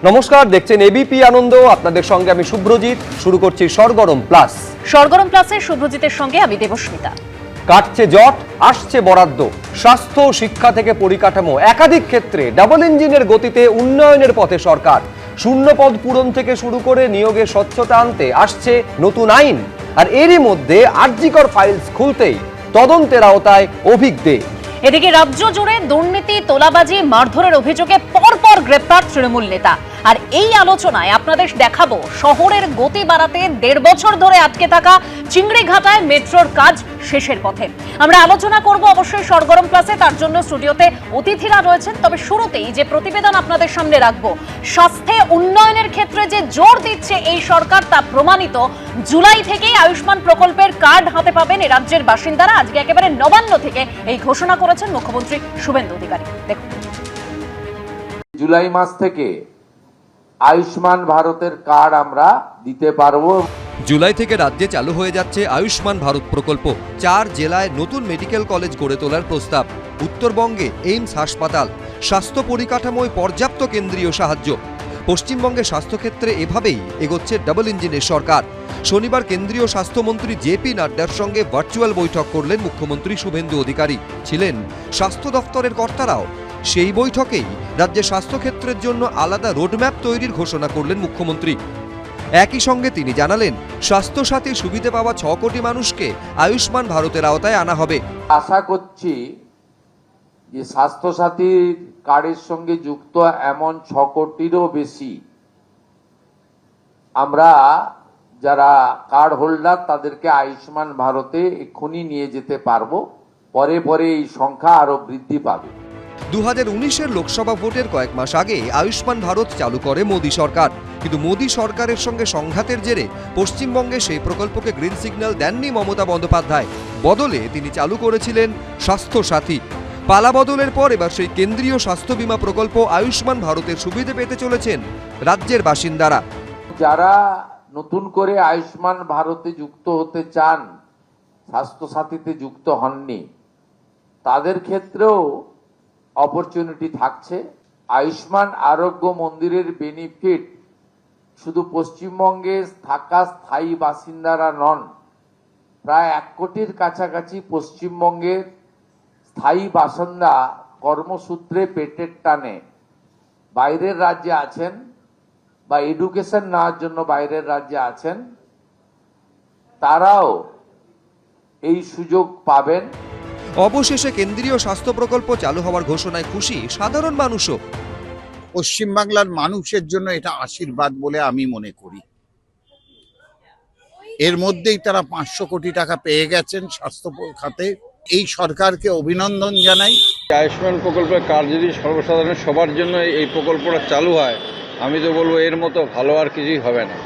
নমস্কার, দেখছেন এবিপি আনন্দ। আপনাদের সঙ্গে আমি শুভ্রজিৎ। শুরু করছি সরগরম প্লাস। সরগরম প্লাসে শুভ্রজিতের সঙ্গে আমি দেবস্মিতা। কাটছে জট, আসছে বরাদ্দ। স্বাস্থ্য, শিক্ষা থেকে পরিকাঠামো একাধিক ক্ষেত্রে ডাবল ইঞ্জিনের গতিতে উন্নয়নের পথে সরকার। শূন্য পদ পূরণ থেকে শুরু করে নিয়োগে স্বচ্ছতা আনতে আসছে নতুন আইন। আর এরই মধ্যে আরজিকর ফাইলস খুলতেই তদন্তের আওতায় অভিজ্ঞ। এদিকে রাজ্য জুড়ে দুর্নীতি, তোলাবাজি, মারধরের অভিযোগে পরপর গ্রেপ্তার তৃণমূল নেতা। আর এই আলোচনায় আপনাদের দেখাবো শহরের গতি বাড়াতে 1.5 বছর ধরে আটকে থাকা চিংড়িঘাটায় মেট্রোর কাজ শেষের পথে। আমরা আলোচনা করব অবশ্যই সরগরম প্লাসে। তার জন্য স্টুডিওতে অতিথিরা রয়েছেন। তবে শুরুতেই যে প্রতিবেদন আপনাদের সামনে রাখবো, স্বাস্থ্যে উন্নয়নের ক্ষেত্রে যে জোর দিচ্ছে এই সরকার তা প্রমাণিত। জুলাই থেকেই আয়ুষ্মান প্রকল্পের কার্ড হাতে পাবেন এই রাজ্যের বাসিন্দারা। আজকে একেবারে নবান্ন থেকে এই ঘোষণা করেছেন মুখ্যমন্ত্রী শুভেন্দু অধিকারী। দেখুন, জুলাই মাস থেকে আয়ুষ্মান ভারতের কার্ড আমরা দিতে পারবো। জুলাই থেকে রাজ্যে চালু হয়ে যাচ্ছে আয়ুষ্মান ভারত প্রকল্প। 4 জেলায় নতুন মেডিকেল কলেজ গড়ে তোলার প্রস্তাব। উত্তরবঙ্গে এইমস হাসপাতাল। স্বাস্থ্য পরিকাঠামোয় পর্যাপ্ত কেন্দ্রীয় সাহায্য। পশ্চিমবঙ্গে স্বাস্থ্যক্ষেত্রে এভাবেই এগোচ্ছে ডাবল ইঞ্জিনের সরকার। শনিবার কেন্দ্রীয় স্বাস্থ্যমন্ত্রী জেপি নাড্ডার সঙ্গে ভার্চুয়াল বৈঠক করলেন মুখ্যমন্ত্রী শুভেন্দু অধিকারী। ছিলেন স্বাস্থ্য দফতরের কর্তারাও। সেই বৈঠকেই রাজ্যের স্বাস্থ্যক্ষেত্রের জন্য আলাদা রোডম্যাপ তৈরির ঘোষণা করলেন মুখ্যমন্ত্রী। একই সঙ্গে তিনি জানালেন, স্বাস্থ্যসাথী সুবিধা পাওয়া 6 কোটি মানুষকে আয়ুষ্মান ভারতের আওতায় আনা হবে। আশা করছি যে স্বাস্থ্যসাথী কার্ডের সঙ্গে যুক্ত এমন 6 কোটিরও বেশি আমরা যারা কার্ড হোল্ডার তাদেরকে আয়ুষ্মান ভারতে এক্ষুনি নিয়ে যেতে পারবো। পরে পরে এই সংখ্যা আরো বৃদ্ধি পাবে। 2019-এর লোকসভা ভোটের কয়েক মাস আগে আয়ুষ্মান ভারত চালু করে মোদী সরকার। কিন্তু মোদী সরকারের সঙ্গে সংঘাতের জেরে পশ্চিমবঙ্গে সেই প্রকল্পকে গ্রিন সিগন্যাল দেননি মমতা বন্দ্যোপাধ্যায়। বদলে তিনি চালু করেছিলেন স্বাস্থ্য সাথী। পালা বদলের পর এবার সেই কেন্দ্রীয় স্বাস্থ্য বীমা প্রকল্প আয়ুষ্মান ভারতের সুবিধে পেতে চলেছেন রাজ্যের বাসিন্দারা। যারা নতুন করে আয়ুষ্মান ভারতে যুক্ত হতে চান, স্বাস্থ্য সাথীতে যুক্ত হননি, তাদের ক্ষেত্রেও অপরচুনিটি থাকছে। আয়ুষ্মান আরোগ্য মন্দিরের বেনিফিট শুধু পশ্চিমবঙ্গে থাকা স্থায়ী বাসিন্দারা নন, প্রায় 1 কোটির কাছাকাছি পশ্চিমবঙ্গের স্থায়ী বাসিন্দা কর্মসূত্রে পেটের টানে বাইরের রাজ্যে আছেন বা এডুকেশন নেওয়ার জন্য বাইরের রাজ্যে আছেন, তারাও এই সুযোগ পাবেন। অবশেষে কেন্দ্রীয় স্বাস্থ্য প্রকল্প চালু হওয়ার ঘোষণায় খুশি সাধারণ মানুষও। পশ্চিমবাংলার মানুষের জন্য এটা আশীর্বাদ বলে আমি মনে করি। এর মধ্যেই তারা 500 কোটি টাকা পেয়ে গেছেন স্বাস্থ্য খাতে। এই সরকারকে অভিনন্দন জানাই। আয়ুষ্মান প্রকল্পের কার্ড যদি সর্বসাধারণের সবার জন্য এই প্রকল্পটা চালু হয়, আমি তো বলবো এর মতো ভালো আর কিছুই হবে না।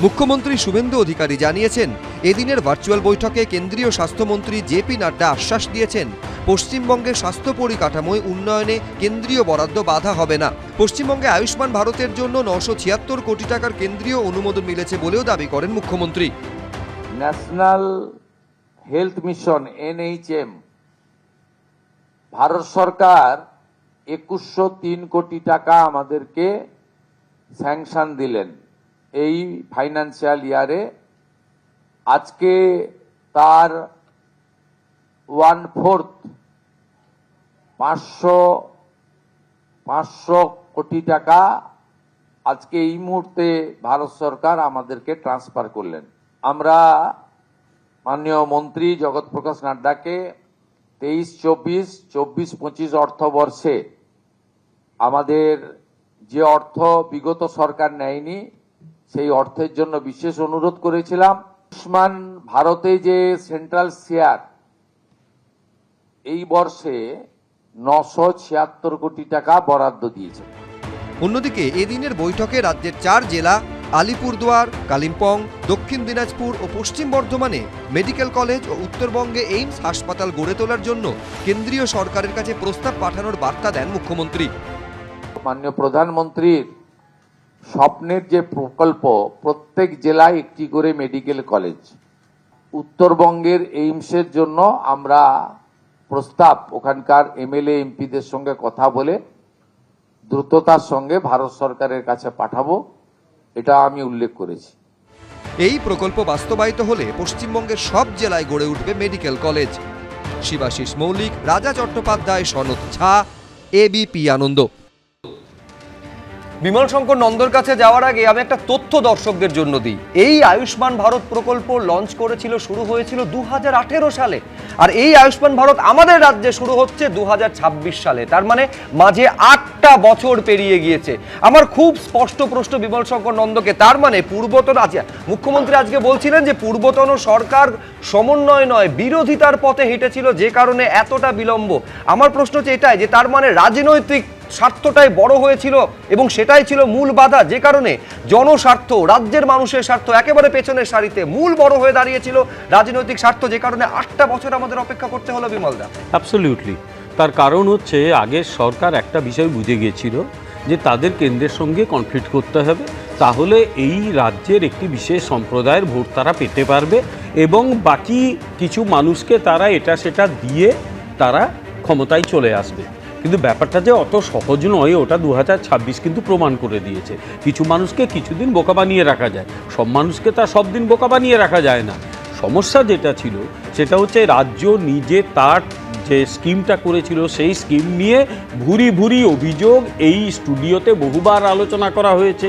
মুখ্যমন্ত্রী শুভেন্দু অধিকারী জানিয়েছেন, এদিনের ভার্চুয়াল বৈঠকে কেন্দ্রীয় স্বাস্থ্যমন্ত্রী জেপি নাড্ডা আশ্বাস দিয়েছেন, পশ্চিমবঙ্গের স্বাস্থ্য পরিকাঠামোয় উন্নয়নে কেন্দ্রীয় বরাদ্দ বাধা হবে না। পশ্চিমবঙ্গে আয়ুষ্মান ভারতের জন্য 976 কোটি টাকার কেন্দ্রীয় অনুমোদন মিলেছে বলেও দাবি করেন মুখ্যমন্ত্রী। National health mission NHM Bharat সরকার 2103 কোটি টাকা আমাদেরকে স্যাংশন দিলেন এই ফাইন্যান্সিয়াল ইয়ারে। আজকে তার 1/4 500 কোটি টাকা আজকে এই মুহূর্তে ভারত সরকার আমাদেরকে ট্রান্সফার করলেন। আমরা মাননীয় মন্ত্রী জগৎ প্রকাশ নাড্ডাকে 23-24, 24-25 অর্থবর্ষে আমাদের যে অর্থ বিগত সরকার নেয়নি সেই অর্থের জন্য বিশেষ অনুরোধ করেছিলাম। আয়ুষ্মান ভারতে যে সেন্ট্রাল শেয়ার এই বর্ষে 976 কোটি টাকা বরাদ্দ দিয়েছে। অন্যদিকে এদিনের বৈঠকে রাজ্যের 4 জেলা আলিপুরদুয়ার, কালিম্পং, দক্ষিণ দিনাজপুর ও পশ্চিম বর্ধমানে মেডিকেল কলেজ ও উত্তরবঙ্গে এইমস হাসপাতাল গড়ে তোলার জন্য কেন্দ্রীয় সরকারের কাছে প্রস্তাব পাঠানোর বার্তা দেন মুখ্যমন্ত্রী। মাননীয় প্রধানমন্ত্রীর স্বপ্নের যে প্রকল্প, প্রত্যেক জেলায় একটি করে মেডিকেল কলেজ, উত্তরবঙ্গের এইমসের জন্য আমরা প্রস্তাব ওখানকার MLA MPদের সঙ্গে কথা বলে দ্রুততার সঙ্গে ভারত সরকারের কাছে পাঠাবো, এটা আমি উল্লেখ করেছি। এই প্রকল্প বাস্তবায়িত হলে পশ্চিমবঙ্গের সব জেলায় গড়ে উঠবে মেডিকেল কলেজ। শিবাশিস মৌলিক, রাজা চট্টোপাধ্যায়, সনৎ ঝা, এবিপি আনন্দ। বিমল শঙ্কর নন্দর কাছে যাওয়ার আগে আমি একটা তথ্য দর্শকদের জন্য দিই। এই আয়ুষ্মান ভারত প্রকল্প লঞ্চ করেছিল, শুরু হয়েছিল 2018 সালে, আর এই আয়ুষ্মান ভারত আমাদের রাজ্যে শুরু হচ্ছে 2026 সালে। তার মানে মাঝে 8টা বছর পেরিয়ে গিয়েছে। আমার খুব স্পষ্ট প্রশ্ন বিমল শঙ্কর নন্দকে, তার মানে পূর্বতন মুখ্যমন্ত্রী আজকে বলছিলেন যে পূর্বতন সরকার সমন্বয় নয় বিরোধিতার পথে হেঁটেছিল, যে কারণে এতটা বিলম্ব। আমার প্রশ্ন হচ্ছে এটাই যে তার মানে রাজনৈতিক স্বার্থটাই বড় হয়েছিল এবং সেটাই ছিল মূল বাধা, যে কারণে জনস্বার্থ, রাজ্যের মানুষের স্বার্থ একেবারে পেছনের সারিতে, মূল বড় হয়ে দাঁড়িয়েছিল রাজনৈতিক স্বার্থ, যে কারণে 8টা বছর আমাদের অপেক্ষা করতে হলো। বিমলদা, অ্যাবসলিউটলি। তার কারণ হচ্ছে আগের সরকার একটা বিষয় বুঝে গিয়েছিল যে তাদের কেন্দ্রের সঙ্গে কনফ্লিক্ট করতে হবে, তাহলে এই রাজ্যের একটি বিশেষ সম্প্রদায়ের ভোট তারা পেতে পারবে এবং বাকি কিছু মানুষকে তারা এটা সেটা দিয়ে তারা ক্ষমতায় চলে আসবে। কিন্তু ব্যাপারটা যে অত সহজ নয়, ওটা 2026 কিন্তু প্রমাণ করে দিয়েছে। কিছু মানুষকে কিছুদিন বোকা বানিয়ে রাখা যায়, সব মানুষকে তা সব দিন বোকা বানিয়ে রাখা যায় না। সমস্যা যেটা ছিল সেটা হচ্ছে রাজ্য নিজে তার যে স্কিমটা করেছিল সেই স্কিম নিয়ে ভুরি ভুরি অভিযোগ এই স্টুডিওতে বহুবার আলোচনা করা হয়েছে।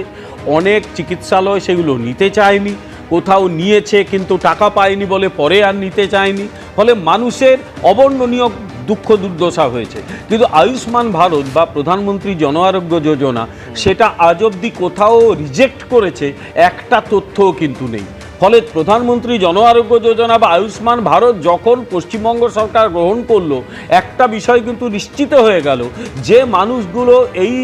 অনেক চিকিৎসালয় সেগুলো নিতে চায়নি, কোথাও নিয়েছে কিন্তু টাকা পায়নি বলে পরে আর নিতে চায়নি, ফলে মানুষের অবর্ণনীয় দুঃখ দুর্দশা হয়েছে। কিন্তু আয়ুষ্মান ভারত বা প্রধানমন্ত্রী জন আরোগ্য যোজনা সেটা আজ অবধি কোথাও রিজেক্ট করেছে একটা তথ্যও কিন্তু নেই। ফলে প্রধানমন্ত্রী জন আরোগ্য যোজনা বা আয়ুষ্মান ভারত যখন পশ্চিমবঙ্গ সরকার গ্রহণ করলো, একটা বিষয় কিন্তু নিশ্চিত হয়ে গেল যে মানুষগুলো এই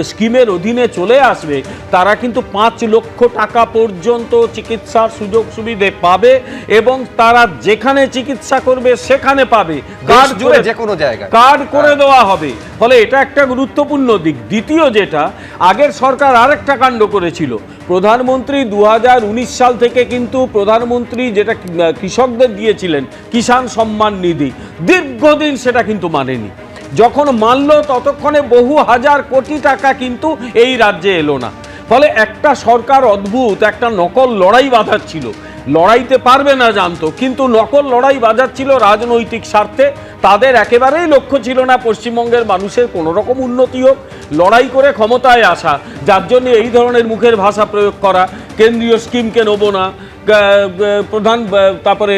স্কিমের অধীনে চলে আসবে তারা কিন্তু 5 লক্ষ টাকা পর্যন্ত চিকিৎসার সুযোগ সুবিধে পাবে এবং তারা যেখানে চিকিৎসা করবে সেখানে পাবে, কার্ড জুড়ে যে কোনো জায়গায় কার্ড করে দেওয়া হবে। ফলে এটা একটা গুরুত্বপূর্ণ দিক। দ্বিতীয় যেটা, আগের সরকার আরেকটা কাণ্ড করেছিল, প্রধানমন্ত্রী 2019 সাল থেকে কিন্তু প্রধানমন্ত্রী যেটা কৃষকদের দিয়েছিলেন কিষাণ সম্মান নিধি, দীর্ঘদিন সেটা কিন্তু মানেনি। যখন মানল ততক্ষণে বহু হাজার কোটি টাকা কিন্তু এই রাজ্যে এলো না। ফলে একটা সরকার অদ্ভুত একটা নকল লড়াই বাঁধাচ্ছিল, লড়াইতে পারবে না জানতো, কিন্তু নকল লড়াই বাজাচ্ছিল রাজনৈতিক স্বার্থে। তাদের একেবারেই লক্ষ্য ছিল না পশ্চিমবঙ্গের মানুষের কোনো রকম উন্নতি হোক, লড়াই করে ক্ষমতায় আসা, যার জন্য এই ধরনের মুখের ভাষা প্রয়োগ করা, কেন্দ্রীয় স্কিমকে নেবো না, প্রধান তারপরে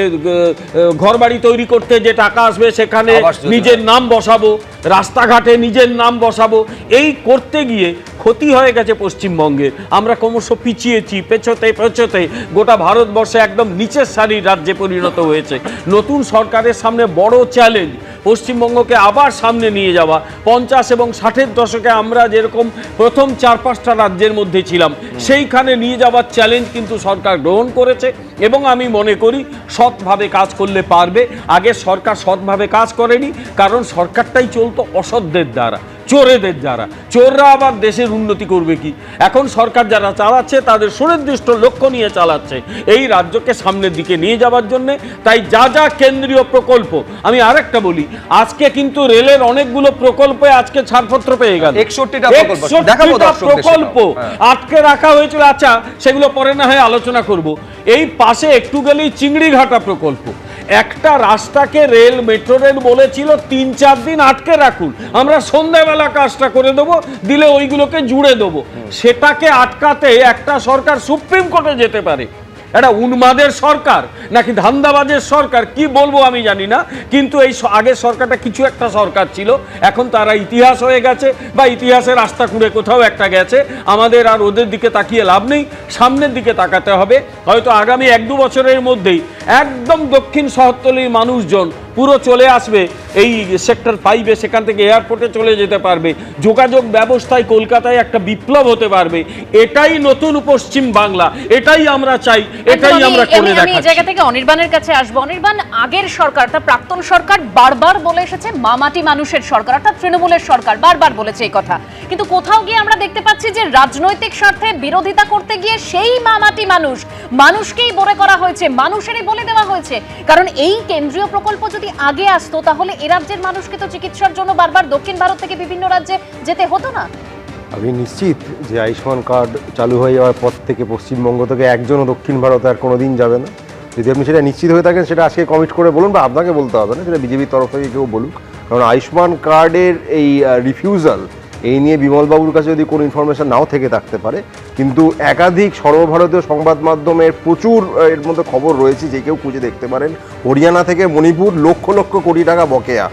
ঘরবাড়ি তৈরি করতে যে টাকা আসবে সেখানে নিজের নাম বসাবো, রাস্তাঘাটে নিজের নাম বসাবো, এই করতে গিয়ে ক্ষতি হয়ে গেছে পশ্চিমবঙ্গের। আমরা ক্রমশ পিছিয়েছি, পেছোতে পেছোতে গোটা ভারতবর্ষে একদম নিচের সারির রাজ্যে পরিণত হয়েছে। নতুন সরকারের সামনে বড় চ্যালেঞ্জ পশ্চিমবঙ্গকে আবার সামনে নিয়ে যাওয়া। 50 এবং 60-এর দশকে আমরা যেরকম প্রথম 4-5টা রাজ্যের মধ্যে ছিলাম, সেইখানে নিয়ে যাওয়ার চ্যালেঞ্জ কিন্তু সরকার গ্রহণ করেছে এবং আমি মনে করি সৎভাবে কাজ করলে পারবে। আগে সরকার সৎভাবে কাজ করেনি, কারণ সরকারটাই চলতো অসৎদের দ্বারা, চোরেদের দ্বারা। চোররা আবার দেশের উন্নতি করবে কি? এখন সরকার যারা চালাচ্ছে তাদের সুনির্দিষ্ট লক্ষ্য নিয়ে চালাচ্ছে এই রাজ্যকে সামনের দিকে নিয়ে যাওয়ার জন্য। তাই যা যা কেন্দ্রীয় প্রকল্প, আমি আরেকটা বলি, আজকে কিন্তু রেলের অনেকগুলো প্রকল্পে আজকে ছাড়পত্র পেয়ে গেল। 61টা প্রকল্প আটকে রাখা হয়েছিল। আচ্ছা, সেগুলো পরে না হয় আলোচনা করব। এই পাশে একটু গেলেই চিংড়িঘাটা প্রকল্প, একটা রাস্তাকে রেল মেট্রো রেল বলেছিল 3-4 দিন আটকে রাখুন, আমরা সন্ধ্যাবেলা কাজটা করে দেবো, দিলে ওইগুলোকে জুড়ে দেবো। সেটাকে আটকাতে একটা সরকার সুপ্রিম কোর্টে যেতে পারে। এটা উন্মাদের সরকার নাকি ধান্দাবাজের সরকার কি বলবো আমি জানি না, কিন্তু এই আগের সরকারটা কিছু একটা সরকার ছিল, এখন তারা ইতিহাস হয়ে গেছে বা ইতিহাসের রাস্তা খুঁড়ে কোথাও একটা গেছে। আমাদের আর ওদের দিকে তাকিয়ে লাভ নেই, সামনের দিকে তাকাতে হবে। হয়তো আগামী 1-2 বছরের মধ্যেই একদম দক্ষিণ শহরতলির মানুষজন পুরো চলে আসবে এই সেক্টর 5-এ, সেখান থেকে এয়ারপোর্টে চলে যেতে পারবে, যোগাযোগ ব্যবস্থায় কলকাতায় একটা বিপ্লব হতে পারবে। এটাই নতুন পশ্চিম বাংলা, এটাই আমরা চাই, এটাই আমরা করে দেখাচ্ছি। আমি এই জায়গা থেকে অনির্বাণের কাছে আসবো। অনির্বাণ, আগের সরকার, তার প্রাক্তন সরকার বারবার বলে এসেছে মামাটি মানুষের সরকার, অর্থাৎ তৃণমূলের সরকার বারবার বলেছে এই কথা, কিন্তু কোথাও গিয়ে আমরা দেখতে পাচ্ছি যে রাজনৈতিক স্বার্থে বিরোধিতা করতে গিয়ে সেই মামাটি মানুষকেই বলে করা হয়েছে, মানুষেরই বলে দেওয়া হয়েছে? কারণ এই কেন্দ্রীয় প্রকল্প যদি আগে আসতো তাহলে এ রাজ্যের মানুষকে তো চিকিৎসার জন্য বারবার দক্ষিণ ভারত থেকে বিভিন্ন রাজ্যে যেতে হতো না। আমি নিশ্চিত যে আয়ুষ্মান কার্ড চালু হয়ে যাওয়ার পর থেকে পশ্চিমবঙ্গ থেকে একজনও দক্ষিণ ভারতে আর কোনো দিন যাবে না। যদি আপনি সেটা নিশ্চিত হয়ে থাকেন সেটা আজকে কমিট করে বলুন, বা আপনাকে বলতে হবে না, সেটা বিজেপির তরফ থেকে কেউ বলুক। কারণ আয়ুষ্মান কার্ডের এই রিফিউজাল এই নিয়ে বিমলবাবুর কাছে যদি কোনো ইনফরমেশন নাও থেকে থাকতে পারে, কিন্তু একাধিক সর্বভারতীয় সংবাদ মাধ্যমের প্রচুর এর মধ্যে খবর রয়েছে, যে কেউ খুঁজে দেখতে পারেন। হরিয়ানা থেকে মণিপুর লক্ষ লক্ষ কোটি টাকা বকেয়া,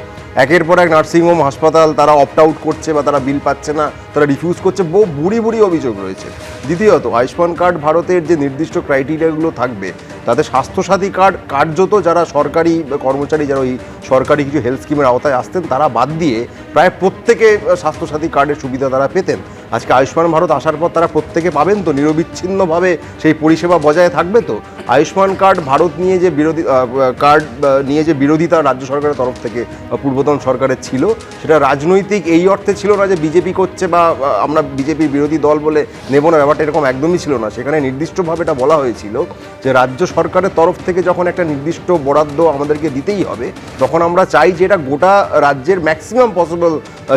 একের পর এক নার্সিংহোম হাসপাতাল তারা অপ্ট আউট করছে বা তারা বিল পাচ্ছে না, তারা রিফিউজ করছে, বহু বুড়ি বুড়ি অভিযোগ রয়েছে। দ্বিতীয়ত, আয়ুষ্মান কার্ড ভারতের যে নির্দিষ্ট ক্রাইটেরিয়াগুলো থাকবে তাতে স্বাস্থ্যসাথী কার্ড কার্যত যারা সরকারি কর্মচারী, যারা ওই সরকারি কিছু হেলথ স্কিমের আওতায় আসতেন তারা বাদ দিয়ে প্রায় প্রত্যেকে স্বাস্থ্যসাথী কার্ডের সুবিধা তারা পেতেন। আজকে আয়ুষ্মান ভারত আসার পর তারা প্রত্যেকে পাবেন তো? নিরবিচ্ছিন্নভাবে সেই পরিষেবা বজায় থাকবে তো? আয়ুষ্মান কার্ড ভারত নিয়ে যে বিরোধিতা রাজ্য সরকারের তরফ থেকে পূর্বতন সরকারের ছিল, সেটা রাজনৈতিক এই অর্থে ছিল না যে বিজেপি করছে বা আমরা বিজেপির বিরোধী দল বলে নেব না, ব্যাপারটা এরকম একদমই ছিল না। সেখানে নির্দিষ্টভাবে এটা বলা হয়েছিল যে রাজ্য সরকারের তরফ থেকে যখন একটা নির্দিষ্ট বরাদ্দ আমাদেরকে দিতেই হবে, তখন আমরা চাই যে এটা গোটা রাজ্যের ম্যাক্সিমাম পসিবল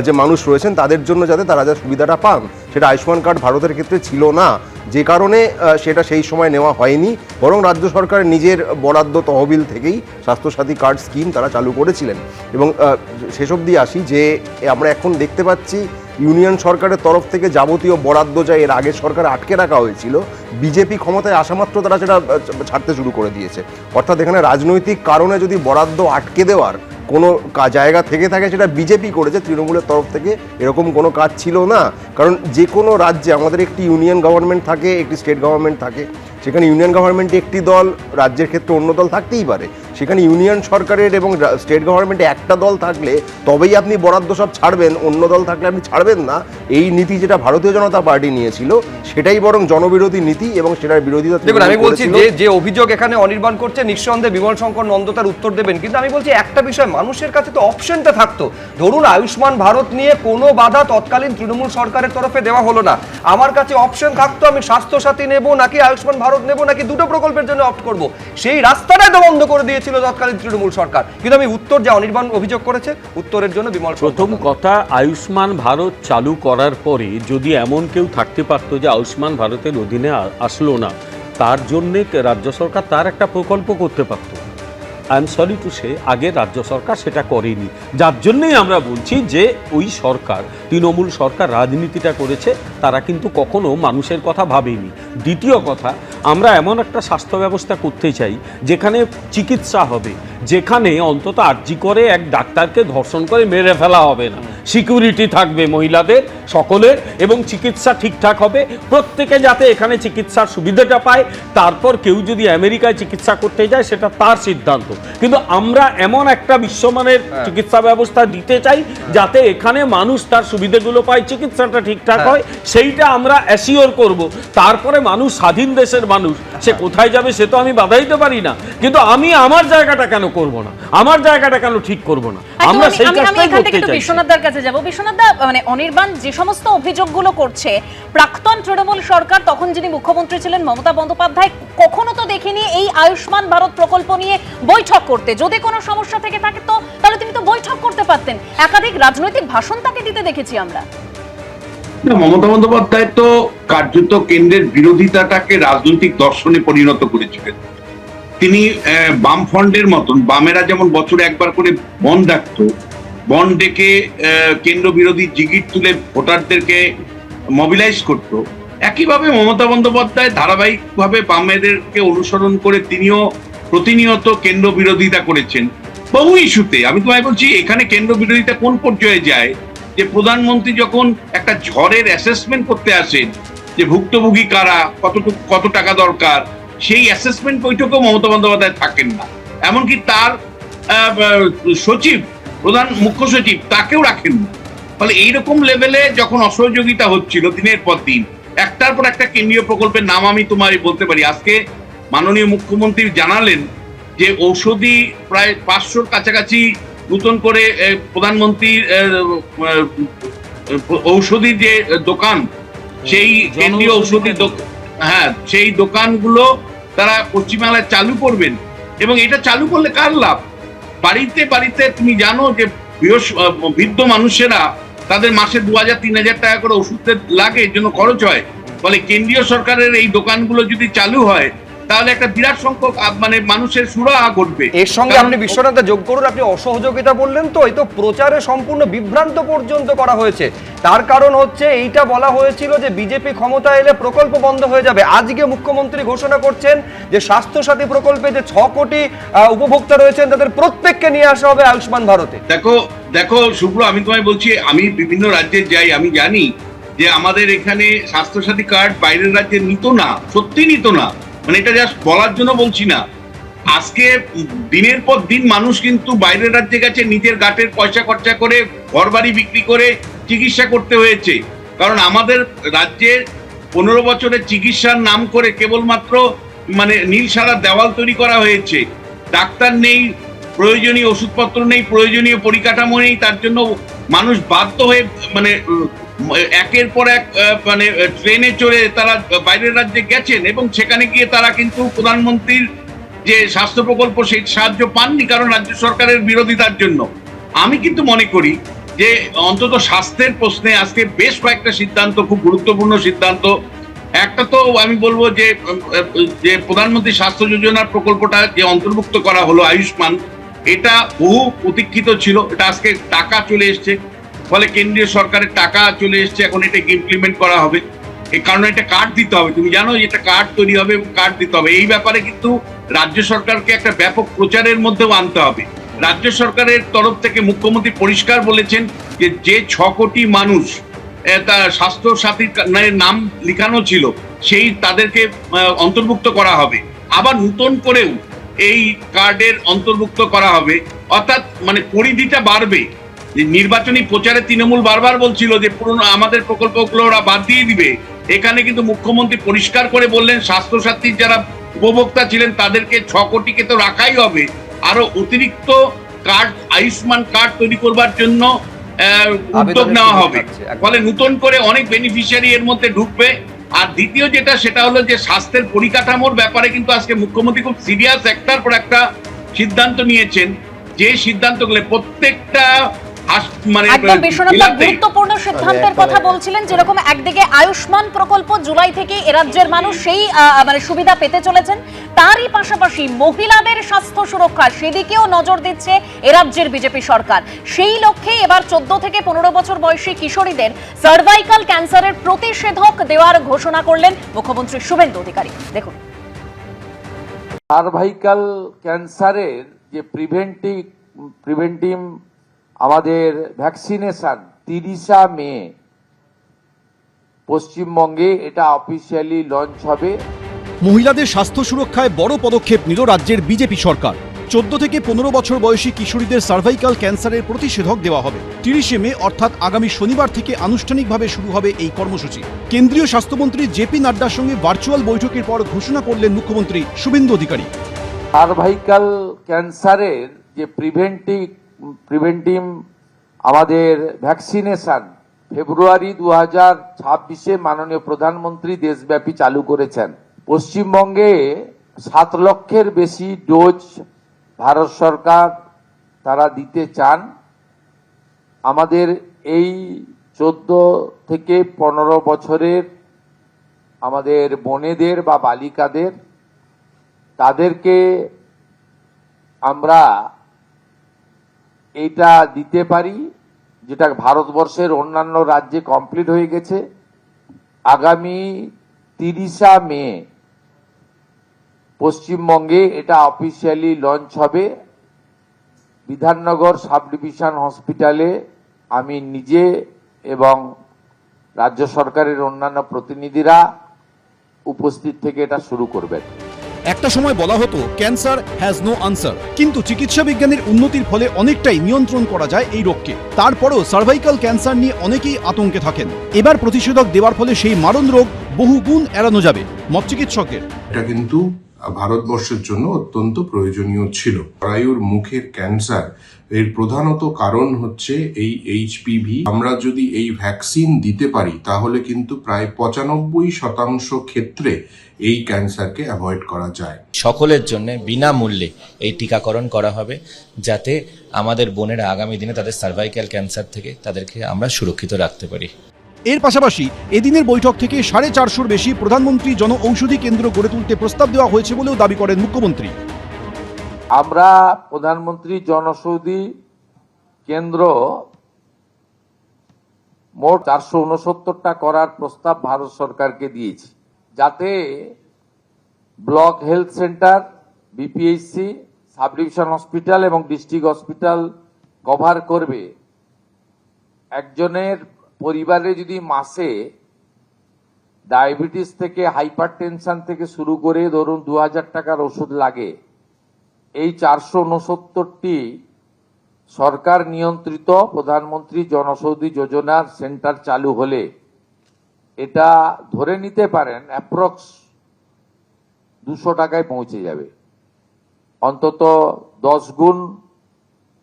যে মানুষ রয়েছেন তাদের জন্য যাতে তারা যা সুবিধাটা পান। সেটা আয়ুষ্মান কার্ড ভারতের ক্ষেত্রে ছিল না, যে কারণে সেটা সেই সময় নেওয়া হয়নি, বরং রাজ্য সরকারের নিজের বরাদ্দ তহবিল থেকেই স্বাস্থ্যসাথী কার্ড স্কিম তারা চালু করেছিলেন। এবং সেসব দিয়ে আসি যে আমরা এখন দেখতে পাচ্ছি ইউনিয়ন সরকারের তরফ থেকে যাবতীয় বরাদ্দ যা এর আগের সরকার আটকে রাখা হয়েছিল, বিজেপি ক্ষমতায় আসা মাত্র তারা সেটা ছাড়তে শুরু করে দিয়েছে। অর্থাৎ এখানে রাজনৈতিক কারণে যদি বরাদ্দ আটকে দেওয়ার কোনো জায়গা থেকে থাকে সেটা বিজেপি করেছে, তৃণমূলের তরফ থেকে এরকম কোনো কাজ ছিল না। কারণ যে কোনো রাজ্যে আমাদের একটি ইউনিয়ন গভর্নমেন্ট থাকে, একটি স্টেট গভর্নমেন্ট থাকে, সেখানে ইউনিয়ন গভর্নমেন্টে একটি দল, রাজ্যের ক্ষেত্রে অন্য দল থাকতেই পারে। সেখানে ইউনিয়ন সরকারের এবং স্টেট গভর্নমেন্টে একটা দল থাকলে তবেই আপনি বরাদ্দ সব ছাড়বেন, অন্য দল থাকলে আপনি ছাড়বেন না। এই নীতি যেটা ভারতীয় জনতা পার্টি নিয়েছিল সেটাই বরং জনবিরোধী নীতি, এবং সেটার বিরোধিতা। দেখুন, আমি বলছি যে অভিযোগ এখানে অনির্বাণ করছে, নিঃসন্দেহে বিমল শঙ্কর নন্দ তার উত্তর দেবেন, কিন্তু আমি বলছি একটা বিষয়, মানুষের কাছে তো অপশনটা থাকতো। ধরুন আয়ুষ্মান ভারত নিয়ে কোনো বাধা তৎকালীন তৃণমূল সরকারের তরফে দেওয়া হলো না, আমার কাছে অপশন থাকতো আমি স্বাস্থ্যসাথী নেব নাকি আয়ুষ্মান ভারত নেব নাকি দুটো প্রকল্পের জন্য অপ্ট করব, সেই রাস্তাটাই তো বন্ধ করে দিয়েছিল তৎকালীন তৃণমূল সরকার। কিন্তু আমি উত্তর যে অনির্বাণ অভিযোগ করেছে, উত্তরের জন্য বিমল। প্রথম কথা, আয়ুষ্মান ভারত চালু করার পরে যদি এমন কেউ থাকতে পারতো যে আয়ুষ্মান ভারতের অধীনে আসলো না, তার জন্যে রাজ্য সরকার তার একটা প্রকল্প করতে পারত। I am sorry to say, আগে রাজ্য সরকার সেটা করেনি, যার জন্যই আমরা বলছি যে ওই সরকার, তৃণমূল সরকার রাজনীতিটা করেছে, তারা কিন্তু কখনো মানুষের কথা ভাবেনি। দ্বিতীয় কথা, আমরা এমন একটা স্বাস্থ্য ব্যবস্থা করতে চাই যেখানে চিকিৎসা হবে, যেখানে অন্তত আর্জি করে এক ডাক্তারকে ধর্ষণ করে মেরে ফেলা হবে না, সিকিউরিটি থাকবে মহিলাদের সকলের, এবং চিকিৎসা ঠিকঠাক হবে, প্রত্যেকে যাতে এখানে চিকিৎসার সুবিধাটা পায়। তারপর কেউ যদি আমেরিকায় চিকিৎসা করতে যায় সেটা তার সিদ্ধান্ত, কিন্তু আমরা এমন একটা বিশ্বমানের চিকিৎসা ব্যবস্থা দিতে চাই যাতে এখানে মানুষ তার সুবিধাগুলো পায়, চিকিৎসাটা ঠিকঠাক হয়, সেইটা আমরা অ্যাসিওর করব। তারপরে মানুষ স্বাধীন দেশের মানুষ, সে কোথায় যাবে সে তো আমি বাধা দিতে পারি না, কিন্তু আমি আমার জায়গাটা কেন করব না, আমার জায়গাটা কেন ঠিক করব না, আমরা সেই কাজটাই করতে চাই। বিশ্বনাথদার কাছে যাব। বিশ্বনাথদা, মানে অনির্বাণ যে সমস্ত অভিযোগগুলো করছে, প্রাক্তন তৃণমূল সরকার, তখন যিনি মুখ্যমন্ত্রী ছিলেন মমতা বন্দ্যোপাধ্যায়, কখনো তো দেখিনি এই আয়ুষ্মান ভারত প্রকল্প নিয়ে বৈঠক করতে। যদি কোনো সমস্যা থেকে থাকে তো তাহলে তিনি তো বৈঠক করতে পারতেন, একাধিক রাজনৈতিক ভাষণ তাকে দিতে দেখেছি আমরা। মমতা বন্দ্যোপাধ্যায় তো কার্যত কেন্দ্রের বিরোধিতাটাকে রাজনৈতিক দর্শনে পরিণত করেছিলেন। তিনি বামফ্রন্টের মতন, বামেরা যেমন বছরে একবার করে বন্ড ডাকতো, বন্ড ডেকে কেন্দ্র বিরোধী জিগির তুলে ভোটারদেরকে মোবিলাইজ করত, একইভাবে মমতা বন্দ্যোপাধ্যায় ধারাবাহিকভাবে বামেদেরকে অনুসরণ করে তিনিও প্রতিনিয়ত কেন্দ্র বিরোধিতা করেছেন বহু ইস্যুতে। আমি তোমায় বলছি, এখানে কেন্দ্র বিরোধিতা কোন পর্যায়ে যায় যে প্রধানমন্ত্রী যখন একটা ঝড়ের অ্যাসেসমেন্ট করতে আসেন যে ভুক্তভোগী কারা, কত টাকা দরকার, সেই অ্যাসেসমেন্ট বৈঠকেও মমতা বন্দ্যোপাধ্যায় থাকেন না, এমনকি তার সচিব, প্রধান মুখ্য সচিব, তাকেও রাখেন না। ফলে এইরকম লেভেলে যখন অসহযোগিতা হচ্ছিল দিনের পর দিন, একটার পর একটা কেন্দ্রীয় প্রকল্পের নাম আমি তোমারই বলতে পারি। আজকে মাননীয় মুখ্যমন্ত্রী জানালেন যে ঔষধি প্রায় 500-র কাছাকাছি নতুন করে প্রধানমন্ত্রীর ঔষধির যে দোকান, সেই কেন্দ্রীয় ঔষধির সেই দোকানগুলো তারা পশ্চিমবাংলায় চালু করবেন। এবং এটা চালু করলে কার লাভ? বাড়িতে বাড়িতে তুমি জানো যে বৃদ্ধ মানুষেরা তাদের মাসে 2000-3000 টাকা করে ওষুধের লাগে, এর জন্য খরচ হয়। ফলে কেন্দ্রীয় সরকারের এই দোকানগুলো যদি চালু হয় তাহলে একটা বিরাট সংখ্যক মানে মানুষের সুরাহা ঘটবে। এর সঙ্গে আপনি বিশ্বনাথ যোগ করুন, আপনি অসহযোগিতা বললেন তো, এই তো প্রচারে সম্পূর্ণ বিভ্রান্ত পর্যন্ত করা হয়েছে। তার কারণ হচ্ছে এইটা বলা হয়েছিল যে বিজেপি ক্ষমতা এলে প্রকল্প বন্ধ হয়ে যাবে। আজকে মুখ্যমন্ত্রী ঘোষণা করছেন যে স্বাস্থ্যসাথী প্রকল্পে যে 6 কোটি উপভোক্তা রয়েছেন তাদের প্রত্যেককে নিয়ে আসা হবে আয়ুষ্মান ভারতে। দেখো শুভ্র, আমি তোমায় বলছি, আমি বিভিন্ন রাজ্যে যাই, আমি জানি যে আমাদের এখানে স্বাস্থ্যসাথী কার্ড বাইরের রাজ্যে নিত না, সত্যি নিত না। মানে এটা জাস্ট বলার জন্য বলছি না। আজকে দিনের পর দিন মানুষ কিন্তু বাইরের রাজ্যে গেছে, নিজের গাটের পয়সা খরচা করে, ঘর বাড়ি বিক্রি করে চিকিৎসা করতে হয়েছে। কারণ আমাদের রাজ্যে 15 বছরের চিকিৎসার নাম করে কেবলমাত্র মানে নীল সাদা দেওয়াল তৈরি করা হয়েছে। ডাক্তার নেই, প্রয়োজনীয় ওষুধপত্র নেই, প্রয়োজনীয় পরিকাঠামো নেই। তার জন্য মানুষ বাধ্য হয়ে মানে একের পর এক মানে ট্রেনে চড়ে তারা বাইরের রাজ্যে গেছেন এবং সেখানে গিয়ে তারা কিন্তু প্রধানমন্ত্রীর যে স্বাস্থ্য প্রকল্প সেই সাহায্য পাননি, কারণ রাজ্য সরকারের বিরোধিতার জন্য। আমি কিন্তু মনে করি যে অন্তত স্বাস্থ্যের প্রশ্নে আজকে বেশ কয়েকটা সিদ্ধান্ত, খুব গুরুত্বপূর্ণ সিদ্ধান্ত। একটা তো আমি বলবো যে প্রধানমন্ত্রী স্বাস্থ্য যোজনার প্রকল্পটা যে অন্তর্ভুক্ত করা হলো আয়ুষ্মান, এটা বহু প্রতীক্ষিত ছিল। এটা আজকে টাকা চলে এসছে, ফলে কেন্দ্রীয় সরকারের টাকা চলে এসছে, এখন এটাকে ইমপ্লিমেন্ট করা হবে। এই কারণে এটা কার্ড দিতে হবে, তুমি জানো এটা কার্ড তৈরি হবে এবং কার্ড দিতে হবে। এই ব্যাপারে কিন্তু রাজ্য সরকারকে একটা ব্যাপক প্রচারের মধ্যেও আনতে হবে। রাজ্য সরকারের তরফ থেকে মুখ্যমন্ত্রী পরিষ্কার বলেছেন যে 6 কোটি মানুষ তার স্বাস্থ্য সাথীর নাম লিখানো ছিল, সেই তাদেরকে অন্তর্ভুক্ত করা হবে। আবার নতুন করেও এই কার্ডের অন্তর্ভুক্ত করা হবে, অর্থাৎ মানে পরিধিটা বাড়বে। নির্বাচনী প্রচারে তৃণমূল বারবার বলছিল যে পুরনো আমাদের প্রকল্পগুলো ওরা বাদ দিয়ে দিবে। এখানে কিন্তু মুখ্যমন্ত্রী পরিষ্কার করে বললেন স্বাস্থ্য সাথীর যারা উপভোক্তা ছিলেন তাদেরকে 6 কোটিকে তো রাখাই হবে, আরো অতিরিক্ত কার্ড, আয়ুষ্মান কার্ড তৈরি করবার জন্য উদ্যোগ নেওয়া হবে। ফলে নতুন করে অনেক বেনিফিশিয়ারি এর মধ্যে ঢুকবে। আর দ্বিতীয় যেটা, সেটা হলো যে স্বাস্থ্যের পরিকাঠামোর ব্যাপারে কিন্তু আজকে মুখ্যমন্ত্রী খুব সিরিয়াস একটার পর একটা সিদ্ধান্ত নিয়েছেন। যে সিদ্ধান্তগুলো প্রত্যেকটা একদম বিশ্বনাথ গুরুত্বপূর্ণ সিদ্ধান্তের কথা বলছিলেন, যেরকম একদিকে আয়ুষ্মান প্রকল্প জুলাই থেকে এ রাজ্যের মানুষ সেই মানে সুবিধা পেতে চলেছেন, তারই পাশাপাশি মহিলাদের স্বাস্থ্য সুরক্ষা সেদিকেও নজর দিচ্ছে এ রাজ্যের বিজেপি সরকার। সেই লক্ষ্যে এবার 14 থেকে 15 বছর বয়সী কিশোরীদের সার্ভাইকাল ক্যান্সারের প্রতিষেধক দেওয়ার ঘোষণা করলেন মুখ্যমন্ত্রী শুভেন্দু অধিকারী। দেখুন, সার্ভাইকাল ক্যান্সারের যে প্রিভেন্টিভ আমাদের ভ্যাকসিনেশন 30 মে পশ্চিমবঙ্গে এটা অফিসিয়ালি লঞ্চ হবে। মহিলাদের স্বাস্থ্য সুরক্ষায় বড় পদক্ষেপ নিল রাজ্যের বিজেপি সরকার। 14 থেকে 15 বছর বয়সী কিশোরীদের সার্ভাইকাল ক্যান্সারের প্রতিষেধক দেওয়া হবে। 30 মে অর্থাৎ আগামী শনিবার থেকে আনুষ্ঠানিকভাবে শুরু হবে এই কর্মসূচি। কেন্দ্রীয় স্বাস্থ্যমন্ত্রী জেপি নাড্ডার সঙ্গে ভার্চুয়াল বৈঠকের পর ঘোষণা করলেন মুখ্যমন্ত্রী শুভেন্দু অধিকারী। সার্ভাইকাল ক্যান্সারের যে প্রিভেন্টিভ আমাদের ভ্যাকসিনেশন ফেব্রুয়ারি 2026-এ মাননীয় প্রধানমন্ত্রী দেশব্যাপী চালু করেছেন। পশ্চিমবঙ্গে 7 লক্ষের বেশি ডোজ ভারত সরকার তারা দিতে চান। আমাদের এই 14 থেকে 15 বছরের আমাদের বোনেদের বা বালিকাদের, তাদেরকে আমরা এটা দিতে পারি, যেটা ভারতবর্ষের অন্যান্য রাজ্যে কমপ্লিট হয়ে গেছে। আগামী 30 মে পশ্চিমবঙ্গে এটা অফিসিয়ালি লঞ্চ হবে। বিধাননগর সাব ডিভিশন হসপিটালে আমি নিজে এবং রাজ্য সরকারের অন্যান্য প্রতিনিধিরা উপস্থিত থেকে এটা শুরু করবেন। একটা সময় বলা হতো ক্যান্সার হ্যাজ নো আনসার, কিন্তু চিকিৎসা বিজ্ঞানের উন্নতির ফলে অনেকটাই নিয়ন্ত্রণ করা যায় এই রোগকে। তারপরেও সার্ভাইকাল ক্যান্সার নিয়ে অনেকেই আতঙ্কে থাকেন। এবার প্রতিষেধক দেওয়ার ফলে সেই মারণ রোগ বহু গুণ এড়ানো যাবে মত চিকিৎসকদের। এটা কিন্তু ভারতবর্ষের জন্য অত্যন্ত প্রয়োজনীয় ছিল। জরায়ুর মুখের ক্যান্সার এর প্রধানত কারণ হচ্ছে এই এইচপিভি। আমরা যদি এই ভ্যাকসিন দিতে পারি তাহলে কিন্তু প্রায় 95% ক্ষেত্রে এই ক্যান্সারকে অ্যাভয়েড করা যায়। সকলের জন্য বিনামূল্যে এই টিকাকরণ করা হবে, যাতে আমাদের বোনেরা আগামী দিনে তাদের সার্ভাইকাল ক্যান্সার থেকে তাদেরকে আমরা সুরক্ষিত রাখতে পারি। এর পাশাপাশি এদিনের বৈঠক থেকে 450 বেশি প্রধানমন্ত্রী জন ঔষধি কেন্দ্র গড়ে তুলতে প্রস্তাব দেওয়া হয়েছে বলেও দাবি করেন মুখ্যমন্ত্রী। আমরা প্রধানমন্ত্রী জনঔষধি কেন্দ্র মোট 469টা করার প্রস্তাব ভারত সরকারকে দিয়েছি, যাতে block health centre, BPHC, sub division hospital এবং ডিস্ট্রিক্ট হসপিটাল কভার করবে। একজনের পরিবারে যদি মাসে ডায়াবেটিস থেকে হাইপারটেনশন থেকে শুরু করে ধরুন 2000 টাকার ওষুধ লাগে, এই 469টি সরকার নিয়ন্ত্রিত প্রধানমন্ত্রী জনঔষধি যোজনার সেন্টার চালু হলে এটা ধরে নিতে পারেন অ্যাপ্রক্স 200 টাকায় পৌঁছে যাবে, অন্তত 10 গুণ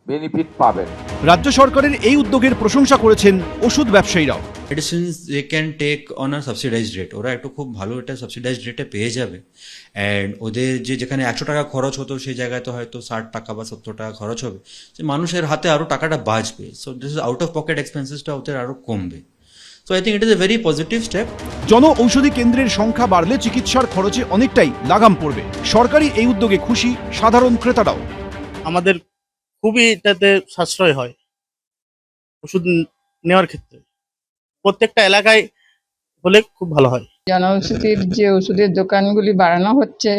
বেনিফিট পাবেন। রাজ্য সরকারের এই উদ্যোগের প্রশংসা করেছেন ওষুধ ব্যবসায়ীরাও। Medicines they can take on a subsidised rate, ওরা একটু খুব ভালো এটা সাবসিডাইজড রেটে পেয়ে যাবে। অ্যান্ড ওদের যেখানে 100 টাকা খরচ হতো সেই জায়গায় তো হয়তো 60 টাকা বা 70 টাকা খরচ হবে, যে মানুষের হাতে আরও টাকাটা বাঁচবে। So this is out of pocket এক্সপেন্সেসটা ওদের আরও কমবে। So I think it is a very positive step. Jan Aushadhi কেন্দ্রের সংখ্যা বাড়লে চিকিৎসার খরচে অনেকটাই লাগাম পড়বে। সরকারি এই উদ্যোগে খুশি সাধারণ ক্রেতারাও। আমাদের খুবই এটাতে সাশ্রয় হয় ওষুধ নেওয়ার ক্ষেত্রে, প্রত্যেকটা এলাকায় হলে খুব ভালো হয়। জনঔষধির যে ওষুধের দোকানগুলি বাড়ানো হচ্ছে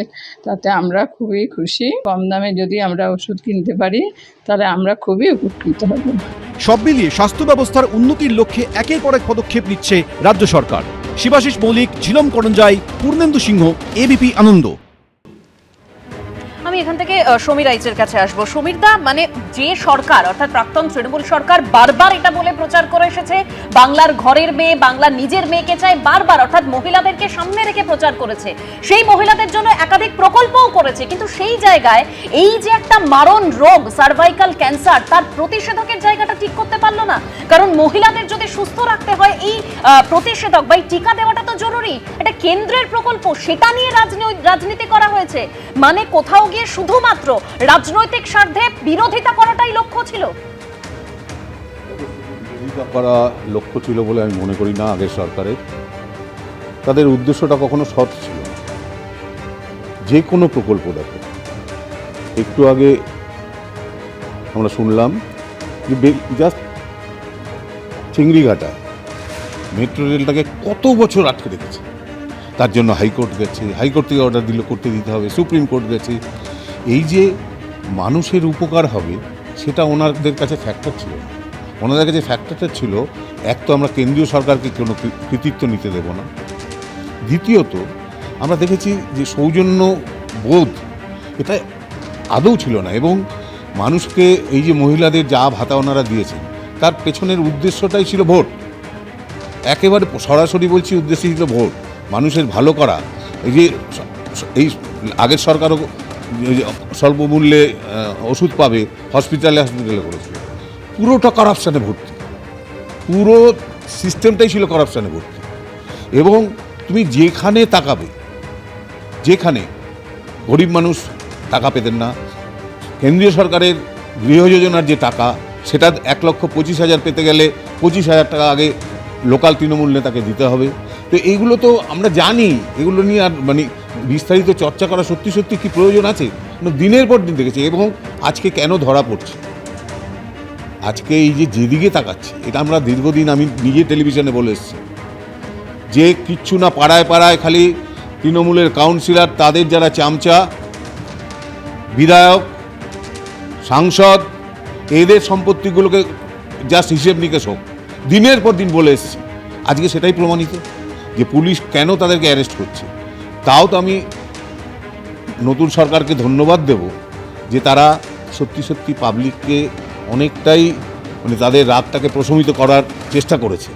তাতে আমরা খুবই খুশি। কম দামে যদি আমরা ওষুধ কিনতে পারি তাহলে আমরা খুবই উপকৃত হব। সব মিলিয়ে স্বাস্থ্য ব্যবস্থার উন্নতির লক্ষ্যে একের পর এক পদক্ষেপ নিচ্ছে রাজ্য সরকার। শিবাশিস মৌলিক, ঝিলম করঞ্জাই, পূর্ণেন্দু সিংহ, এবিপি আনন্দ। আমি এখান থেকে সমীর আইচের কাছে আসবো। সমীর দা, মানে যে সরকার অর্থাৎ প্রাক্তন তৃণমূল সরকার বারবার এটা বলে প্রচার করে এসেছে, বাংলার ঘরের মেয়ে, বাংলার নিজের মেয়েকে চায়, বারবার অর্থাৎ মহিলাদেরকে সামনে রেখে প্রচার করেছে, সেই মহিলাদের জন্য একাধিক প্রকল্পও করেছে, কিন্তু সেই জায়গায় এই যে একটা মারণ রোগ সার্ভাইকাল ক্যান্সার, তার প্রতিষেধকের জায়গাটা ঠিক করতে পারলো না। কারণ মহিলাদের যদি সুস্থ রাখতে হয় এই প্রতিষেধক বা এই টিকা দেওয়াটা তো জরুরি। এটা কেন্দ্রের প্রকল্প, সেটা নিয়ে রাজনীতি করা হয়েছে, মানে কোথাও গিয়ে শুধুমাত্র রাজনৈতিক স্বার্থে বিরোধিতা করাটাই লক্ষ্য ছিল। বিরোধিতা করা লক্ষ্য ছিল বলে আমি মনে করি না। আগের সরকারের তাদের উদ্দেশ্যটা কখনো সৎ ছিল না। যে কোনো প্রকল্প দেখো, একটু আগে আমরা শুনলাম যে জাস্ট চিংড়িঘাটায় মেট্রো রেলটাকে কত বছর আটকে রেখেছে, তার জন্য হাইকোর্ট গেছে, হাইকোর্ট থেকে অর্ডার দিল করতে দিতে হবে, সুপ্রিম কোর্ট গেছে। এই যে মানুষের উপকার হবে সেটা ওনাদের কাছে ফ্যাক্টর ছিল না। ওনাদের কাছে ফ্যাক্টরটা ছিল, এক তো আমরা কেন্দ্রীয় সরকারকে কোনো কৃতিত্ব নিতে দেব না, দ্বিতীয়ত আমরা দেখেছি যে সৌজন্য বোধ এটা আদৌ ছিল না। এবং মানুষকে এই যে মহিলাদের যা ভাতা ওনারা দিয়েছেন তার পেছনের উদ্দেশ্যটাই ছিল ভোট। একেবারে সরাসরি বলছি, উদ্দেশ্য ছিল ভোট, মানুষের ভালো করা। এই যে এই আগের সরকারও স্বল্প মূল্যে ওষুধ পাবে হসপিটালে করেছিল, পুরোটা করাপশানে ভর্তি, পুরো সিস্টেমটাই ছিল করাপশানে ভর্তি। এবং তুমি যেখানে তাকাবে, যেখানে গরিব মানুষ টাকা পেতেন না, কেন্দ্রীয় সরকারের গৃহ যোজনার যে টাকা সেটা 1,25,000 পেতে গেলে 25,000 টাকা আগে লোকাল তৃণমূল নেতাকে দিতে হবে। তো এইগুলো তো আমরা জানি, এগুলো নিয়ে আর মানে বিস্তারিত চর্চা করা সত্যি সত্যি কি প্রয়োজন আছে? দিনের পর দিন দেখেছি। এবং আজকে কেন ধরা পড়ছে, আজকে এই যে যেদিকে তাকাচ্ছে, এটা আমরা দীর্ঘদিন আমি নিজে টেলিভিশনে বলে এসেছি যে কিচ্ছু না, পাড়ায় পাড়ায় খালি তৃণমূলের কাউন্সিলর, তাদের যারা চামচা, বিধায়ক, সাংসদ, এদের সম্পত্তিগুলোকে জাস্ট হিসেব নিকেশ হোক, দিনের পর দিন বলে এসেছি। আজকে সেটাই প্রমাণিত যে পুলিশ কেন তাদেরকে অ্যারেস্ট করছে। তাও তো আমি নতুন সরকারকে ধন্যবাদ দেব যে তারা সত্যি সত্যি পাবলিককে অনেকটাই মানে তাদের রাগটাকে প্রশমিত করার চেষ্টা করেছে।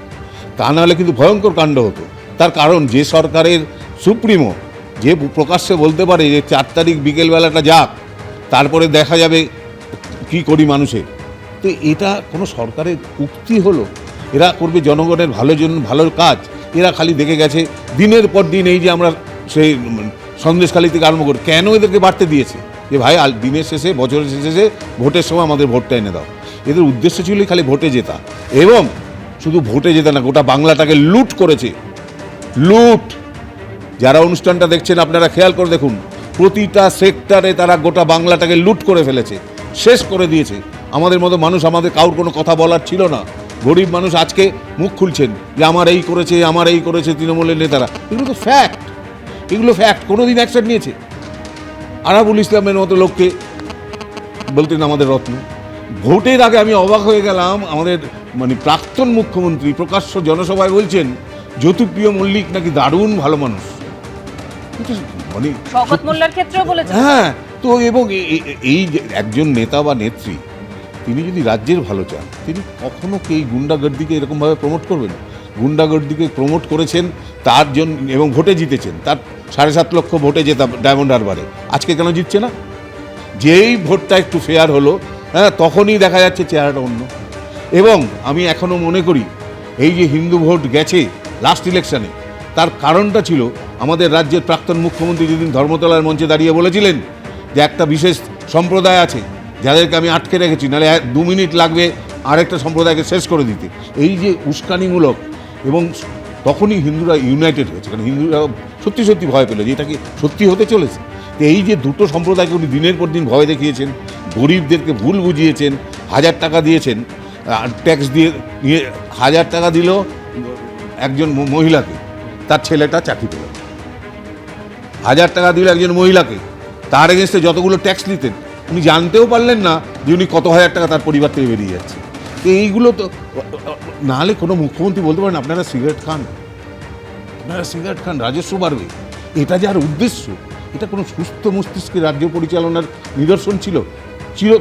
তা নাহলে কিন্তু ভয়ঙ্কর কাণ্ড হতো। তার কারণ যে সরকারের সুপ্রিমো যে প্রকাশ্যে বলতে পারে যে 4 তারিখ বিকেলবেলাটা যাক, তারপরে দেখা যাবে কি করি মানুষের, তো এটা কোনো সরকারের উক্তি হলো? এরা করবে জনগণের ভালো কাজ, এরা খালি দেখে গেছে দিনের পর দিন। এই যে আমরা সেই সন্দেশখালী থেকে আরম্ভ করি, কেন এদেরকে বাড়তে দিয়েছে যে ভাই দিনের শেষে, বছরের শেষে, ভোটের সময় আমাদের ভোটটা এনে দাও। এদের উদ্দেশ্য ছিল খালি ভোটে জেতা, এবং শুধু ভোটে জেতা না, গোটা বাংলাটাকে লুট করেছে। লুট, যারা অনুষ্ঠানটা দেখছেন আপনারা খেয়াল করে দেখুন, প্রতিটা সেক্টরে তারা গোটা বাংলাটাকে লুট করে ফেলেছে, শেষ করে দিয়েছে। আমাদের মতো মানুষ, আমাদের কারোর কোনো কথা বলার ছিল না। গরিব মানুষ আজকে মুখ খুলছেন যে আমার এই করেছে তৃণমূলের নেতারা। এগুলো তো ফ্যাক্ট, এগুলো ফ্যাক্ট। কোনোদিন অ্যাকশন নিয়েছে? আরাবুল ইসলামের মতো লোককে বলতেন আমাদের রত্ন। ভোটের আগে আমি অবাক হয়ে গেলাম, আমাদের প্রাক্তন মুখ্যমন্ত্রী প্রকাশ্য জনসভায় বলছেন জ্যোতিপ্রিয় মল্লিক নাকি দারুণ ভালো মানুষ। শওকত মোল্লার ক্ষেত্রেও বলেছেন। হ্যাঁ, তো এবং এই যে একজন নেতা বা নেত্রী, তিনি যদি রাজ্যের ভালো চান, তিনি কখনো কি এই গুন্ডাগর্দিকে এরকমভাবে প্রমোট করবেন? গুন্ডাগর্দিকে প্রমোট করেছেন তার জন্য, এবং ভোটে জিতেছেন। তার 7.5 লক্ষ ভোটে জেতা ডায়মন্ড হারবারে। আজকে কেন জিতছে না? যেই ভোটটা একটু ফেয়ার হলো, হ্যাঁ, তখনই দেখা যাচ্ছে চেহারাটা অন্য। এবং আমি এখনও মনে করি এই যে হিন্দু ভোট গেছে লাস্ট ইলেকশনে, তার কারণটা ছিল আমাদের রাজ্যের প্রাক্তন মুখ্যমন্ত্রী যেদিন ধর্মতলার মঞ্চে দাঁড়িয়ে বলেছিলেন যে একটা বিশেষ সম্প্রদায় আছে যাদেরকে আমি আটকে রেখেছি, নাহলে 2 মিনিট লাগবে আরেকটা সম্প্রদায়কে শেষ করে দিতে। এই যে উস্কানিমূলক, এবং তখনই হিন্দুরা ইউনাইটেড হয়েছে, কারণ হিন্দুরা সত্যি সত্যি ভয় পেল যে এটা কি সত্যি হতে চলেছে। তো এই যে দুটো সম্প্রদায়কে উনি দিনের পর দিন ভয় দেখিয়েছেন, গরিবদেরকে ভুল বুঝিয়েছেন, 1000 টাকা দিয়েছেন, ট্যাক্স দিয়ে 1000 টাকা দিল একজন মহিলাকে, তার ছেলেটা চাকরি পেল। 1000 টাকা দিল একজন মহিলাকে, তার এগেনস্টে যতগুলো ট্যাক্স নিতেন উনি জানতেও পারলেন না যে উনি কত হাজার টাকা তার পরিবার থেকে বেরিয়ে যাচ্ছে। তো এইগুলো তো নাহলে কোনো মুখ্যমন্ত্রী বলতে পারেন আপনারা সিগারেট খান, রাজস্ব বাড়বে, এটা যার উদ্দেশ্য, এটা কোনো সুস্থ মস্তিষ্কে রাজ্য পরিচালনার নিদর্শন ছিল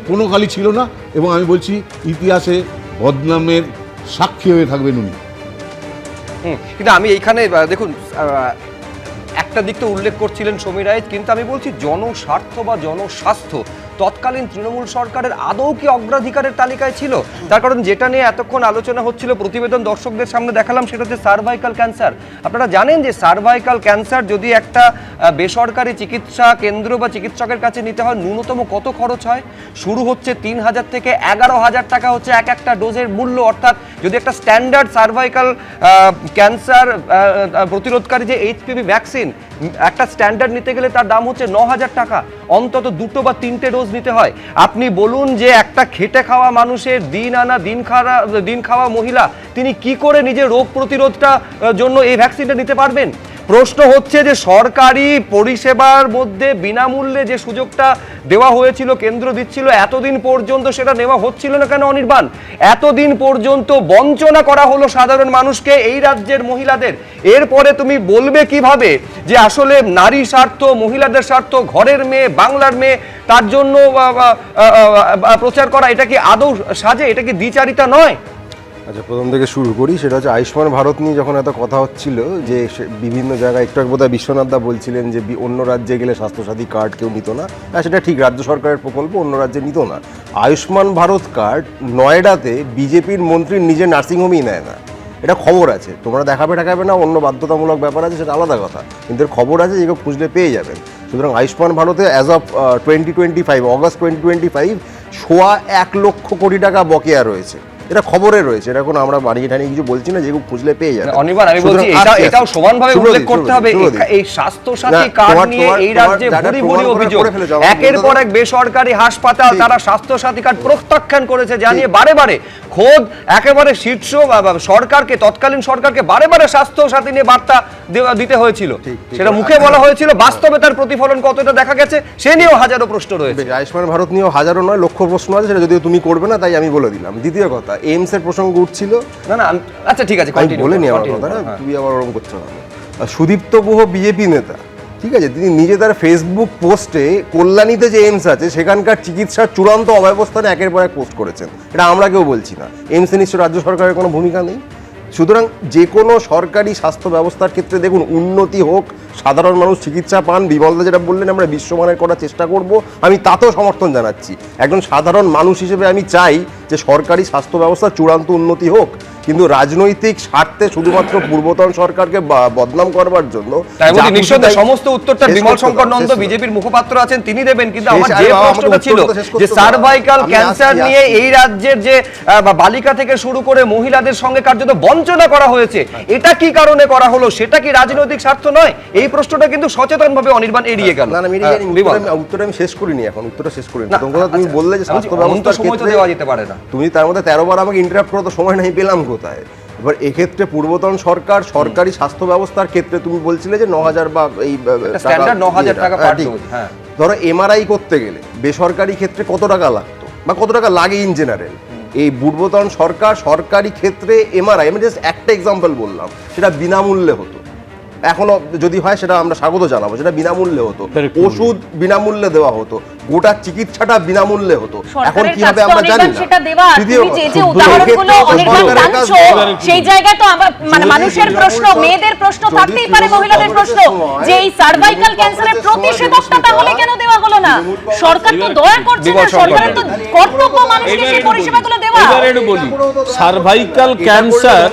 কোনো কালই ছিল না। এবং আমি বলছি ইতিহাসে বদনামের সাক্ষী হয়ে থাকবেন উনি। কিন্তু আমি এইখানে দেখুন, একটা দিক তো উল্লেখ করছিলেন সমীর রায়, কিন্তু আমি বলছি জনস্বার্থ বা জনস্বাস্থ্য তৎকালীন তৃণমূল সরকারের আদৌ কি অগ্রাধিকারের তালিকায় ছিল? তার কারণ যেটা নিয়ে এতক্ষণ আলোচনা হচ্ছিল, প্রতিবেদন দর্শকদের সামনে দেখালাম, সেটা হচ্ছে সার্ভাইকাল ক্যান্সার। আপনারা জানেন যে সার্ভাইকাল ক্যান্সার যদি একটা বেসরকারি চিকিৎসা কেন্দ্র বা চিকিৎসকের কাছে নিতে হয়, ন্যূনতম কত খরচ হয়? শুরু হচ্ছে 3000 থেকে 11,000 টাকা হচ্ছে এক একটা ডোজের মূল্য। অর্থাৎ যদি একটা স্ট্যান্ডার্ড সার্ভাইকাল ক্যান্সার প্রতিরোধকারী যে HPV ভ্যাকসিন, একটা স্ট্যান্ডার্ড নিতে গেলে তার দাম হচ্ছে 9,000 টাকা। অন্তত 2 বা 3টে ডোজ নিতে হয়। আপনি বলুন যে একটা খেটে খাওয়া মানুষের, দিন আনা দিন খাওয়া মহিলা, তিনি কি করে নিজের রোগ প্রতিরোধটা জন্য এই ভ্যাকসিনটা নিতে পারবেন? প্রশ্ন হচ্ছে যে সরকারি পরিষেবার মধ্যে বিনামূল্যে যে সুযোগটা দেওয়া হয়েছিল, কেন্দ্র দিচ্ছিল, এতদিন পর্যন্ত সেটা নেওয়া হচ্ছিল না কেন অনির্বাণ? এতদিন পর্যন্ত বঞ্চনা করা হলো সাধারণ মানুষকে, এই রাজ্যের মহিলাদের। এরপরে তুমি বলবে কিভাবে যে আসলে নারী স্বার্থ, মহিলাদের স্বার্থ, ঘরের মেয়ে, বাংলার মেয়ে, তার জন্য প্রচার করা এটা কি আদৌ সাজে? এটা কি দ্বিচারিতা নয়? আচ্ছা, প্রথম থেকে শুরু করি। সেটা হচ্ছে আয়ুষ্মান ভারত নিয়ে যখন এত কথা হচ্ছিল, যে বিভিন্ন জায়গায় একটু বোধহয় বিশ্বনাথ দা বলছিলেন যে অন্য রাজ্যে গেলে স্বাস্থ্যসাথী কার্ড কেউ নিত না। হ্যাঁ, সেটা ঠিক, রাজ্য সরকারের প্রকল্প, অন্য রাজ্যে নিত না। আয়ুষ্মান ভারত কার্ড নয়ডাতে বিজেপির মন্ত্রীর নিজের নার্সিংহোমেই নেয় না। এটা খবর আছে, তোমরা দেখাবে না, অন্য বাধ্যতামূলক ব্যাপার আছে, সেটা আলাদা কথা, কিন্তু এর খবর আছে, যেগুলো খুঁজলে পেয়ে যাবেন। সুতরাং আয়ুষ্মান ভারতে as of 2025 August 2025 1.25 lakh crore টাকা বকেয়া রয়েছে। এটা খবরে রয়েছে, এটা কোনো আমরা বানিয়ে ঠানিয়ে কিছু বলছি না, যেগুলো খুঁজলে পেয়ে যাবে। অনির্বাণ, আমি বলছি এটাও সমানভাবে উল্লেখ করতে হবে। এই স্বাস্থ্য সাথী কার্ড নিয়ে এই রাজ্যে ভরি ভরি অভিযোগ। একের পর এক বেসরকারি হাসপাতাল তারা স্বাস্থ্য সাথী কার্ড প্রত্যাখ্যান করেছে, জানিয়ে বারে বারে খোদ একেবারে শীর্ষ সরকারকে, তৎকালীন সরকারকে বারে বারে স্বাস্থ্য সাথী নিয়ে বার্তা দিতে হয়েছিল। সেটা মুখে বলা হয়েছিল, বাস্তবে তার প্রতিফলন কতটা দেখা গেছে সে নিয়েও হাজারো প্রশ্ন রয়েছে। আয়ুষ্মান ভারত নিয়েও হাজারো নয়, লক্ষ প্রশ্ন আছে, সেটা যদিও তুমি করবে না তাই আমি বলে দিলাম। দ্বিতীয় কথা, এইমস এর প্রসঙ্গ উঠছিল। না, আচ্ছা ঠিক আছে, বলে নি আমার কথা, তুমি আবার ওরকম করছো না। সুদীপ্ত গুহ বিজেপি নেতা, ঠিক আছে, তিনি নিজে তার ফেসবুক পোস্টে কল্যাণীতে যে এইমস আছে সেখানকার চিকিৎসার চূড়ান্ত অব্যবস্থানে একের পর এক পোস্ট করেছেন। এটা আমরা কেউ বলছি না, এইমসে নিশ্চয় রাজ্য সরকারের কোনো ভূমিকা নেই। সুতরাং যে কোনো সরকারি স্বাস্থ্য ব্যবস্থার ক্ষেত্রে দেখুন, উন্নতি হোক, সাধারণ মানুষ চিকিৎসা পান, বিমলদা যেটা বললেন আমরা বিশ্বমানের করার চেষ্টা করব, আমি তাতেও সমর্থন জানাচ্ছি। একজন সাধারণ মানুষ হিসেবে আমি চাই যে সরকারি স্বাস্থ্য ব্যবস্থার চূড়ান্ত উন্নতি হোক, কিন্তু রাজনৈতিক স্বার্থে শুধুমাত্র পূর্বতন সরকারকে বদনাম করবার জন্য নিঃসন্দেহে সমস্ত উত্তরটা বিমল শঙ্কর নন্দ বিজেপির মুখপাত্র আছেন তিনি দেবেন, কিন্তু আমার যে প্রশ্নটা ছিল যে সার্ভাইকাল ক্যান্সার নিয়ে এই রাজ্যের যে বালিকা থেকে শুরু করে মহিলাদের সঙ্গে কার্যত বঞ্চনা করা হয়েছে, এটা কি কারণে করা হলো, সেটা কি রাজনৈতিক স্বার্থ নয়? এই প্রশ্নটা কিন্তু সচেতনভাবে অনির্বাণ এড়িয়ে গেল। না উত্তরটা আমি শেষ করিনি, এখন উত্তরটা শেষ করিনি। তুমি বললে যে স্বাস্থ্য ব্যবস্থার ক্ষেত্রে দেওয়া যেতে পারে না, তুমি তার মধ্যে 13 বার আমাকে ইন্টারাপ্ট করার তো সময় নাই পেলাম কোথায়। এবার এক্ষেত্রে পূর্বতন সরকার সরকারি স্বাস্থ্য ব্যবস্থার ক্ষেত্রে তুমি বলছিলে যে 9,000 বা এই স্ট্যান্ডার্ড 9,000 টাকা পার ডোজ। হ্যাঁ, ধরো এমআরআই করতে গেলে বেসরকারি ক্ষেত্রে কত টাকা লাগতো বা কত টাকা লাগে ইন জেনারেল, এই পূর্বতন সরকার সরকারি ক্ষেত্রে এমআরআই, আমি জাস্ট একটা এক্সাম্পল বললাম, সেটা বিনামূল্যে হতো। এখনো যদি হয় সেটা আমরা স্বাগত জানাবো, সেটা বিনামূল্যে হতো, ওষুধ বিনামূল্যে দেওয়া হতো, গোটা চিকিৎসাটা বিনামূল্যে হতো। এখন কি হবে আমরা জানি না। সেটা দেওয়া তুমি যে উদাহরণগুলো অনির্বাণ জানছো, সেই জায়গায় তো মানে মানুষের প্রশ্ন, মেয়েদের প্রশ্ন থাকতেই পারে, মহিলাদের প্রশ্ন, যে এই সার্ভাইকাল ক্যান্সারের প্রতিষেধকটা তাহলে কেন দেওয়া হলো না? সরকার তো দয়া করছে না, সরকারের তো কর্তব্য মানুষকে সেই পরিষেবাগুলো দেওয়া। এবারে বলি সার্ভাইকাল ক্যান্সার,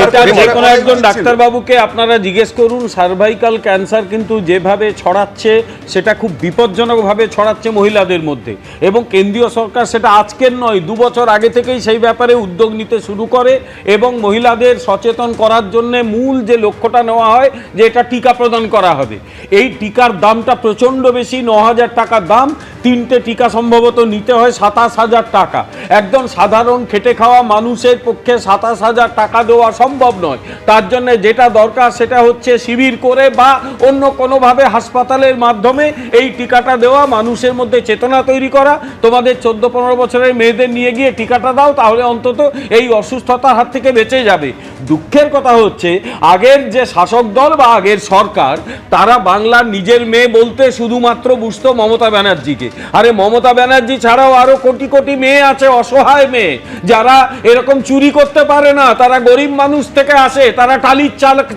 এটা যে কোনো একজন ডাক্তার বাবুকে আপনারা জিজ্ঞেস করুন, সার্ভাইকাল ক্যান্সার কিন্তু যেভাবে ছড়াচ্ছে সেটা খুব বিপজ্জনকভাবে ছড়াচ্ছে মহিলাদের মধ্যে, এবং কেন্দ্রীয় সরকার সেটা আজকের নয় 2 বছর আগে থেকেই সেই ব্যাপারে উদ্যোগ নিতে শুরু করে, এবং মহিলাদের সচেতন করার জন্য মূল যে লক্ষ্যটা নেওয়া হয় যে এটা টিকা প্রদান করা হবে। এই টিকার দামটা প্রচণ্ড বেশি, 9,000 টাকা দাম, 3টে টিকা সম্ভবত নিতে হয় 27,000 টাকা। একদম সাধারণ খেটে খাওয়া মানুষের পক্ষে 27,000 টাকা দেওয়া সম্ভব নয়। তার জন্য যেটা দরকার সেটা হচ্ছে শিবির করে বা অন্য কোনোভাবে হাসপাতালের মাধ্যমে এই টিকাটা দেওয়া, মানুষের মধ্যে চেতনা তৈরি করা, তোমাদের 14-15 বছরের মেয়েদের নিয়ে গিয়ে টিকাটা দাও, তাহলে অন্তত এই অসুস্থতার হাত থেকে বেঁচে যাবে। দুঃখের কথা হচ্ছে আগের যে শাসক দল বা আগের সরকার, তারা বাংলার নিজের মেয়ে বলতে শুধুমাত্র বুঝতো মমতা ব্যানার্জিকে। আরে মমতা ব্যানার্জি ছাড়াও আরো কোটি কোটি মেয়ে আছে, অসহায় মেয়ে, যারা এরকম চুরি করতে পারে না, তারা গরিব মানুষ থেকে আসে, তারা টালির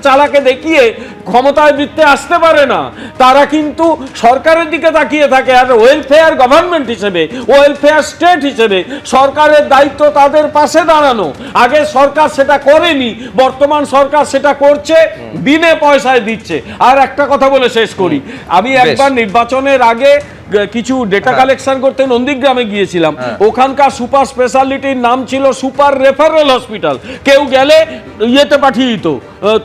চালাকে দেখিয়ে ক্ষমতায় বৃত্তে আসতে পারে না, তারা কিন্তু সরকারের দিকে তাকিয়ে থাকে। আর ওয়েলফেয়ার গভর্নমেন্ট হিসেবে, ওয়েলফেয়ার স্টেট হিসেবে সরকারের দায়িত্ব তাদের পাশে দাঁড়ানো। আগে সরকার সেটা করেনি, বর্তমান সরকার সেটা করছে, বিনে পয়সায় দিচ্ছে। আর একটা কথা বলে শেষ করি, আমি একবার নির্বাচনের আগে কিছু ডেটা কালেকশন করতে নন্দীগ্রামে গিয়েছিলাম। ওখানকার সুপার স্পেশালিটির নাম ছিল সুপার রেফারেল হসপিটাল। কেউ গেলে ইয়েতে পাঠিয়ে দিত,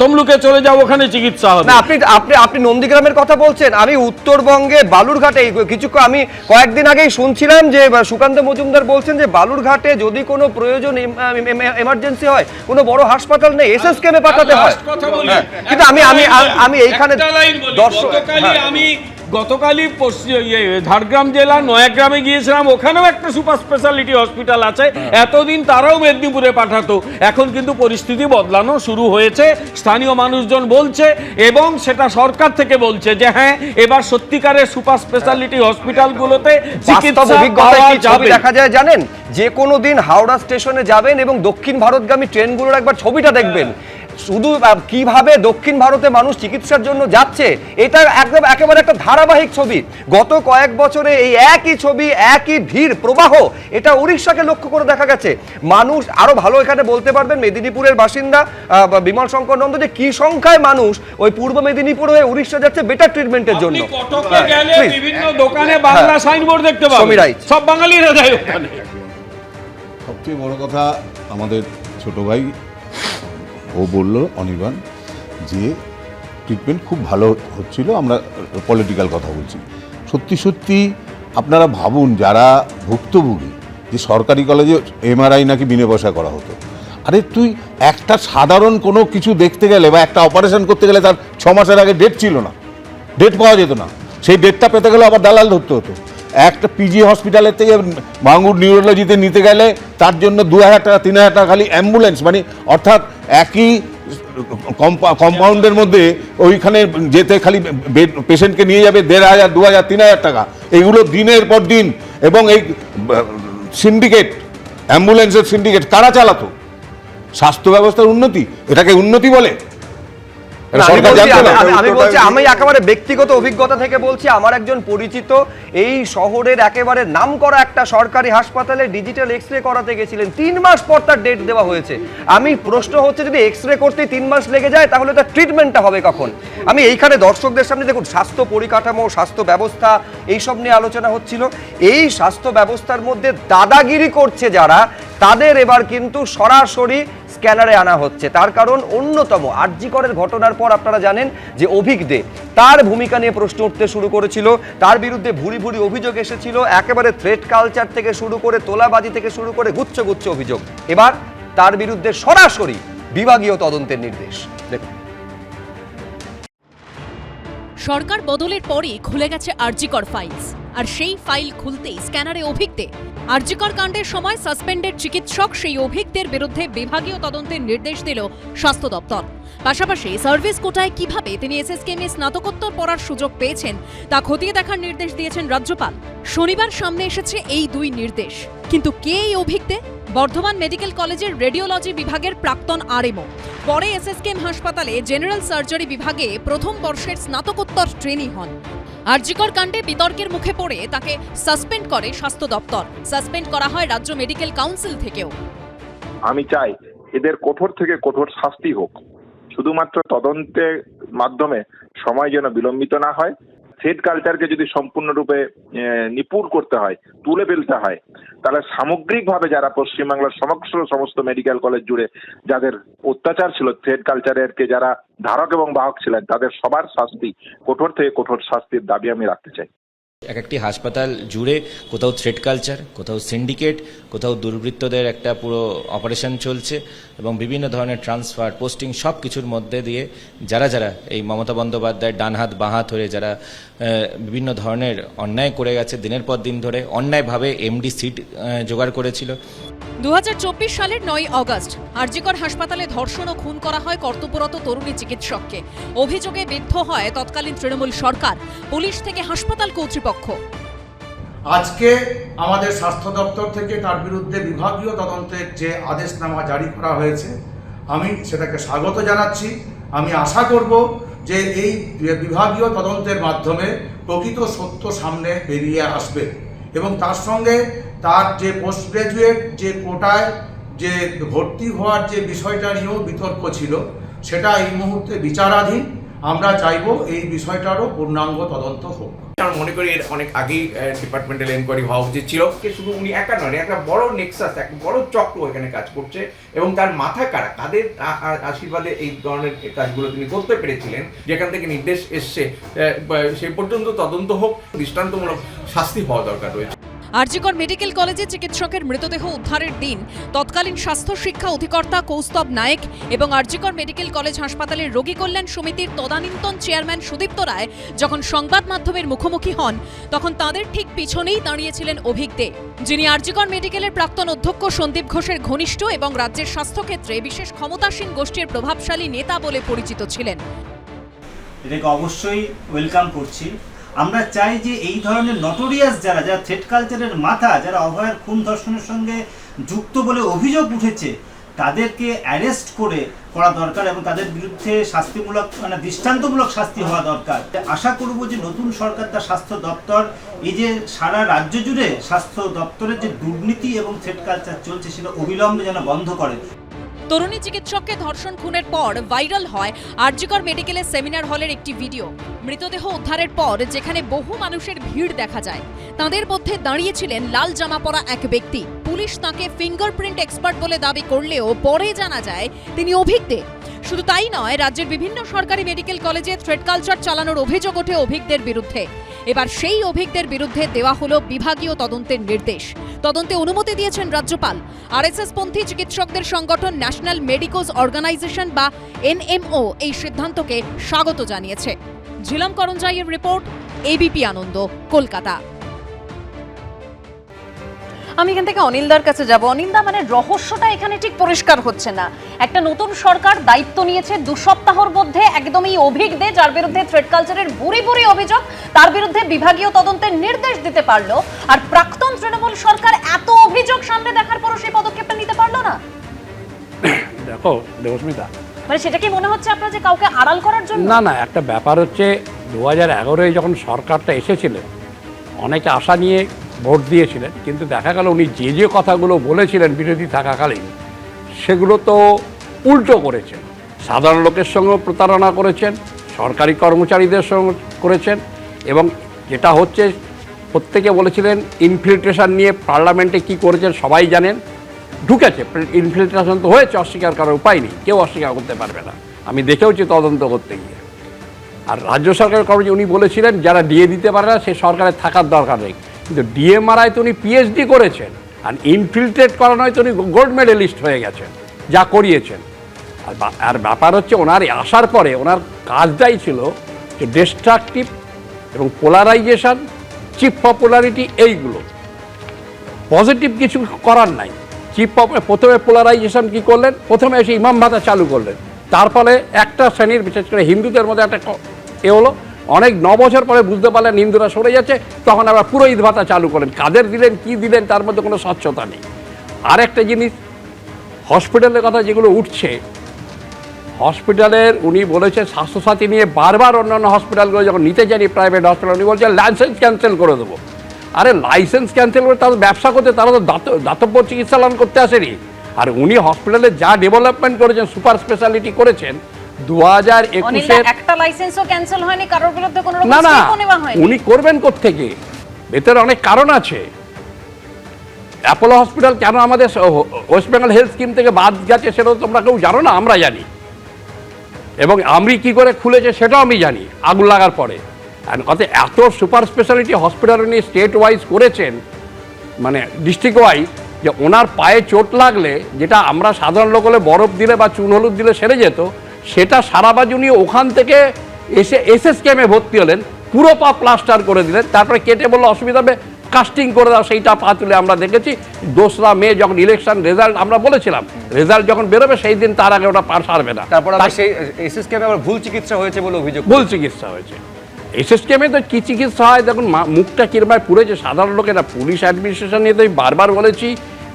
তমলুকে চলে যাও, ওখানে চিকিৎসা হবে। না, আপনি নন্দীগ্রামের কথা বলছেন, আমি উত্তরবঙ্গে বালুরঘাটে আমি কয়েকদিন আগেই শুনছিলাম যে সুকান্ত মজুমদার বলছেন যে বালুরঘাটে যদি কোনো প্রয়োজন এমার্জেন্সি হয়, কোনো বড় হাসপাতাল নেই, এসএসকেএমে পাঠাতে হয়। কিন্তু আমি এইখানে আমি গতকালই ঝাড়গ্রাম জেলা নয়াগ্রামে গিয়েছিলাম, ওখানেও একটা সুপার স্পেশালিটি হসপিটাল আছে। এতদিন তারাও মেদিনীপুরে পাঠাতো, এখন কিন্তু পরিস্থিতি বদলানো শুরু হয়েছে, স্থানীয় মানুষজন বলছে, এবং সেটা সরকার থেকে বলছে যে হ্যাঁ এবার সত্যিকারের সুপার স্পেশালিটি হসপিটালগুলোতে চিকিৎসা পাওয়া যাবে। দেখা যায় জানেন, যে কোনো দিন হাওড়া স্টেশনে যাবেন এবং দক্ষিণ ভারতগামী ট্রেনগুলোর একবার ছবিটা দেখবেন, শুধু কিভাবে দক্ষিণ ভারতে মানুষ চিকিৎসার জন্য যাচ্ছে, এটা একদম একেবারে একটা ধারাবাহিক ছবি। গত কয়েক বছরে এই একই ছবি, একই ভিড় প্রবাহ, এটা উড়িষ্যাকে লক্ষ্য করে দেখা গেছে। মানুষ আরো ভালো এখানে বলতে পারবেন মেদিনীপুরের বাসিন্দা বিমল শঙ্কর নন্দ, যে কি সংখ্যায় মানুষ ওই পূর্ব মেদিনীপুর হয়ে উড়িষ্যা যাচ্ছে বেটার ট্রিটমেন্টের জন্য। বিভিন্ন দোকানে বাংলা সাইনবোর্ড দেখতে পাবেন, সব বাঙালিরা যায় ওখানে। সবচেয়ে বড় কথা, আমাদের ছোট ভাই ও বলল অনির্বাণ যে ট্রিটমেন্ট খুব ভালো হচ্ছিল, আমরা পলিটিক্যাল কথা বলছি। সত্যি সত্যি আপনারা ভাবুন, যারা ভুক্তভোগী, যে সরকারি কলেজে এমআরআই নাকি বিনা পয়সা করা হতো। আরে তুই একটা সাধারণ কোনো কিছু দেখতে গেলে বা একটা অপারেশন করতে গেলে তার 6 মাসের আগে ডেট ছিল না, ডেট পাওয়া যেত না, সেই ডেটটা পেতে গেলে আবার দালাল ধরতে হতো। একটা পিজি হসপিটালের থেকে ভাঙ্গুর নিউরোলজিতে নিতে গেলে তার জন্য 2,000 টাকা 3,000 টাকা খালি অ্যাম্বুলেন্স, মানে অর্থাৎ একই কম্পাউন্ডের মধ্যে ওইখানে যেতে খালি পেশেন্টকে নিয়ে যাবে 1,500, 2,000, 3,000 টাকা, এগুলো দিনের পর দিন। এবং এই সিন্ডিকেট, অ্যাম্বুলেন্সের সিন্ডিকেট কারা চালাতো? স্বাস্থ্য ব্যবস্থার উন্নতি, এটাকে উন্নতি বলে? আমি একেবারে ব্যক্তিগত অভিজ্ঞতা থেকে বলছি, আমার একজন পরিচিত এই শহরের একেবারে নামকরা একটা সরকারি হাসপাতালে ডিজিটাল এক্স-রে করাতে গেছিলেন, 3 মাস পর তার ডেট দেওয়া হয়েছে। আমি প্রশ্ন হচ্ছে, যদি এক্স-রে করতে 3 মাস লেগে যায় তাহলে তার ট্রিটমেন্টটা হবে কখন? আমি এইখানে দর্শকদের সামনে দেখুন, স্বাস্থ্য পরিকাঠামো, স্বাস্থ্য ব্যবস্থা এইসব নিয়ে আলোচনা হচ্ছিল। এই স্বাস্থ্য ব্যবস্থার মধ্যে দাদাগিরি করছে যারা, তাদের এবার কিন্তু সরাসরি স্ক্যানারে আনা হচ্ছে। তার কারণ অন্যতম, আরজি করের ঘটনার পর আপনারা জানেন যে অভিক দে তার ভূমিকা নিয়ে প্রশ্ন উঠতে শুরু করেছিল, তার বিরুদ্ধে ভুরি ভুরি অভিযোগ এসেছিল, একেবারে থ্রেট কালচার থেকে শুরু করে তোলাবাজি থেকে শুরু করে গুচ্ছ গুচ্ছ অভিযোগ। এবার তার বিরুদ্ধে সরাসরি বিভাগীয় তদন্তের নির্দেশ। দেখুন, সরকার বদলের পরই খুলে গেছে আরজিকর ফাইলস, আর সেই ফাইল খুলতেই স্ক্যানারে অভিক দে। আরজিকর কাণ্ডের সময় সাসপেন্ডেড চিকিৎসক সেই অভিকদের বিরুদ্ধে বিভাগীয় তদন্তের নির্দেশ দিল স্বাস্থ্য দপ্তর। পাশাপাশি সার্ভিস কোটায় কিভাবে তিনি এসএসকেএমে স্নাতকোত্তর পড়ার সুযোগ পেয়েছেন তা খতিয়ে দেখার নির্দেশ দিয়েছেন রাজ্যপাল। শনিবার সামনে এসেছে এই 2 নির্দেশ। কিন্তু কে এই অভিক দে? বর্ধমান মেডিকেল কলেজের রেডিওলজি বিভাগের প্রাক্তন আরএমও, পরে এসএসকেএম হাসপাতালে জেনারেল সার্জারি বিভাগে প্রথম বর্ষের স্নাতকোত্তর ট্রেনি হন। আরজিকর কাণ্ডে বিতর্কের মুখে পড়ে তাকে সাসপেন্ড করে স্বাস্থ্য দপ্তর। সাসপেন্ড করা হয় রাজ্য মেডিকেল কাউন্সিল থেকেও। আমি চাই এদের কঠোর থেকে কঠোর শাস্তি হোক, শুধুমাত্র তদন্তের মাধ্যমে সময় যেন বিলম্বিত না হয়। থ্রেড কালচারকে যদি সম্পূর্ণরূপে নিপুণ করতে হয়, তুলে ফেলতে হয়, তাহলে সামগ্রিকভাবে যারা পশ্চিমবাংলার সমস্ত মেডিকেল কলেজ জুড়ে যাদের অত্যাচার ছিল, থ্রেড কালচারের যারা ধারক এবং বাহক ছিলেন, তাদের সবার শাস্তি, কঠোর থেকে কঠোর শাস্তির দাবি আমি রাখতে চাই। এক একটি হাসপাতাল জুড়ে কোথাও থ্রেড কালচার, কোথাও সিন্ডিকেট, কোথাও দুর্বৃত্তদের একটা পুরো অপারেশন চলছে, এবং বিভিন্ন ধরনের ট্রান্সফার, পোস্টিং, সব কিছুর মধ্যে দিয়ে যারা যারা এই মমতা বন্দ্যোপাধ্যায়ের ডান হাত বাঁ হাত হয়ে যারা বিভিন্ন ধরনের অন্যায় করে গেছে, দিনের পর দিন ধরে অন্যায়ভাবে এমডি সিট জোগাড় করেছিল। 2024 সালের 9 আগস্ট আরজিকর হাসপাতালে ধর্ষণ ও খুন করা হয় কর্তব্যরত তরুণী চিকিৎসককে। অভিযোগে বিদ্ধ হয় তৎকালীন তৃণমূল সরকার, পুলিশ থেকে হাসপাতাল কর্তৃপক্ষ। আজকে আমাদের স্বাস্থ্য দপ্তর থেকে তার বিরুদ্ধে বিভাগীয় তদন্তের যে আদেশনামা জারি করা হয়েছে, আমি সেটাকে স্বাগত জানাচ্ছি। আমি আশা করব যে এই বিভাগীয় তদন্তের মাধ্যমে প্রকৃত সত্য সামনে বেরিয়ে আসবে, এবং তার সঙ্গে তার যে পোস্ট গ্রাজুয়েট যে কোটায় যে ভর্তি হওয়ার যে বিষয়টা নিয়েও বিতর্ক ছিল, সেটা এই মুহূর্তে বিচারাধীন। আমরা চাইব এই বিষয়টারও পূর্ণাঙ্গ তদন্ত হোক। আমি মনে করি এর অনেক আগেই ডিপার্টমেন্টাল এনকোয়ারি হওয়া উচিত ছিল। শুধু উনি একা নয়, একটা বড় নেক্সাস, একটা বড় চক্র এখানে কাজ করছে, এবং তার মাথা কারা, কাদের আশীর্বাদে এই ধরনের কাজগুলো তিনি করতে পেরেছিলেন, যেখান থেকে নির্দেশ এসছে সেই পর্যন্ত তদন্ত হোক, দৃষ্টান্তমূলক শাস্তি হওয়া দরকার রয়েছে। আরজিকর মেডিকেল কলেজে চিকিৎসকের মৃতদেহ উদ্ধারের দিন তৎকালীন স্বাস্থ্য শিক্ষা অধিকর্তা কৌস্তব নায়েক এবং আরজিকর মেডিকেল কলেজ হাসপাতালের রোগী কল্যাণ সমিতির তদানীন্তন চেয়ারম্যান সুদীপ্ত রায় যখন সংবাদ মাধ্যমের মুখোমুখি হন, তখন তাঁদের ঠিক পিছনেই দাঁড়িয়েছিলেন অভিক দে, যিনি আরজিকর মেডিকেলের প্রাক্তন অধ্যক্ষ সন্দীপ ঘোষের ঘনিষ্ঠ এবং রাজ্যের স্বাস্থ্যক্ষেত্রে বিশেষ ক্ষমতাসীন গোষ্ঠীর প্রভাবশালী নেতা বলে পরিচিত ছিলেন। এটাকে অবশ্যই ওয়েলকাম করছি। আমরা চাই যে এই ধরনের নটোরিয়াস যারা থ্রেড কালচারের মাথা, যারা অভয়ার খুন ধর্ষণের সঙ্গে যুক্ত বলে অভিযোগ উঠেছে, তাদেরকে অ্যারেস্ট করা দরকার, এবং তাদের বিরুদ্ধে শাস্তিমূলক দৃষ্টান্তমূলক শাস্তি হওয়া দরকার। আশা করব যে নতুন সরকার, তার স্বাস্থ্য দপ্তর, এই যে সারা রাজ্য জুড়ে স্বাস্থ্য দপ্তরের যে দুর্নীতি এবং থ্রেড কালচার চলছে, সেটা অবিলম্বে যেন বন্ধ করে। তরুণী চিকিৎসককে ধর্ষণ খুনের পর ভাইরাল হয় আরজিকর মেডিকেলের সেমিনার হলের একটি ভিডিও। মৃতদেহ উদ্ধারের পর যেখানে বহু মানুষের ভিড় দেখা যায়, তাদের মধ্যে দাঁড়িয়েছিলেন লাল জামা পরা এক ব্যক্তি। পুলিশ তাকে ফিঙ্গারপ্রিন্ট এক্সপার্ট বলে দাবি করলেও পরে জানা যায় তিনি অভিক দে। শুধু তাই নয়, রাজ্যের বিভিন্ন সরকারি মেডিকেল কলেজে থ্রেড কালচার চালানোর অভিযোগ ওঠে অভিকদের বিরুদ্ধে। এবার সেই অভিকদের বিরুদ্ধে দেওয়া হলো বিভাগীয় তদন্তের নির্দেশ। তদন্তে অনুমতি দিয়েছেন রাজ্যপাল। আরএসএস পন্থী চিকিৎসকদের সংগঠন ন্যাশনাল মেডিকোজ অর্গানাইজেশন বা এনএমও এই সিদ্ধান্তকে স্বাগত জানিয়েছে। ঝিলাম করঞ্জাইয়ের রিপোর্ট, এবিপি আনন্দ, কলকাতা। আমি এখান থেকে অনিলদার কাছে যাব। অনিলদা, মানে রহস্যটা এখানে ঠিক পরিষ্কার হচ্ছে না। একটা নতুন সরকার দায়িত্ব নিয়েছে, 2 সপ্তাহের মধ্যে একদমই অভিক দে, যার বিরুদ্ধে থ্রেড কালচারের বুড়ি বুড়ি অভিযোগ, তার বিরুদ্ধে বিভাগীয় তদন্তের নির্দেশ দিতে পারলো, আর প্রাক্তন তৃণমূল সরকার এত অভিযোগ সামনে দেখার পরও সেই পদক্ষেপটা নিতে পারলো না। দেখো দেবস্মিতা, মানে সেটা কি মনে হচ্ছে আপনার যে কাউকে আড়াল করার জন্য? না না, একটা ব্যাপার হচ্ছে 2011-এ যখন সরকারটা এসেছিলেন অনেকে আশা নিয়ে ভোট দিয়েছিলেন, কিন্তু দেখা গেল উনি যে যে কথাগুলো বলেছিলেন বিরোধী থাকাকালীন সেগুলো তো উল্টো করেছেন। সাধারণ লোকের সঙ্গেও প্রতারণা করেছেন, সরকারি কর্মচারীদের সঙ্গে করেছেন, এবং যেটা হচ্ছে প্রত্যেকে বলেছিলেন ইনফিল্ট্রেশন নিয়ে পার্লামেন্টে কি করেছেন সবাই জানেন, ঢুকেছে ইনফিল্ট্রেশন তো হয়েছে, অস্বীকার করার উপায় নেই, কেউ অস্বীকার করতে পারবে না, আমি দেখেওছি তদন্ত করতে গিয়ে। আর রাজ্য সরকারের কর্মচারী উনি বলেছিলেন যারা ডিএ দিতে পারে না সে সরকারের থাকার দরকার নেই, কিন্তু ডিএ মারায় তো উনি পিএইচডি করেছেন, আর ইনফিল্ট্রেট করানোয় তো উনি গোল্ড মেডেলিস্ট হয়ে গেছেন যা করিয়েছেন। আর ব্যাপার হচ্ছে ওনার আসার পরে ওনার কাজটাই ছিল যে ডিস্ট্রাকটিভ এবং পোলারাইজেশন, চিপ পপুলারিটি, এইগুলো পজিটিভ কিছু করার নাই। প্রথমে পোলারাইজেশন কি করলেন, প্রথমে এসে ইমাম ভাতা চালু করলেন, তার ফলে একটা শ্রেণীর বিশেষ করে হিন্দুদের মধ্যে একটা হলো, অনেক 9 বছর পরে বুঝতে পারলেন হিন্দুরা সরে যাচ্ছে, তখন আবার পুরোহিত ভাতা চালু করেন, কাদের দিলেন কি দিলেন তার মধ্যে কোনো স্বচ্ছতা নেই। আর একটা জিনিস হসপিটালের কথা যেগুলো উঠছে, হসপিটালের উনি বলেছেন স্বাস্থ্যসাথী নিয়ে বারবার অন্যান্য হসপিটালগুলো যখন নিতে চাইনি প্রাইভেট হসপিটাল, উনি বলছেন লাইসেন্স ক্যান্সেল করে দেবো। আরে লাইসেন্স ক্যান্সেল করে তারা ব্যবসা করতে, তারা তো দাতব্য চিকিৎসা লাভ করতে আসেনি। আর উনি হসপিটালে যা ডেভেলপমেন্ট করেছেন, সুপার স্পেশালিটি করেছেন 2021-এর একটা লাইসেন্সও ক্যান্সেল হয়নি, কারোর বিরুদ্ধে কোনো রকম না না, স্টেপও নেওয়া হয়নি। উনি করবেন কোত্থেকে, ভেতরে অনেক কারণ আছে। অ্যাপোলো হসপিটাল কেন আমাদের ওয়েস্ট বেঙ্গল হেলথ স্কিম থেকে বাদ গেছে সেটা তোমরা কেউ জানো না, আমরা জানি, এবং আমি কি করে খুলেছে সেটাও আমি জানি আগুন লাগার পরে। অর্থাৎ এত সুপার স্পেশালিটি হসপিটাল উনি স্টেট ওয়াইজ করেছেন, মানে ডিস্ট্রিক্ট ওয়াইজ, যে ওনার পায়ে চোট লাগলে যেটা আমরা সাধারণ লোক হলে বরফ দিলে বা চুন হলুদ দিলে সেরে যেত, সেটা সারাবাজ উনি ওখান থেকে এসে এসএসকেএমে ভর্তি হলেন, পুরো পা প্লাস্টার করে দিলেন, তারপরে কেটে বললো অসুবিধা হবে কাস্টিং করে দাও, সেইটা পা তুলে আমরা দেখেছি। 2রা মে যখন ইলেকশন রেজাল্ট আমরা বলেছিলাম রেজাল্ট যখন বেরোবে সেই দিন, তার আগে ওটা পার সারবে না। তারপর সেই এসএসকেএমে আবার ভুল চিকিৎসা হয়েছে বলে অভিযোগ, ভুল চিকিৎসা হয়েছে। এসএসকেএমে তো কি চিকিৎসা হয় দেখুন, মুখটা কিরমায় পুড়েছে সাধারণ লোকেরা। পুলিশ অ্যাডমিনিস্ট্রেশন নিয়ে তো আমি বারবার বলেছি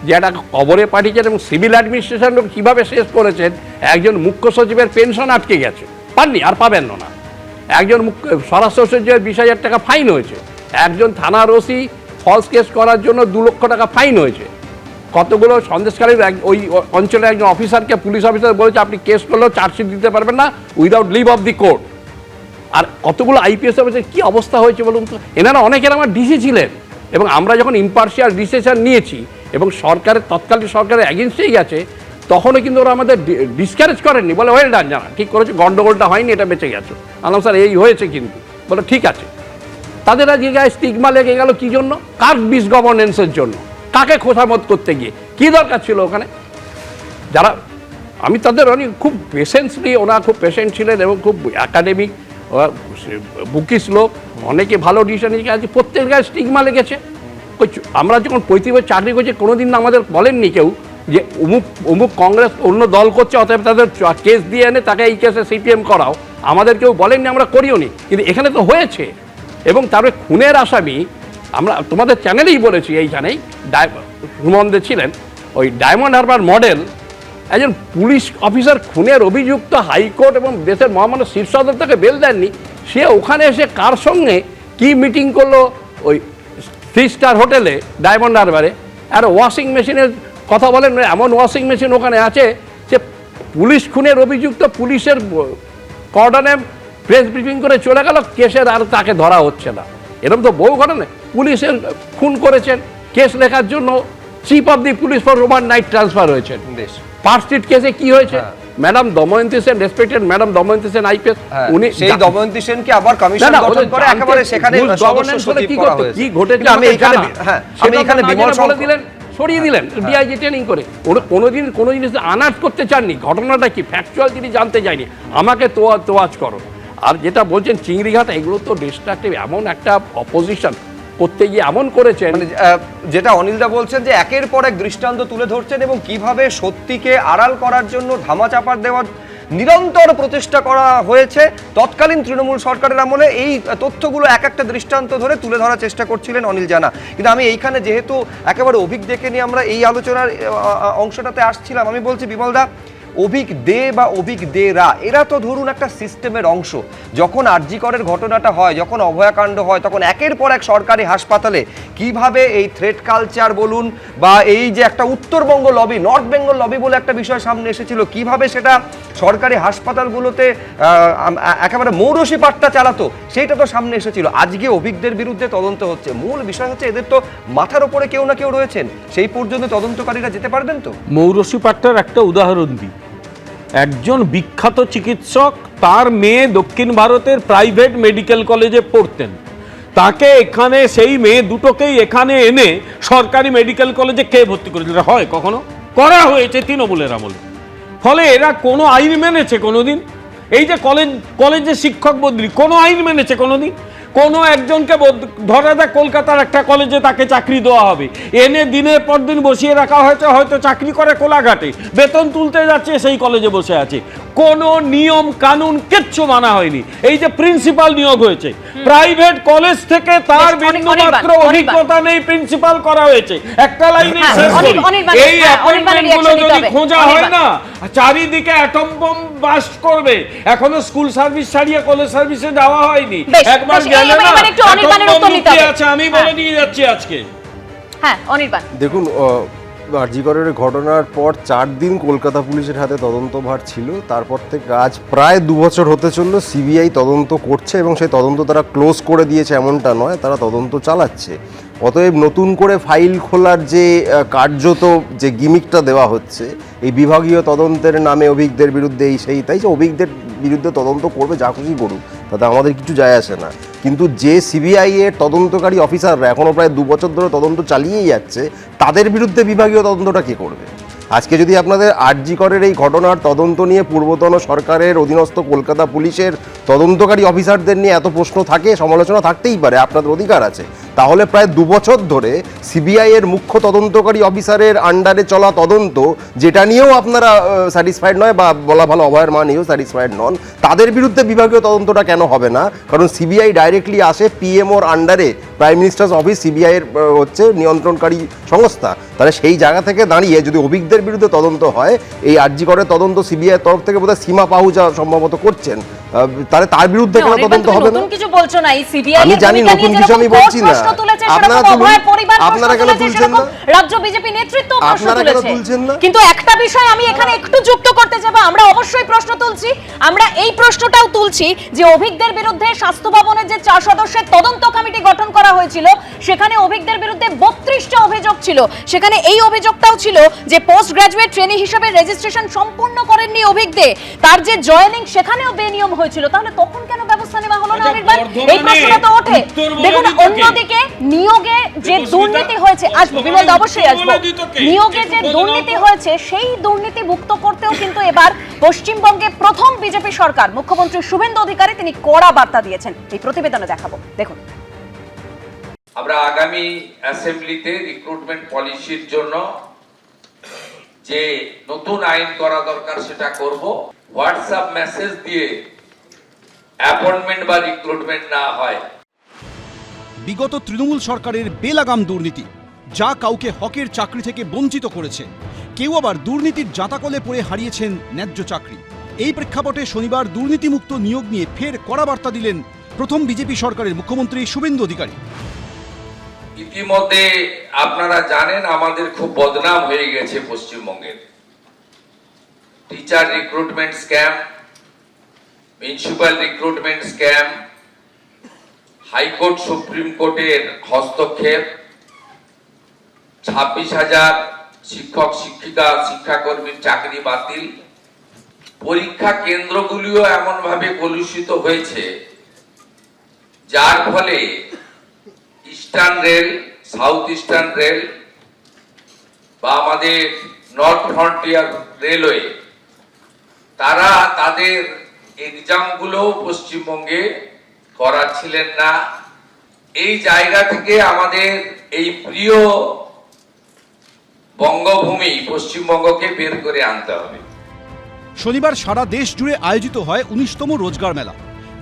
যে একটা কবরে পাঠিয়েছেন, এবং সিভিল অ্যাডমিনিস্ট্রেশন লোক কীভাবে শেষ করেছেন, একজন মুখ্য সচিবের পেনশন আটকে গেছে, পাননি আর পাবেন না, একজন স্বরাষ্ট্র সচিবের 20,000 টাকা ফাইন হয়েছে, একজন থানার ওসি ফলস কেস করার জন্য 2 লক্ষ টাকা ফাইন হয়েছে, কতগুলো সন্দেশকারীর ওই অঞ্চলের একজন অফিসারকে পুলিশ অফিসার বলেছে আপনি কেস করলেও চার্জশিট দিতে পারবেন না without leave of the court. আর কতগুলো আইপিএস অফিসার কী অবস্থা হয়েছে বলুন তো। এনারা অনেকের আমার ডিসি ছিলেন, এবং আমরা যখন ইম্পার্শিয়াল ডিসিশন নিয়েছি এবং সরকারের তৎকালীন সরকারের এগেনস্টেই গেছে, তখনও কিন্তু ওরা আমাদের ডিসকারেজ করেননি, বলে ওয়েল ডান, জানা ঠিক করেছে, গন্ডগোলটা হয়নি, এটা বেঁচে গেছো। আলাম স্যার এই হয়েছে, কিন্তু বলে ঠিক আছে। তাদের আজকে গায়ে স্টিগমা লেগে গেল কি জন্য, কার মিস গভর্নেন্সের জন্য, কাকে খোসামত করতে গিয়ে কী দরকার ছিল ওখানে। যারা আমি তাদের অনেক খুব পেশেন্সলি, ওনারা খুব পেশেন্ট ছিলেন এবং খুব একাডেমিক বুকিস লোক, অনেকে ভালো ডিসিশন নিয়ে আছে, প্রত্যেকের গায়ে স্টিগমা লেগেছে। ওই আমরা যখন 35 বছর চাকরি করছি কোনোদিন না আমাদের বলেননি কেউ যে অমুক কংগ্রেস অন্য দল করছে অতএব তাদের কেস দিয়ে এনে তাকে এই কেসে সিপিএম করাও, আমাদের কেউ বলেননি, আমরা করিও নি, কিন্তু এখানে তো হয়েছে। এবং তারপরে খুনের আসামি আমরা তোমাদের চ্যানেলেই বলেছি, এইখানেই সুমনদে ছিলেন, ওই ডায়মন্ড হারবার মডেল একজন পুলিশ অফিসার খুনের অভিযুক্ত, হাইকোর্ট এবং দেশের মহামান্য শীর্ষ আদালত তাকে বেল দেননি, সে ওখানে এসে কার সঙ্গে কি মিটিং করলো ওই 3 স্টার হোটেলে ডায়মন্ড হারবারে, আর ওয়াশিং মেশিনের কথা বলেন, এমন ওয়াশিং মেশিন ওখানে আছে যে পুলিশ খুনের অভিযুক্ত পুলিশের কর্ডনে প্রেস ব্রিফিং করে চলে গেল, কেসের আর তাকে ধরা হচ্ছে না। এরকম তো বহু ঘটনা, পুলিশের খুন করেছেন, কেস লেখার জন্য chief of the police for overnight transfer হয়েছেন। পার্ক স্ট্রিট কেসে কি হয়েছে, madam Damayanti Sen, respected madam Damayanti Sen IPS, উনি সেই দময়ন্তী সেনকে আবার কমিশন গঠন করে একেবারে সেখানে সদস্য সচিব করা হয়েছে। কি ঘটেছে আমি এখানে আমি এখানে বিমল বলে দিলেন, সরিয়ে দিলেন ডিআইজি ট্রেনিং করে। কোনোদিন কোনো জিনিস আনার্স করতে চাননি, ঘটনাটা কি ফ্যাকচুয়াল জিনিস জানতে চাইনি, আমাকে তোয়াজ করো। আর যেটা বলছেন চিংড়িঘাট, এগুলো তো ডিস্ট্রাকটিভ, এমন একটা অপোজিশন করতে গিয়ে এমন করেছেন, যেটা অনিলদা বলছেন যে একের পর এক দৃষ্টান্ত তুলে ধরছেন এবং কিভাবে সত্যিকে আড়াল করার জন্য ধামাচাপা দেওয়ার নিরন্তর প্রচেষ্টা করা হয়েছে তৎকালীন তৃণমূল সরকারের আমলে। এই তথ্যগুলো এক একটা দৃষ্টান্ত ধরে তুলে ধরার চেষ্টা করছিলেন অনিল জানা। কিন্তু আমি এইখানে যেহেতু একেবারে অভিজ্ঞকে নিয়ে আমরা এই আলোচনার অংশটাতে আসছিলাম, আমি বলছি বিমলদা, অভিক দে বা অভিক দে রা এরা তো ধরুন একটা সিস্টেমের অংশ। যখন আরজি করের ঘটনাটা হয়, যখন অভয়াকাণ্ড হয়, তখন একের পর এক সরকারি হাসপাতালে কিভাবে এই থ্রেট কালচার বলুন বা এই যে একটা Uttarbanga lobby, north Bengal lobby বলে একটা বিষয় সামনে এসেছিল, কিভাবে সেটা সরকারি হাসপাতালগুলোতে একেবারে মৌরসি পাট্টা চালাতো, সেইটা তো সামনে এসেছিল। আজকে অভিজ্ঞদের বিরুদ্ধে তদন্ত হচ্ছে। মূল বিষয় হচ্ছে এদের তো মাথার ওপরে কেউ না কেউ রয়েছেন, সেই পর্যন্ত তদন্তকারীরা যেতে পারবেন তো? মৌরসি পাট্টার একটা উদাহরণ দিই। একজন বিখ্যাত চিকিৎসক, তার মেয়ে দক্ষিণ ভারতের প্রাইভেট মেডিকেল কলেজে পড়তেন, তাকে এখানে সেই মেয়ে দুটোকেই এখানে এনে সরকারি মেডিকেল কলেজে কে ভর্তি করেছিল? হয় কখনো? করা হয়েছে তৃণমূলের আমলে। ফলে এরা কোনো আইন মেনেছে কোনোদিন? এই যে কলেজে শিক্ষক বদলি, কোনো আইন মেনেছে কোনোদিন? কোনো একজনকে ধরা দেয় কলকাতার একটা কলেজে তাকে চাকরি দেওয়া হবে, এনে দিনের পর দিন বসিয়ে রাখা হয়েছে, হয়তো চাকরি করে কোলাঘাটে, বেতন তুলতে যাচ্ছে সেই কলেজে বসে আছে। কোনো নিয়ম কানুন কিচ্ছু মানা হয়নি। এই যে প্রিন্সিপাল নিয়োগ হয়েছে, প্রাইভেট কলেজ থেকে তার বিন্দুমাত্র অভিজ্ঞতা নেই, প্রিন্সিপাল করা হয়েছে। একটা লাইনে শেষ করি, এই অ্যাপয়েন্টমেন্টগুলো যদি খোঁজা হয় না, চারিদিকে অ্যাটম বম বাস্ট করবে। এখনো স্কুল সার্ভিস ছাড়িয়ে কলেজ সার্ভিসে যাওয়া হয়নি, একবার গেলে না আছে। আমি বলে দিয়ে যাচ্ছি আজকে। হ্যাঁ অনির্বাণ, দেখুন, আরজি করের ঘটনার পর 4 দিন কলকাতা পুলিশের হাতে তদন্তভার ছিল। তারপর থেকে আজ প্রায় 2 বছর হতে চললো সিবিআই তদন্ত করছে, এবং সেই তদন্ত তারা ক্লোজ করে দিয়েছে এমনটা নয়, তারা তদন্ত চালাচ্ছে। অতএব নতুন করে ফাইল খোলার যে কার্যত যে গিমিকটা দেওয়া হচ্ছে এই বিভাগীয় তদন্তের নামে অভিজ্ঞদের বিরুদ্ধে, এই সেই তাই যে অভিজ্ঞদের বিরুদ্ধে তদন্ত করবে, যা খুশি করুক, তাতে আমাদের কিছু যায় আসে না। কিন্তু যে সিবিআই এর তদন্তকারী অফিসাররা এখনও প্রায় 2 বছর ধরে তদন্ত চালিয়েই যাচ্ছে, তাদের বিরুদ্ধে বিভাগীয় তদন্তটা কে করবে? আজকে যদি আপনাদের আরজি করের এই ঘটনার তদন্ত নিয়ে পূর্বতন সরকারের অধীনস্থ কলকাতা পুলিশের তদন্তকারী অফিসারদের নিয়ে এত প্রশ্ন থাকে, সমালোচনা থাকতেই পারে, আপনাদের অধিকার আছে, তাহলে প্রায় 2 বছর ধরে সিবিআই এর মুখ্য তদন্তকারী অফিসারের আন্ডারে চলা তদন্ত, যেটা নিয়েও আপনারা স্যাটিসফাইড নয় বা বলা ভালো অভয়ের মা নিয়েও স্যাটিসফাইড নন, তাদের বিরুদ্ধে বিভাগীয় তদন্তটা কেন হবে না? কারণ সিবিআই ডাইরেক্টলি আসে পিএমওর আন্ডারে, প্রাইম মিনিস্টার্স অফিস সিবিআই এর হচ্ছে নিয়ন্ত্রণকারী সংস্থা। তাহলে সেই জায়গা থেকে দাঁড়িয়ে যদি অভিজ্ঞদের বিরুদ্ধে তদন্ত হয়, এই আরজি করের তদন্ত সিবিআই তরফ থেকে বোধহয় সীমা পাহুজা সম্ভবত করছেন, তাহলে তার বিরুদ্ধে কেন তদন্ত হবে না? কিছু বলছো না, এই সিবিআই আমি জানি নতুন কিছু আমি বলছি না, আপনারা কেন তুলছেন না? রাজ্য বিজেপি নেতৃত্ব আপনারা কেন তুলছেন না? কিন্তু একটা বিষয় আমি এখানে একটু যুক্ত করতে যাব, আমরা অবশ্যই প্রশ্ন তুলছি, আমরা এই প্রশ্নটাও তুলছি যে অভিজ্ঞদের বিরুদ্ধে স্বাস্থ্য ভবনের যে 4 সদস্যের তদন্ত কমিটি গঠন করা হয়েছিল, সেখানে অভিজ্ঞদের বিরুদ্ধে 32টা অভিযোগ ছিল। সেখানে এই অভিযোগটাও ছিল যে পোস্ট গ্রাজুয়েট ট্রেনি হিসেবে রেজিস্ট্রেশন সম্পূর্ণ করেননি অভিজ্ঞদের, তার যে জয়েনিং সেখানেও বেনিয়ম হয়েছিল। তাহলে তখন কেন ব্যবস্থা নেওয়া হলো না? অনির্বাণ, এই প্রশ্নটা তো ওঠে। দেখুন, অন্যদিকে নিয়োগে যে দুর্নীতি হয়েছে, আসবো বিমল, অবশ্যই আসবো, নিয়োগে যে দুর্নীতি হয়েছে সেই দুর্নীতি মুক্ত করতেও কিন্তু এবার পশ্চিমবঙ্গে প্রথম বিজেপি সরকার, মুখ্যমন্ত্রী শুভেন্দু অধিকারী তিনি কড়া বার্তা দিয়েছেন। এই প্রতিবেদনে দেখাবো, দেখুন। আমরা আগামী অ্যাসেম্বলিতে রিক্রুটমেন্ট পলিসির জন্য যে নতুন আইন করা দরকার সেটা করব। হোয়াটসঅ্যাপ মেসেজ দিয়ে অ্যাপয়েন্টমেন্ট বা রিক্রুটমেন্ট না হয়। বিগত তৃণমূল সরকারের বেলাগাম দুর্নীতি, যা কাউকে হকের চাকরি থেকে বঞ্চিত করেছে, কেউ আবার দুর্নীতির জাঁতাকলে পড়ে হারিয়েছেন ন্যায্য চাকরি। এই প্রেক্ষাপটে শনিবার দুর্নীতিমুক্ত নিয়োগ নিয়ে ফের কড়া বার্তা দিলেন প্রথম বিজেপি সরকারের মুখ্যমন্ত্রী শুভেন্দু অধিকারী। ইতিমধ্যে আপনারা জানেন আমাদের খুব বদনাম হয়ে গেছে পশ্চিমবঙ্গের। Teacher recruitment scam, municipal recruitment scam, high court supreme কোর্টের হস্তক্ষেপ, 26,000 শিক্ষক শিক্ষিকা শিক্ষাকর্মীর চাকরি বাতিল, পরীক্ষা কেন্দ্রগুলিও এমন ভাবে কলুষিত হয়েছে যার ফলে eastern rail, south eastern rail বা আমাদের নর্থ ফ্রন্টিয়ার রেলওয়ে, তারা তাদের এক্সামগুলো পশ্চিমবঙ্গে করাচ্ছিলেন না। এই জায়গা থেকে আমাদের এই প্রিয় বঙ্গভূমি পশ্চিমবঙ্গকে বের করে আনতে হবে। শনিবার সারা দেশ জুড়ে আয়োজিত হয় 19তম রোজগার মেলা।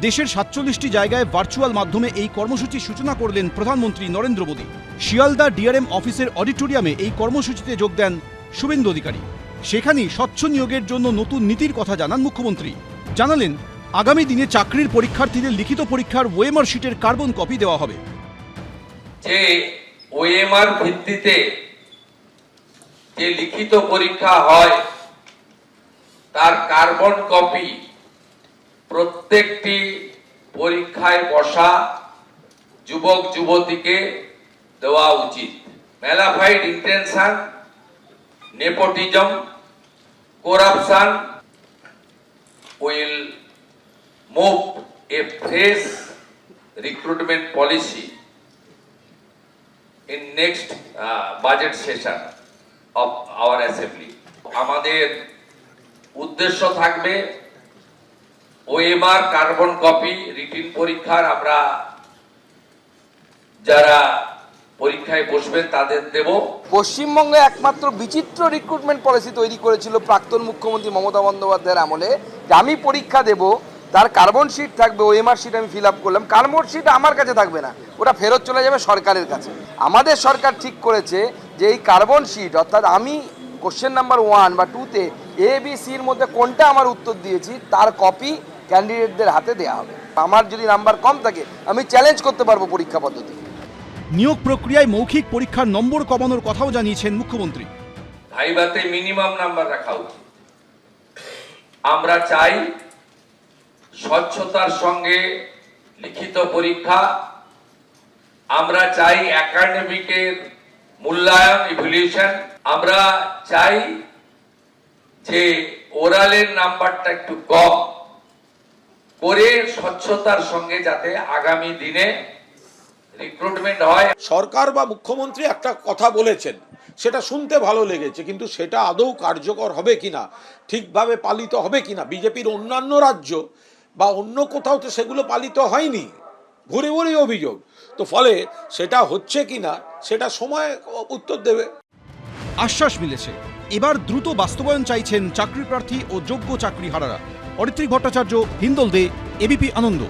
দেশের 47টি জায়গায় ভার্চুয়াল মাধ্যমে এই কর্মসূচির সূচনা করলেন প্রধানমন্ত্রী নরেন্দ্র মোদী। শিয়ালদা ডিআরএম অফিসের অডিটোরিয়ামে এই কর্মসূচিতে যোগ দেন শুভেন্দু অধিকারী। সেখানেই স্বচ্ছ নিয়োগের জন্য নতুন নীতির কথা জানান মুখ্যমন্ত্রী। জানালেন আগামী দিনে চাকরির পরীক্ষার্থীদের লিখিত পরীক্ষার ওএমআর শিটের কার্বন কপি দেওয়া হবে। যে ওএমআর ভিত্তিতে যে লিখিত পরীক্ষা হয় তার কার্বন কপি প্রত্যেকটি পরীক্ষায় বসা যুবক যুবতীকে দেওয়া উচিত। Mala fide intention, nepotism, corruption will move a fresh recruitment policy in next budget session of our assembly. আমাদের উদ্দেশ্য থাকবে ওএমআর কার্বন কপি রিটিন পরীক্ষার আমরা যারা পরীক্ষায় বসবেন তাদের দেব। পশ্চিমবঙ্গে একমাত্র বিচিত্র রিক্রুটমেন্ট পলিসি তৈরি করেছিল প্রাক্তন মুখ্যমন্ত্রী মমতা বন্দ্যোপাধ্যায়ের আমলে, যে আমি পরীক্ষা দেব, তার কার্বন শিট থাকবে, ওএমআর শিট আমি ফিল আপ করলাম, কার্বন শিট আমার কাছে থাকবে না, ওটা ফেরত চলে যাবে সরকারের কাছে। আমাদের সরকার ঠিক করেছে যে এই কার্বন শিট অর্থাৎ আমি কোশ্চেন নাম্বার 1 বা 2-তে এ বি সির মধ্যে কোনটা আমার উত্তর দিয়েছি তার কপি ক্যান্ডিডেটদের হাতে দেওয়া হবে। আমার যদি নাম্বার কম থাকে আমি চ্যালেঞ্জ করতে পারবো পরীক্ষা পদ্ধতি। নিয়োগ প্রক্রিয়ায় মৌখিক পরীক্ষার নম্বর কমানোর কথাও জানিয়েছেন মুখ্যমন্ত্রী। ভাইভাতে মিনিমাম নাম্বার রাখা উচিত। আমরা চাই স্বচ্ছতার সঙ্গে লিখিত পরীক্ষা, আমরা চাই একাডেমিকের মূল্যায়ন, ইভ্যালুয়েশন, আমরা চাই যে ওরালের নাম্বারটা একটু কম করে স্বচ্ছতার সঙ্গে যাতে আগামী দিনে রিক্রুটমেন্ট হয়। সরকার বা মুখ্যমন্ত্রী একটা কথা বলেছেন, সেটা শুনতে ভালো লেগেছে, কিন্তু সেটা আদৌ কার্যকর হবে কিনা, ঠিকভাবে পালিত হবে কিনা, বিজেপির অন্যান্য রাজ্য বা অন্য কোথাও তো সেগুলো পালিত হয়নি, ঘুরে ঘুরে অভিযোগ। তো ফলে সেটা হচ্ছে কিনা সেটা সময় উত্তর দেবে। আশ্বাস মিলেছে এবার দ্রুত বাস্তবায়ন চাইছেন চাকরি প্রার্থী ও যোগ্য চাকরিহারারা। অরিত্রিক ভট্টাচার্য, হিন্দল দে, এবিপি আনন্দ।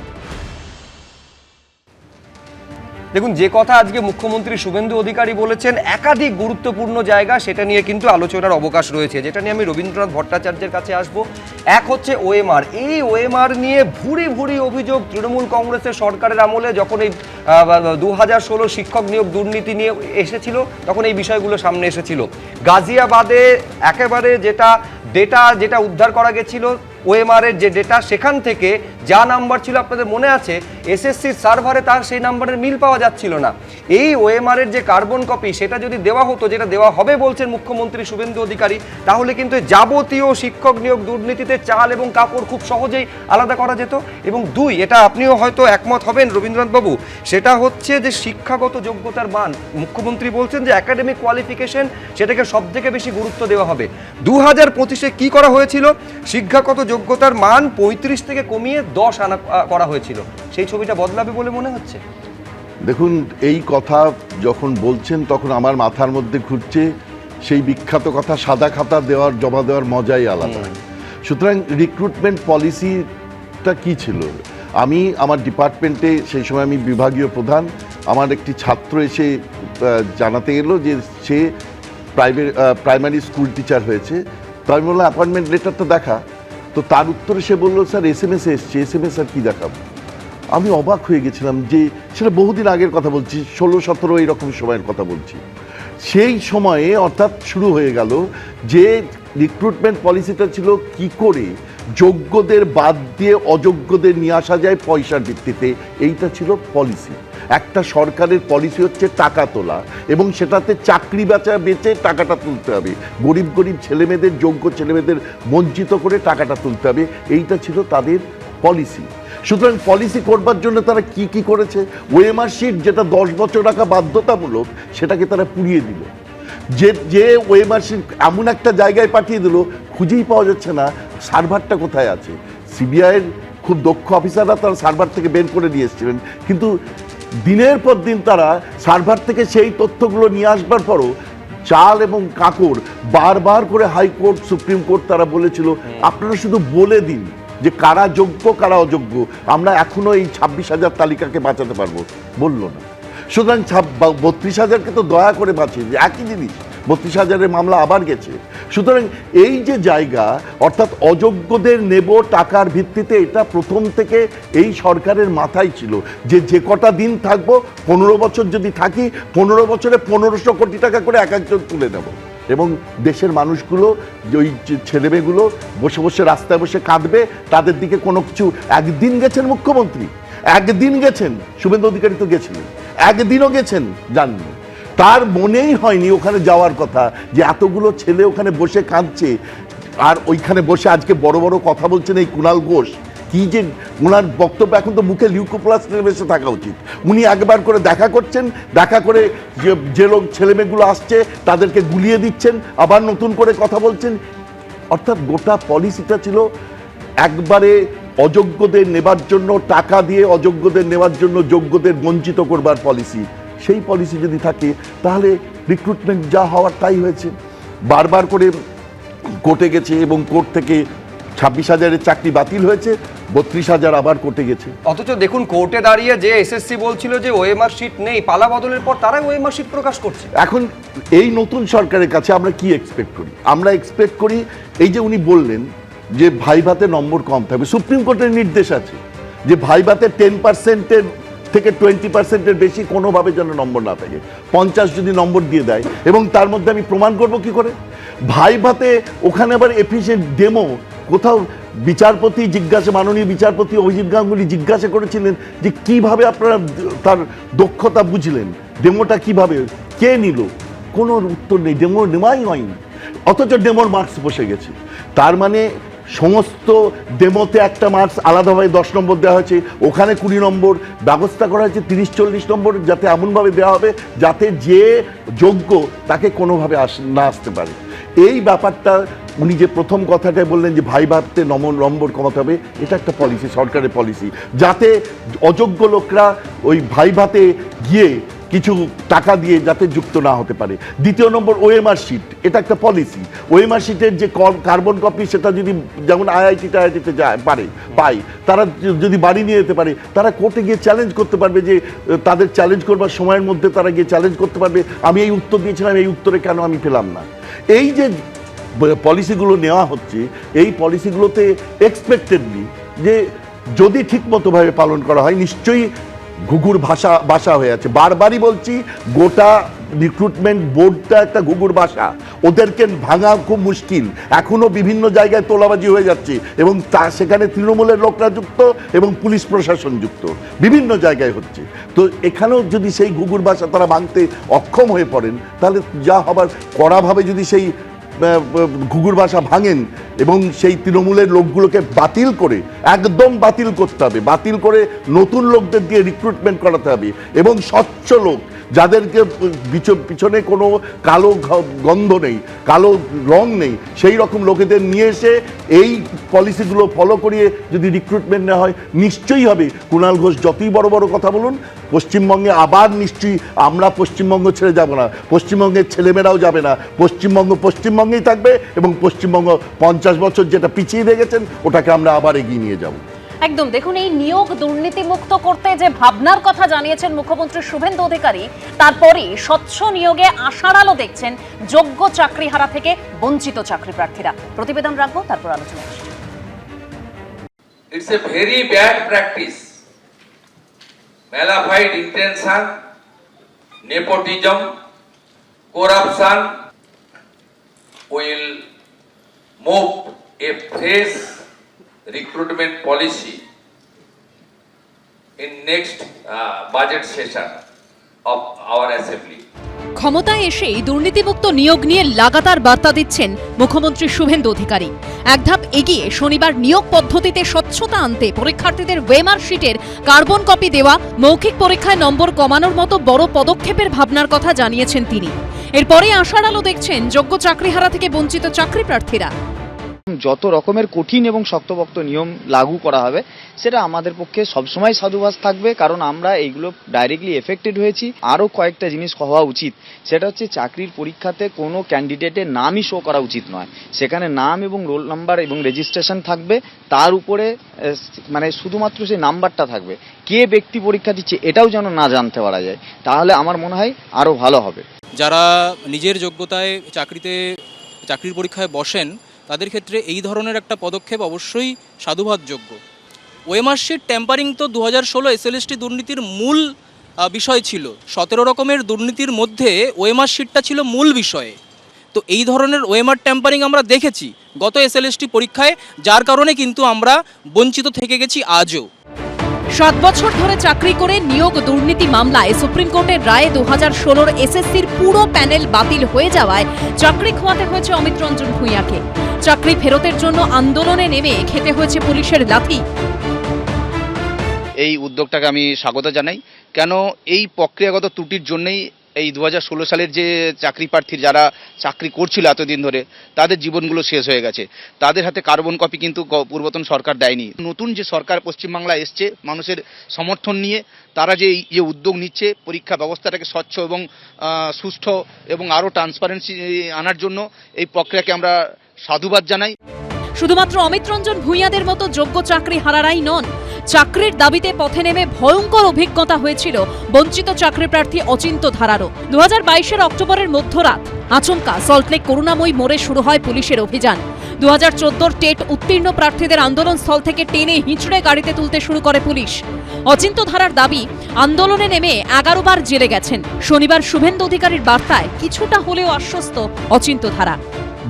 দেখুন, যে কথা আজকে মুখ্যমন্ত্রী শুভেন্দু অধিকারী বলেছেন, একাধিক গুরুত্বপূর্ণ জায়গা সেটা নিয়ে কিন্তু আলোচনার অবকাশ রয়েছে, যেটা নিয়ে আমি রবীন্দ্রনাথ ভট্টাচার্যের কাছে আসব। এক হচ্ছে ওএমআর। এই ওএমআর নিয়ে ভুরি ভুরি অভিযোগ তৃণমূল কংগ্রেসের সরকারের আমলে, যখন এই 2016 শিক্ষক নিয়োগ দুর্নীতি নিয়ে এসেছিল তখন এই বিষয়গুলো সামনে এসেছিল। গাজিয়াবাদে একেবারে যেটা উদ্ধার করা গেছিল ওএমআর এর যে ডেটা, সেখান থেকে যা নাম্বার ছিল আপনাদের মনে আছে এসএসসির সার্ভারে তার সেই নাম্বারের মিল পাওয়া যাচ্ছিল না। এই ওএমআর এর যে কার্বন কপি সেটা যদি দেওয়া হতো, যেটা দেওয়া হবে বলছেন মুখ্যমন্ত্রী শুভেন্দু অধিকারী, তাহলে কিন্তু যাবতীয় শিক্ষক নিয়োগ দুর্নীতিতে চাল এবং কাপড় খুব সহজেই আলাদা করা যেত। এবং 2, এটা আপনিও হয়তো একমত হবেন রবীন্দ্রনাথ বাবু, সেটা হচ্ছে যে শিক্ষাগত যোগ্যতার মান। মুখ্যমন্ত্রী বলছেন যে একাডেমিক কোয়ালিফিকেশন সেটাকে সব থেকে বেশি গুরুত্ব দেওয়া হবে। 2025-এ কি করা হয়েছিল? শিক্ষাগত যোগ্যতার মান 35 থেকে কমিয়ে 10 আনা করা হয়েছিল। সেই ছবিটা বদলাবে বলে মনে হচ্ছে? দেখুন, এই কথা যখন বলছেন তখন আমার মাথার মধ্যে ঘুরছে সেই বিখ্যাত কথা, সাদা খাতা জমা দেওয়ার মজাই আলাদা। সুতরাং রিক্রুটমেন্ট পলিসিটা কি ছিল? আমি আমার ডিপার্টমেন্টে সেই সময় আমি বিভাগীয় প্রধান, আমার একটি ছাত্র এসে জানাতে এলো যে সে প্রাইমারি স্কুল টিচার হয়েছে। তো আমি বললাম অ্যাপয়েন্টমেন্ট লেটারটা দেখা। তো তার উত্তরে সে বললো, স্যার SMS এসছে। SMS আর কি দেখাবো? আমি অবাক হয়ে গেছিলাম যে সেটা বহুদিন আগের কথা বলছি, 16-17 এইরকম সময়ের কথা বলছি। সেই সময়ে অর্থাৎ শুরু হয়ে গেল যে রিক্রুটমেন্ট পলিসিটা ছিল কি করে যোগ্যদের বাদ দিয়ে অযোগ্যদের নিয়ে আসা যায় পয়সার ভিত্তিতে, এইটা ছিল পলিসি। একটা সরকারের পলিসি হচ্ছে টাকা তোলা, এবং সেটাতে চাকরি বেচে টাকাটা তুলতে হবে, গরিব ছেলেমেয়েদের, যোগ্য ছেলেমেয়েদের বঞ্চিত করে টাকাটা তুলতে হবে, এইটা ছিল তাদের পলিসি। সুতরাং পলিসি করবার জন্য তারা কি করেছে? ওএমআর শিট যেটা 10 বছর রাখা বাধ্যতামূলক, সেটাকে তারা পুড়িয়ে দিল। যে ওএমআর শিট এমন একটা জায়গায় পাঠিয়ে দিল, খুঁজেই পাওয়া যাচ্ছে না সার্ভারটা কোথায় আছে। সিবিআইয়ের খুব দক্ষ অফিসাররা তারা সার্ভার থেকে বের করে নিয়ে এসেছিলেন, কিন্তু দিনের পর দিন তারা সার্ভার থেকে সেই তথ্যগুলো নিয়ে আসবার পরও চাল এবং কাঁকড় বারবার করে হাইকোর্ট, সুপ্রিম কোর্ট তারা বলেছিল আপনারা শুধু বলে দিন যে কারা যোগ্য কারা অযোগ্য, আমরা এখনো এই 26,000 তালিকাকে বাঁচাতে পারবো, বলল না। সুতরাং 32,000-কে তো দয়া করে বাঁচিয়ে দিয়েছে, একই জিনিস 32,000-এর মামলা আবার গেছে। সুতরাং এই যে জায়গা, অর্থাৎ অযোগ্যদের নেব টাকার ভিত্তিতে, এটা প্রথম থেকে এই সরকারের মাথায় ছিল যে যে কটা দিন থাকবো, 15 বছর যদি থাকি, 15 বছরে 1500 কোটি টাকা করে এক একজন তুলে নেব। এবং দেশের মানুষগুলো, ওই ছেলেমেয়েগুলো বসে বসে রাস্তায় বসে কাঁদবে, তাদের দিকে কোনো কিছু। একদিন গেছেন মুখ্যমন্ত্রী, একদিন গেছেন, শুভেন্দু অধিকারী তো গেছিলেন, একদিনও গেছেন জাননি, তার মনেই হয়নি ওখানে যাওয়ার কথা, যে এতগুলো ছেলে ওখানে বসে কাঁদছে, আর ওইখানে বসে আজকে বড় বড় কথা বলছেন এই কুণাল ঘোষ। কি যে ওনার বক্তব্য, এখন তো মুখে লিউকোপ্লাস্টের বেশি থাকা উচিত। উনি একবার করে দেখা করছেন, দেখা করে যে লোক ছেলেমেয়েগুলো আসছে তাদেরকে গুলিয়ে দিচ্ছেন, আবার নতুন করে কথা বলছেন। অর্থাৎ গোটা পলিসিটা ছিল একবারে অযোগ্যদের নেবার জন্য, টাকা দিয়ে অযোগ্যদের নেওয়ার জন্য যোগ্যদের বঞ্চিত করবার পলিসি। সেই পলিসি যদি থাকে তাহলে রিক্রুটমেন্ট যা হওয়ার তাই হয়েছে। বারবার করে কোর্টে গেছে এবং কোর্ট থেকে 26,000-এর চাকরি বাতিল হয়েছে, 32,000 আবার কোর্টে গেছে। অথচ দেখুন, কোর্টে দাঁড়িয়ে যে এসএসসি বলছিল যে ওএমআর শিট নেই, পালা বদলের পর তারাই ওএমআর শিট প্রকাশ করছে। এখন এই নতুন সরকারের কাছে আমরা কি এক্সপেক্ট করি? আমরা এক্সপেক্ট করি, এই যে উনি বললেন যে ভাইভাতে নম্বর কম থাকবে, সুপ্রিম কোর্টের নির্দেশ আছে যে ভাইভাতে 10%-এর থেকে 20%-এর বেশি কোনোভাবে যেন নম্বর না থাকে। 50 যদি নম্বর দিয়ে দেয়, এবং তার মধ্যে আমি প্রমাণ করব কি করে? ভাইভাতে ওখানে আবার এফিসিয়েন্ট ডেমো, কোথাও বিচারপতি জিজ্ঞাসা, মাননীয় বিচারপতি অভিজিৎ গাঙ্গুলি জিজ্ঞাসা করেছিলেন যে কিভাবে আপনারা তার দক্ষতা বুঝলেন, ডেমোটা কিভাবে, কে নিল? কোনো উত্তর নেই, ডেমো নেওয়াই হয়নি, অথচ ডেমোর মার্কস বসে গেছে। তার মানে সমস্ত ডেমোতে একটা মার্কস আলাদাভাবে 10 নম্বর দেওয়া হয়েছে, ওখানে 20 নম্বর ব্যবস্থা করা হয়েছে, 30-40 নম্বর যাতে এমনভাবে দেওয়া হবে যাতে যে যোগ্য তাকে কোনোভাবে না আসতে পারে। এই ব্যাপারটা উনি যে প্রথম কথাটাই বললেন যে ভাইভাতে নম্বর কমাতে হবে, এটা একটা পলিসি, সরকারের পলিসি, যাতে অযোগ্য লোকরা ওই ভাইভাতে গিয়ে কিছু টাকা দিয়ে যাতে যুক্ত না হতে পারে। দ্বিতীয় নম্বর, ওএমআর শিট, এটা একটা পলিসি। ওএমআর শিটের যে কার্বন কপি, সেটা যদি যেমন আইআইটিতে যায় পায়, তারা যদি বাড়ি নিয়ে যেতে পারে, তারা কোর্টে গিয়ে চ্যালেঞ্জ করতে পারবে, যে তাদের চ্যালেঞ্জ করবার সময়ের মধ্যে তারা গিয়ে চ্যালেঞ্জ করতে পারবে, আমি এই উত্তর দিয়েছিলাম, এই উত্তরে কেন আমি পেলাম না। এই যে পলিসিগুলো নেওয়া হচ্ছে, এই পলিসিগুলোতে এক্সপেক্টেডলি যে যদি ঠিকমতোভাবে পালন করা হয়, নিশ্চয়ই ঘুঘুর বাসা হয়ে আছে। বারবারই বলছি, গোটা রিক্রুটমেন্ট বোর্ডটা একটা ঘুঘুর বাসা, ওদেরকে ভাঙা খুব মুশকিল। এখনো বিভিন্ন জায়গায় তোলাবাজি হয়ে যাচ্ছে, এবং সেখানে তৃণমূলের লোকরা যুক্ত এবং পুলিশ প্রশাসন যুক্ত, বিভিন্ন জায়গায় হচ্ছে। তো এখানেও যদি সেই ঘুঘুর বাসা তারা ভাঙতে অক্ষম হয়ে পড়েন, তাহলে যা হবার, কড়াভাবে যদি সেই ঘুঘুর বাসা ভাঙেন এবং সেই তৃণমূলের লোকগুলোকে বাতিল করে, একদম বাতিল করতে হবে, বাতিল করে নতুন লোকদের দিয়ে রিক্রুটমেন্ট করাতে হবে, এবং স্বচ্ছ লোক, যাদেরকে পিছনে কোনো কালো গন্ধ নেই, কালো রং নেই, সেই রকম লোকেদের নিয়ে এসে এই পলিসিগুলো ফলো করিয়ে যদি রিক্রুটমেন্ট নেওয়া হয়, নিশ্চয়ই হবে। কুণাল ঘোষ যতই বড় বড় কথা বলুন, পশ্চিমবঙ্গে আবার নিশ্চয়ই আমরা পশ্চিমবঙ্গ ছেড়ে যাব না, পশ্চিমবঙ্গের ছেলেমেয়েরাও যাবে না, পশ্চিমবঙ্গেই থাকবে, এবং পশ্চিমবঙ্গ 50 বছর যেটা পিছিয়ে দিয়ে গেছেন, ওটাকে আমরা আবার এগিয়ে নিয়ে যাব। একদম। দেখুন, এই নিয়োগ দুর্নীতিমুক্ত করতে যে ভাবনার কথা জানিয়েছেন মুখ্যমন্ত্রী শুভেন্দু অধিকারী, তারপরে স্বচ্ছ নিয়োগে আশার আলো দেখছেন যোগ্য চাকরিহারা থেকে বঞ্চিত চাকরি প্রার্থীরা। প্রতিবেদন রাখবো, তারপর আলোচনা। It's a very bad practice, mala fide intention, nepotism, corruption will move a fresh recruitment policy in next budget session of our assembly. ক্ষমতায় এসেই দুর্নীতিমুক্ত নিয়োগ নিয়ে লাগাতার বার্তা দিচ্ছেন মুখ্যমন্ত্রী শুভেন্দু অধিকারী। এক ধাপ এগিয়ে শনিবার নিয়োগ পদ্ধতিতে স্বচ্ছতা আনতে পরীক্ষার্থীদের ওয়েমার শিটের কার্বন কপি দেওয়া, মৌখিক পরীক্ষায় নম্বর কমানোর মতো বড় পদক্ষেপের ভাবনার কথা জানিয়েছেন তিনি। এরপরে আশার আলো দেখছেন যোগ্য চাকরিহারা থেকে বঞ্চিত চাকরি প্রার্থীরা। যত রকমের কঠিন এবং শক্তপোক্ত নিয়ম লাগু করা হবে সেটা আমাদের পক্ষে সবসময় সাধুবাদ থাকবে, কারণ আমরা এইগুলো ডাইরেক্টলি এফেক্টেড হয়েছি। আরও কয়েকটা জিনিস হওয়া উচিত, সেটা হচ্ছে চাকরির পরীক্ষাতে কোনো ক্যান্ডিডেটের নামই শো করা উচিত নয়। সেখানে নাম এবং রোল নাম্বার এবং রেজিস্ট্রেশন থাকবে, তার উপরে মানে শুধুমাত্র সেই নাম্বারটা থাকবে, কে ব্যক্তি পরীক্ষা দিচ্ছে এটাও যেন না জানতে পারা যায়, তাহলে আমার মনে হয় আরও ভালো হবে। যারা নিজের যোগ্যতায় চাকরির পরীক্ষায় বসেন তাদের ক্ষেত্রে এই ধরনের একটা পদক্ষেপ অবশ্যই সাধুবাদযোগ্য। ওএমআর শিট ট্যাম্পারিং তো 2016 এসএলএসটি দুর্নীতির মূল বিষয় ছিল। 17 রকমের দুর্নীতির মধ্যে ওএমআর শিটটা ছিল মূল বিষয়ে। তো এই ধরনের ওএমআর ট্যাম্পারিং আমরা দেখেছি গত এসএলএসটি পরীক্ষায়, যার কারণে কিন্তু আমরা বঞ্চিত থেকে গেছি আজও। 7 বছর ধরে চাকরি করে নিয়োগ দুর্নীতি মামলায় সুপ্রিম কোর্টের রায়ে 2016 এসএসসির পুরো প্যানেল বাতিল হয়ে যাওয়ায় চাকরি খোয়াতে হয়েছে অমিত রঞ্জন ভূঁইয়াকে। চাকরি ফেরতের জন্য আন্দোলনে নেমে খেতে হয়েছে পুলিশের লাথি। এই উদ্যোগটাকে আমি স্বাগত জানাই, কেন এই প্রক্রিয়াগত ত্রুটির জন্যই এই 2016 সালের যে চাকরি প্রার্থী যারা চাকরি করছিল এতদিন ধরে তাদের জীবনগুলো শেষ হয়ে গেছে। তাদের হাতে কার্বন কপি কিন্তু পূর্বতন সরকার দেয়নি। নতুন যে সরকার পশ্চিমবাংলা এসছে মানুষের সমর্থন নিয়ে, তারা যে এই উদ্যোগ নিচ্ছে পরীক্ষা ব্যবস্থাটাকে স্বচ্ছ এবং সুষ্ঠু এবং আরও ট্রান্সপারেন্সি আনার জন্য, এই প্রক্রিয়াকে আমরা সাধুবাদ জানাই। শুধুমাত্র অমিত রঞ্জন ভূঁইয়াদের মতো যোগ্য চাকরি হারারাই নন, চাকরির দাবিতে পথে নেমে ভয়ঙ্কর অভিজ্ঞতা হয়েছিল বঞ্চিত চাকরি প্রার্থী অচিন্ত ধারারও। 2022-এর অক্টোবরের মধ্যরাত আচমকা সল্টলেক করুণাময়ী মোড়ে শুরু হয় পুলিশের অভিযান। 2014 টেট উত্তীর্ণ প্রার্থীদের আন্দোলনস্থল থেকে টেনে হিঁচড়ে গাড়িতে তুলতে শুরু করে পুলিশ। অচিন্ত ধারার দাবি, আন্দোলনে নেমে 11 বার জেলে গেছেন। শনিবার শুভেন্দু অধিকারীর বার্তায় কিছুটা হলেও আশ্বস্ত অচিন্ত ধারা।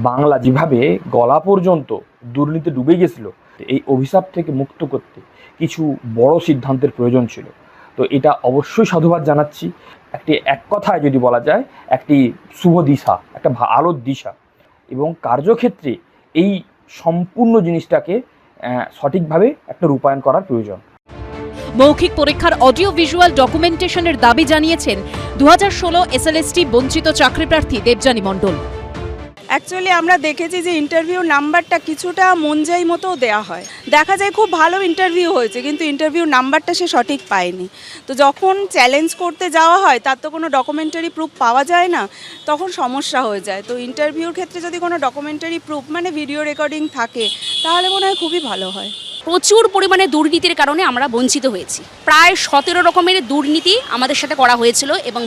বাংলা যেভাবে গলা পর্যন্ত দুর্নীতি ডুবে গেছিল, এই অভিশাপ থেকে মুক্ত করতে কিছু বড় সিদ্ধান্তের প্রয়োজন ছিল। তো এটা অবশ্যই সাধুবাদ জানাচ্ছি। এক কথায় যদি বলা যায়, একটি শুভ দিশা, একটা আলোর দিশা, এবং কার্যক্ষেত্রে এই সম্পূর্ণ জিনিসটাকে সঠিকভাবে একটা রূপায়ণ করার প্রয়োজন। মৌখিক পরীক্ষার অডিও ভিজুয়াল ডকুমেন্টেশনের দাবি জানিয়েছেন 2016 এসএলএসটি বঞ্চিত চাকরি প্রার্থী দেবযানী মণ্ডল। অ্যাকচুয়ালি আমরা দেখেছি যে ইন্টারভিউ নাম্বারটা কিছুটা মনজাই মতো দেওয়া হয়, দেখা যায় খুব ভালো ইন্টারভিউ হয়েছে কিন্তু ইন্টারভিউ নাম্বারটা সে সঠিক পায়নি। তো যখন চ্যালেঞ্জ করতে যাওয়া হয় তার তো কোনো ডকুমেন্টারি প্রুফ পাওয়া যায় না, তখন সমস্যা হয়ে যায়। তো ইন্টারভিউর ক্ষেত্রে যদি কোনো ডকুমেন্টারি প্রুফ মানে ভিডিও রেকর্ডিং থাকে তাহলে মনে হয় খুবই ভালো হয়। প্রচুর পরিমাণে দুর্নীতির কারণে আমরা বঞ্চিত হয়েছি। প্রায় 17 রকমের দুর্নীতি আমাদের সাথে করা হয়েছিল এবং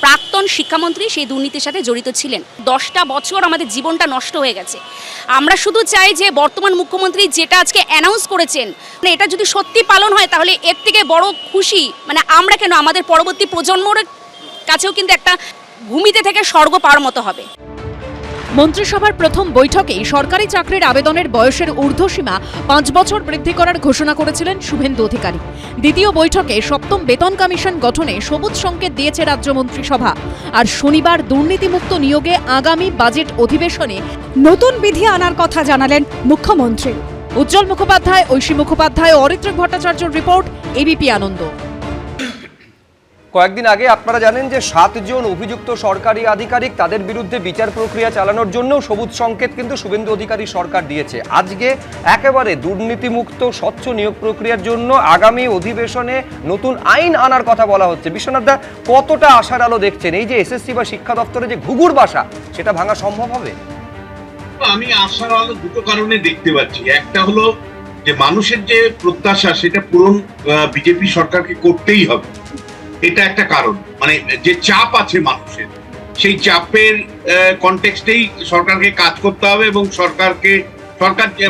প্রাক্তন শিক্ষামন্ত্রী সেই দুর্নীতির সাথে জড়িত ছিলেন। 10টা বছর আমাদের জীবনটা নষ্ট হয়ে গেছে। আমরা শুধু চাই যে বর্তমান মুখ্যমন্ত্রী যেটা আজকে অ্যানাউন্স করেছেন, মানে এটা যদি সত্যি পালন হয় তাহলে এর থেকে বড় খুশি মানে আমরা কেন, আমাদের পরবর্তী প্রজন্মের কাছেও কিন্তু একটা ভূমিতে থেকে স্বর্গ পাওয়ার মতো হবে। মন্ত্রিসভার প্রথম বৈঠকেই সরকারি চাকরির আবেদনের বয়সের ঊর্ধ্বসীমা 5 বছর বৃদ্ধি করার ঘোষণা করেছিলেন শুভেন্দু অধিকারী। দ্বিতীয় বৈঠকে 7ম বেতন কমিশন গঠনে সবুজ সংকেত দিয়েছে রাজ্য মন্ত্রিসভা। আর শনিবার দুর্নীতিমুক্ত নিয়োগে আগামী বাজেট অধিবেশনে নতুন বিধি আনার কথা জানালেন মুখ্যমন্ত্রী। উজ্জ্বল মুখোপাধ্যায়, ঐশী মুখোপাধ্যায় ও অরিত্রিক ভট্টাচার্যের রিপোর্ট, এবিপি আনন্দ। কয়েকদিন আগে আপনারা জানেন যে 7 জন অভিযুক্ত সরকারি আধিকারিক, তাদের বিরুদ্ধে বিচার প্রক্রিয়া চালানোর জন্য সবুজ সংকেত কিন্তু শুভেন্দু অধিকারী সরকার দিয়েছে। আজকে একেবারে দুর্নীতিমুক্ত স্বচ্ছ নিয়োগ প্রক্রিয়ার জন্য আগামী অধিবেশনে নতুন আইন আনার কথা বলা হচ্ছে। বিশ্বনাথ দা, কতটা আশার আলো দেখছেন? এই যে এসএসসি বা শিক্ষা দপ্তরে যে ঘুঘুর বাসা, সেটা ভাঙা সম্ভব হবে? আমি আশার আলো দুটো কারণে দেখতে পাচ্ছি। একটা হলো যে মানুষের যে প্রত্যাশা সেটা পূরণ বিজেপি সরকারকে করতেই হবে, এটা একটা কারণ। মানে যে চাপ আছে মানুষের, সেই চাপের কনটেক্সটেই সরকারকে কাজ করতে হবে এবং সরকার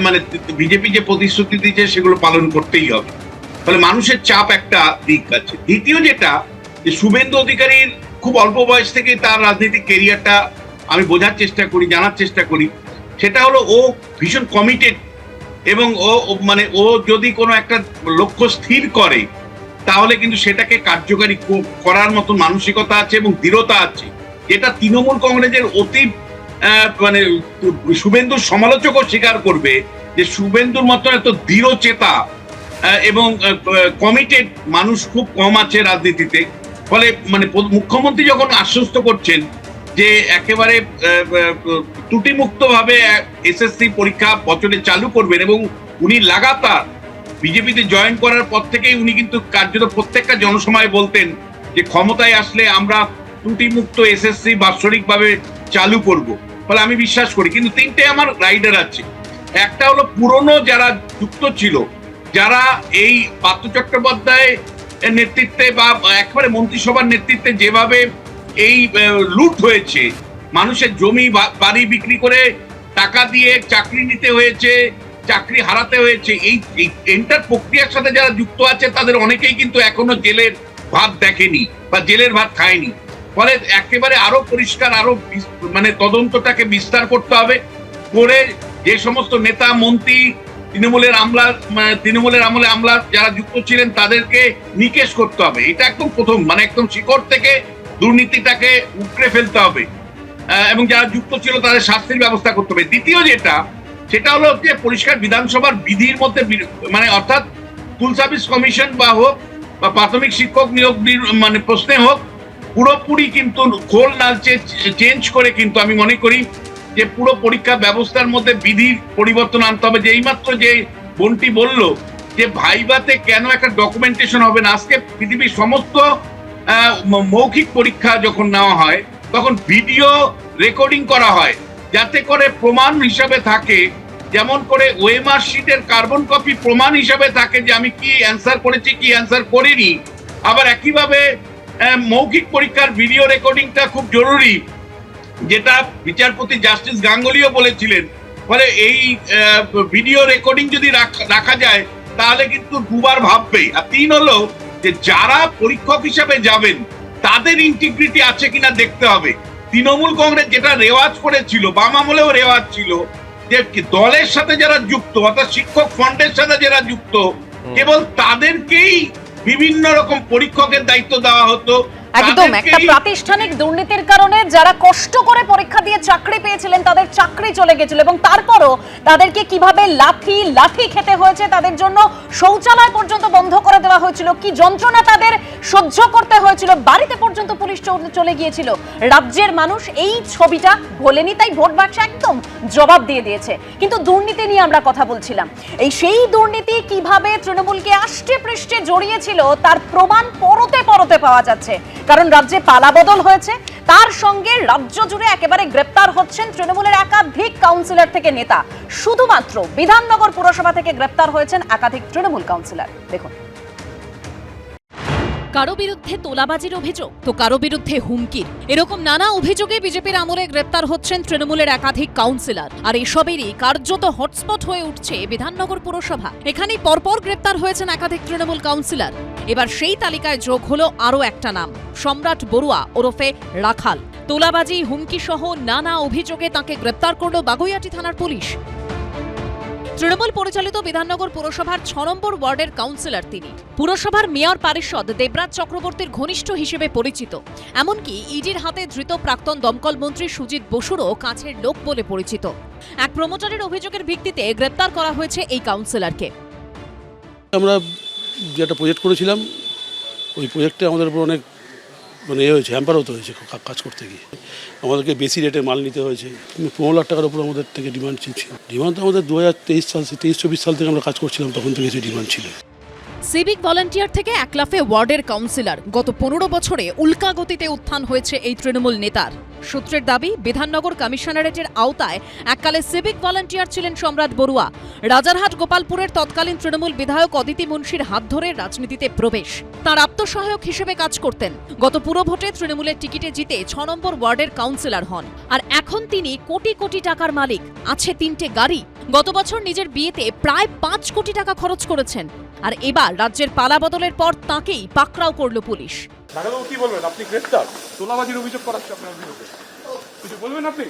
মানে বিজেপি যে প্রতিশ্রুতি দিয়েছে সেগুলো পালন করতেই হবে। ফলে মানুষের চাপ একটা দিক আছে। দ্বিতীয় যেটা, যে শুভেন্দু অধিকারীর খুব অল্প বয়স থেকে তার রাজনৈতিক কেরিয়ারটা আমি বোঝার চেষ্টা করি, জানার চেষ্টা করি, সেটা হলো ও ভীষণ কমিটেড এবং ও যদি কোনো একটা লক্ষ্য স্থির করে তাহলে কিন্তু সেটাকে কার্যকারী করার মতো মানসিকতা আছে এবং দৃঢ়তা আছে, যেটা তৃণমূল কংগ্রেসের অতি মানে শুভেন্দুর সমালোচকও স্বীকার করবে যে শুভেন্দুর মতো এত দৃঢ় চেতা এবং কমিটেড মানুষ খুব কম আছে রাজনীতিতে। ফলে মানে মুখ্যমন্ত্রী যখন আশ্বস্ত করছেন যে একেবারে ত্রুটিমুক্তভাবে এসএসসি পরীক্ষা বছরে চালু করবেন, এবং উনি লাগাতার বিজেপিতে জয়েন করার পর থেকেই উনি কিন্তু কার্যত প্রত্যেকটা জনসভায় বলতেন যে ক্ষমতায় আসলে আমরা ত্রুটিমুক্ত এসএসসি বাৎসরিকভাবে চালু করব। ফলে আমি বিশ্বাস করি, কিন্তু তিনটে আমার রাইডার আছে। একটা হলো পুরনো যারা যুক্ত ছিল, যারা এই পার্থ চট্টোপাধ্যায় নেতৃত্বে বা একেবারে মন্ত্রিসভার নেতৃত্বে যেভাবে এই লুট হয়েছে, মানুষের জমি বাড়ি বিক্রি করে টাকা দিয়ে চাকরি নিতে হয়েছে, চাকরি হারাতে হয়েছে, এই এন্টার প্রক্রিয়ার সাথে যারা যুক্ত আছে তাদের অনেকেই কিন্তু এখনো জেলের ভাত দেখেনি বা জেলের ভাত খায়নি। ফলে একেবারে আরো পরিষ্কার, আরো মানে তদন্তটাকে বিস্তার করতে হবে, করে যে সমস্ত নেতা মন্ত্রী তৃণমূলের আমলে আমলা যারা যুক্ত ছিলেন তাদেরকে নিকেশ করতে হবে। এটা একদম প্রথম, মানে একদম শিকড় থেকে দুর্নীতিটাকে উকড়ে ফেলতে হবে, এবং যারা যুক্ত ছিল তাদের শাস্তির ব্যবস্থা করতে হবে। দ্বিতীয় সেটা হলো যে পরিষ্কার বিধানসভার বিধির মধ্যে, মানে অর্থাৎ স্কুল সার্ভিস কমিশন বা হোক বা প্রাথমিক শিক্ষক নিয়োগ মানে প্রশ্নে হোক, পুরোপুরি কিন্তু খোল নালচে চেঞ্জ করে কিন্তু আমি মনে করি যে পুরো পরীক্ষা ব্যবস্থার মধ্যে বিধির পরিবর্তন আনতে হবে। যে এইমাত্র যে বোনটি বলল যে ভাইভাতে কেন একটা ডকুমেন্টেশন হবে না, আজকে পৃথিবীর সমস্ত মৌখিক পরীক্ষা যখন নেওয়া হয় তখন ভিডিও রেকর্ডিং করা হয়, যাতে করে প্রমাণ হিসাবে থাকে, যেমন করে ওএমআর শিটের কার্বন কপি প্রমাণ হিসাবে থাকে যে আমি কি অ্যান্সার করেছি কি অ্যান্সার করিনি। আবার একইভাবে মৌখিক পরীক্ষার ভিডিও রেকর্ডিংটা খুব জরুরি, যেটা বিচারপতি জাস্টিস গাঙ্গুলিও বলেছিলেন। ফলে এই ভিডিও রেকর্ডিং যদি রাখা যায় তাহলে কিন্তু দুবার ভাববে। আর তিন হলো যে যারা পরীক্ষক হিসাবে যাবেন তাদের ইন্টিগ্রিটি আছে কিনা দেখতে হবে। তৃণমূল কংগ্রেস যেটা রেওয়াজ করেছিল, বাম আমলেও রেওয়াজ ছিল, যে দলের সাথে যারা যুক্ত অর্থাৎ শিক্ষক ফ্রন্টের সাথে যারা যুক্ত কেবল তাদেরকেই বিভিন্ন রকম পরীক্ষকের দায়িত্ব দেওয়া হতো। একদম একটা প্রাতিষ্ঠানিক দুর্নীতির কারণে যারা কষ্ট করে পরীক্ষা দিয়ে চাকরি পেয়েছিলেন তাদের চাকরি চলে গেছিল, এবং তারপরও তাদেরকে কিভাবে লাঠি খেতে হয়েছে, তাদের জন্য শৌচালয় পর্যন্ত বন্ধ করে দেওয়া হয়েছিল, কি যন্ত্রণা তাদের সহ্য করতে হয়েছিল, বাড়িতে পর্যন্ত পুলিশ চলে গিয়েছিল। রাজ্যের মানুষ এই ছবিটা ভোলেনি, তাই ভোট বাক্সে একদম জবাব দিয়ে দিয়েছে। কিন্তু দুর্নীতি নিয়ে আমরা কথা বলছিলাম, সেই দুর্নীতি কিভাবে তৃণমূলকে আষ্টে পৃষ্ঠে জড়িয়েছিল তার প্রমাণ পরতে পরতে পাওয়া যাচ্ছে। কারণ রাজ্যে পালাবদল হয়েছে, তার সঙ্গে রাজ্য জুড়ে একেবারে গ্রেপ্তার হচ্ছেন তৃণমূলের একাধিক কাউন্সিলর থেকে নেতা। শুধুমাত্র বিধাননগর পুরসভা থেকে গ্রেপ্তার হয়েছেন একাধিক তৃণমূল কাউন্সিলর। দেখুন, কারো বিরুদ্ধে তোলাবাজির অভিযোগ তো কারো বিরুদ্ধে হুমকির, এরকম নানা অভিযোগে বিজেপির আমলে গ্রেপ্তার হচ্ছেন তৃণমূলের একাধিক কাউন্সিলর। আর এসবেরই কার্যত হটস্পট হয়ে উঠছে বিধাননগর পুরসভা। এখানেই পরপর গ্রেপ্তার হয়েছেন একাধিক তৃণমূল কাউন্সিলর। এবার সেই তালিকায় যোগ হলো আরও একটা নাম, সম্রাট বড়ুয়া ওরফে রাখাল। তোলাবাজি, হুমকি সহ নানা অভিযোগে তাঁকে গ্রেপ্তার করল বাগুইআটি থানার পুলিশ। তৃণমূল পরিচালিত বিধাননগর পুরসভার 6 নম্বর ওয়ার্ডের কাউন্সিলর তিনি। পুরসভার মেয়র পারিষদ দেবরাজ চক্রবর্তীর ঘনিষ্ঠ হিসেবে পরিচিত। এমনকি ইডির হাতে ধৃত প্রাক্তন দমকল মন্ত্রী সুজিত বসুরও কাছের লোক বলে পরিচিত। এক প্রমোটারের অভিযোগের ভিত্তিতে গ্রেপ্তার করা হয়েছে এই কাউন্সিলরকে। আমরা যেটা প্রজেক্ট করেছিলাম ওই প্রজেক্টে আমাদের উপর অনেক হয়েছে, হ্যাম্পার হতে হয়েছে কাজ করতে গিয়ে। আমাদেরকে বেশি রেটে মাল নিতে হয়েছে, 15 লাখ টাকার উপর আমাদের থেকে ডিমান্ড ছিল। ডিমান্ড তো আমাদের 2023-24 সাল থেকে আমরা কাজ করছিলাম, তখন থেকে সেই ডিমান্ড ছিল। সিভিক ভলান্টিয়ার থেকে একলাফে ওয়ার্ডের কাউন্সিলর, গত 15 বছরে উল্কা গতিতে উত্থান হয়েছে এই তৃণমূল নেতার। সূত্রের দাবি, বিধাননগর কমিশনারেটের আওতায় এককালে সিভিক ভলান্টিয়ার ছিলেন সম্রাট বড়ুয়া। রাজারহাট গোপালপুরের তৎকালীন তৃণমূল বিধায়ক অদিতি মুন্সির হাত ধরে রাজনীতিতে প্রবেশ। তার আত্মসহায়ক হিসেবে কাজ করতেন। গত পুরভোটে তৃণমূলের টিকিটে জিতে 6 নম্বর ওয়ার্ডের কাউন্সিলর হন। আর এখন তিনি কোটি কোটি টাকার মালিক, আছে 3টে গাড়ি। গত বছর নিজের বিয়েতে প্রায় 5 কোটি টাকা খরচ করেছেন। আর এবার রাজ্যের পালাবদলের পর তাঁকেই পাকড়াও করল পুলিশ। ঢাকাবাবু কি বলবেন? আপনি গ্রেফতার, তোলাবাজির অভিযোগ করাচ্ছে আপনার বিরুদ্ধে, কিছু বলবেন আপনি?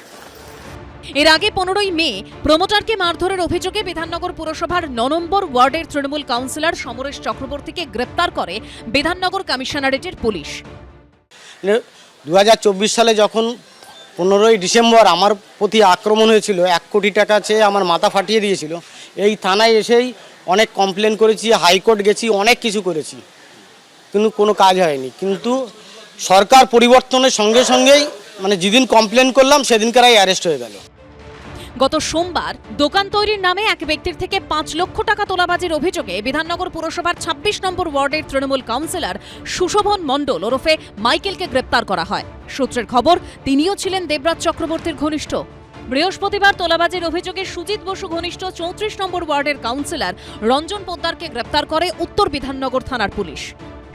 এর আগে 15ই মে প্রমোটারকে মারধরের অভিযোগে বিধাননগর পুরসভার 9 নম্বর ওয়ার্ডের তৃণমূল কাউন্সিলর সমরেশ চক্রবর্তীকে গ্রেপ্তার করে বিধাননগর কমিশনারেটের পুলিশ। 2024 সালে যখন 15ই ডিসেম্বর আমার প্রতি আক্রমণ হয়েছিল, 1 কোটি টাকা চেয়ে আমার মাথা ফাটিয়ে দিয়েছিল, এই থানায় এসেই অনেক কমপ্লেন করেছি, হাইকোর্ট গেছি, অনেক কিছু করেছি, কিন্তু কোনো কাজ হয়নি। কিন্তু সরকার পরিবর্তনের সঙ্গে সঙ্গেই মানে যেদিন কমপ্লেন করলাম সেদিনকারাই অ্যারেস্ট হয়ে গেল। গত সোমবার দোকান তৈরির নামে এক ব্যক্তির থেকে 5 লক্ষ টাকা তোলাবাজির অভিযোগে বিধাননগর পুরসভার 26 নম্বর ওয়ার্ডের তৃণমূল কাউন্সিলর সুশোভন মণ্ডল ওরফে মাইকেলকে গ্রেপ্তার করা হয়। সূত্রের খবর, তিনিও ছিলেন দেবরাজ চক্রবর্তীর ঘনিষ্ঠ। বৃহস্পতিবার তোলাবাজির অভিযোগে সুজিত বসু ঘনিষ্ঠ 34 নম্বর ওয়ার্ডের কাউন্সিলর রঞ্জন পোদ্দারকে গ্রেপ্তার করে উত্তর বিধাননগর থানার পুলিশ।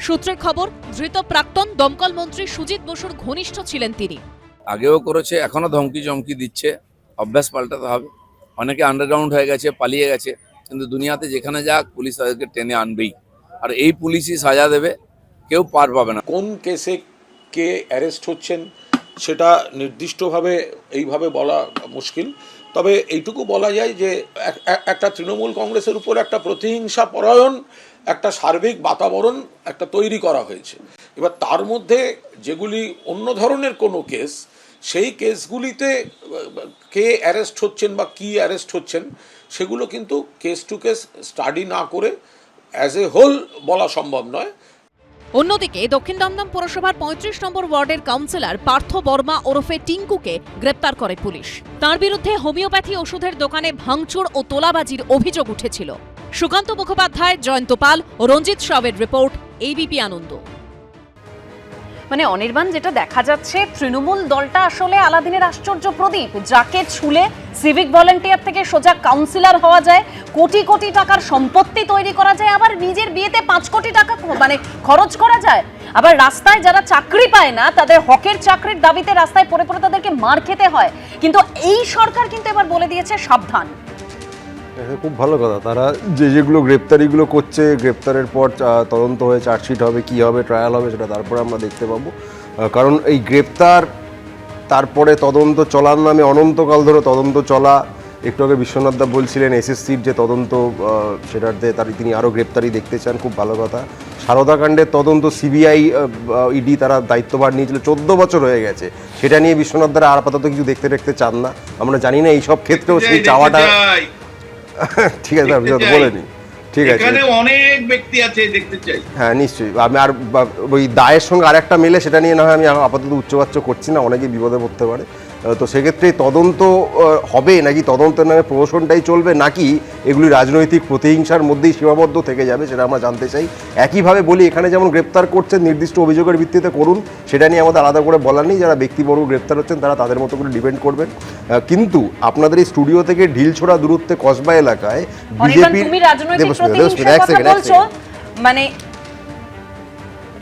সূত্রের খবর, ধৃত প্রাক্তন দমকল মন্ত্রী সুজিত বসুর ঘনিষ্ঠ ছিলেন তিনি। আগেও করেছে, এখনো ধমকি চমকি দিচ্ছে। অভ্যাস পাল্টাতে হবে। অনেকে আন্ডারগ্রাউন্ড হয়ে গেছে, পালিয়ে গেছে, কিন্তু দুনিয়াতে যেখানে যাক পুলিশ তাদেরকে টেনে আনবেই, আর এই পুলিশই সাজা দেবে, কেউ পার পাবে না। কোন কেসে কে অ্যারেস্ট হচ্ছেন সেটা নির্দিষ্টভাবে এইভাবে বলা মুশকিল, তবে এইটুকু বলা যায় যে একটা তৃণমূল কংগ্রেসের উপর একটা প্রতিহিংসা পরায়ণ একটা সার্বিক বাতাবরণ একটা তৈরি করা হয়েছে। এবার তার মধ্যে যেগুলি অন্য ধরনের কোনো কেস, সেই কেসগুলিতে কে অ্যারেস্ট হচ্ছেন বা কি অ্যারেস্ট হচ্ছেন সেগুলো কিন্তু কেস টু কেস স্টাডি না করে অ্যাজ এ হোল বলা সম্ভব নয়। অন্যদিকে দক্ষিণ দমদম পুরসভার 35 নম্বর ওয়ার্ডের কাউন্সিলর পার্থ বর্মা ওরফে টিঙ্কুকে গ্রেপ্তার করে পুলিশ। তার বিরুদ্ধে হোমিওপ্যাথি ওষুধের দোকানে ভাঙচুর ও তোলাবাজির অভিযোগ উঠেছিল। সুকান্ত মুখোপাধ্যায়, জয়ন্ত পাল ও রঞ্জিত সাউয়ের রিপোর্ট, এবিপি আনন্দ। মানে অনির্বাণ, যেটা দেখা যাচ্ছে তৃণমূল দলটা আসলে আলাদিনের আশ্চর্য প্রদীপ, যাকে ছুলে সিভিক ভলেন্টিয়ার থেকে সোজা কাউন্সিলর হওয়া যায়, কোটি কোটি টাকার সম্পত্তি তৈরি করা যায়, আবার নিজের বিয়েতে 5 কোটি টাকা মানে খরচ করা যায়, আবার রাস্তায় যারা চাকরি পায় না তাদের হকের চাকরির দাবিতে রাস্তায় পড়ে পড়ে তাদেরকে মার খেতে হয়। কিন্তু এই সরকার কিন্তু এবার বলে দিয়েছে সাবধান। খুব ভালো কথা, তারা যেগুলো গ্রেপ্তারিগুলো করছে, গ্রেপ্তারের পর তদন্ত হয়ে চার্জশিট হবে, কি হবে, ট্রায়াল হবে, সেটা তারপরে আমরা দেখতে পাবো। কারণ এই গ্রেপ্তার তারপরে তদন্ত চলার নামে অনন্তকাল ধরে তদন্ত চলা। একটু আগে বিশ্বনাথ দা বলছিলেন এসএসসির যে তদন্ত, সেটাতে তিনি আরও গ্রেপ্তারি দেখতে চান, খুব ভালো কথা। সারদা কাণ্ডের তদন্ত সিবিআই ইডি তারা দায়িত্বভার নিয়েছিল, 14 বছর হয়ে গেছে, সেটা নিয়ে বিশ্বনাথ দারা আর আপাতত কিছু দেখতে চান না। আমরা জানি না এইসব ক্ষেত্রেও সেই চাওয়াটা ঠিক আছে, বলেনি, ঠিক আছে, এখানে অনেক ব্যক্তি আছে দেখতে চাই। হ্যাঁ নিশ্চয়ই, আমি আর ওই দায়ের সঙ্গে আর একটা মেলে, সেটা নিয়ে না হয় আমি আপাতত উচ্চবাচ্য করছি না, অনেকেই বিপদে পড়তে পারে। তো সেক্ষেত্রে তদন্ত হবে নাকি তদন্তের নামে প্রহসনটাই চলবে, নাকি এগুলি রাজনৈতিক প্রতিহিংসার মধ্যেই সীমাবদ্ধ থেকে যাবে, সেটা আমরা জানতে চাই। একইভাবে বলি, এখানে যেমন গ্রেপ্তার করছেন নির্দিষ্ট অভিযোগের ভিত্তিতে করুন, সেটা নিয়ে আমাদের আলাদা করে বলার নেই। যারা ব্যক্তিবর্গ গ্রেপ্তার হচ্ছেন তারা তাদের মতো করে ডিপেন্ড করবেন। কিন্তু আপনাদের এই স্টুডিও থেকে ঢিলছোড়া দূরত্বে কসবা এলাকায় বিজেপির, মানে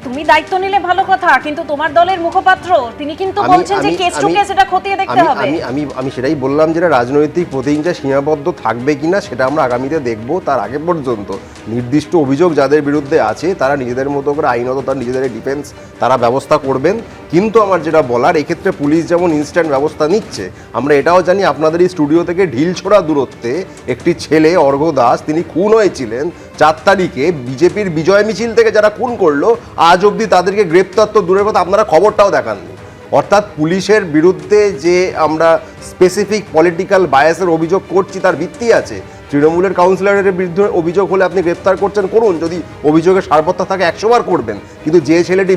তুমি দায়িত্ব নিলে ভালো কথা, কিন্তু তোমার দলের মুখপাত্র তিনি কিন্তু বলছেন যে কেস টু কেস এটা খতিয়ে দেখতে হবে। আমি সেটাই বললাম, যেটা রাজনৈতিক প্রতিহিংসা সীমাবদ্ধ থাকবে কিনা সেটা আমরা আগামীতে দেখব। তার আগে পর্যন্ত নির্দিষ্ট অভিযোগ যাদের বিরুদ্ধে আছে তারা নিজেদের মতো করে আইনত তার নিজেদের ডিফেন্স তারা ব্যবস্থা করবেন। কিন্তু আমার যেটা বলার, এক্ষেত্রে পুলিশ যেমন ইনস্ট্যান্ট ব্যবস্থা নিচ্ছে, আমরা এটাও জানি আপনাদের এই স্টুডিও থেকে ঢিলছোড়া দূরত্বে একটি ছেলে অর্ঘ্য দাস, তিনি খুন হয়েছিলেন 4 তারিখে। বিজেপির বিজয় মিছিল থেকে যারা খুন করলো আজ অবধি তাদেরকে গ্রেপ্তার তো দূরের কথা, আপনারা খবরটাও দেখাননি। অর্থাৎ পুলিশের বিরুদ্ধে যে আমরা স্পেসিফিক পলিটিক্যাল বায়াসের অভিযোগ করছি তার ভিত্তি আছে। তৃণমূলের কাউন্সিলরের বিরুদ্ধে অভিযোগ হলে আপনি গ্রেপ্তার করছেন, করুন, যদি অভিযোগের সারবত্তা থাকে 100 বার করবেন। কিন্তু যে ছেলেটি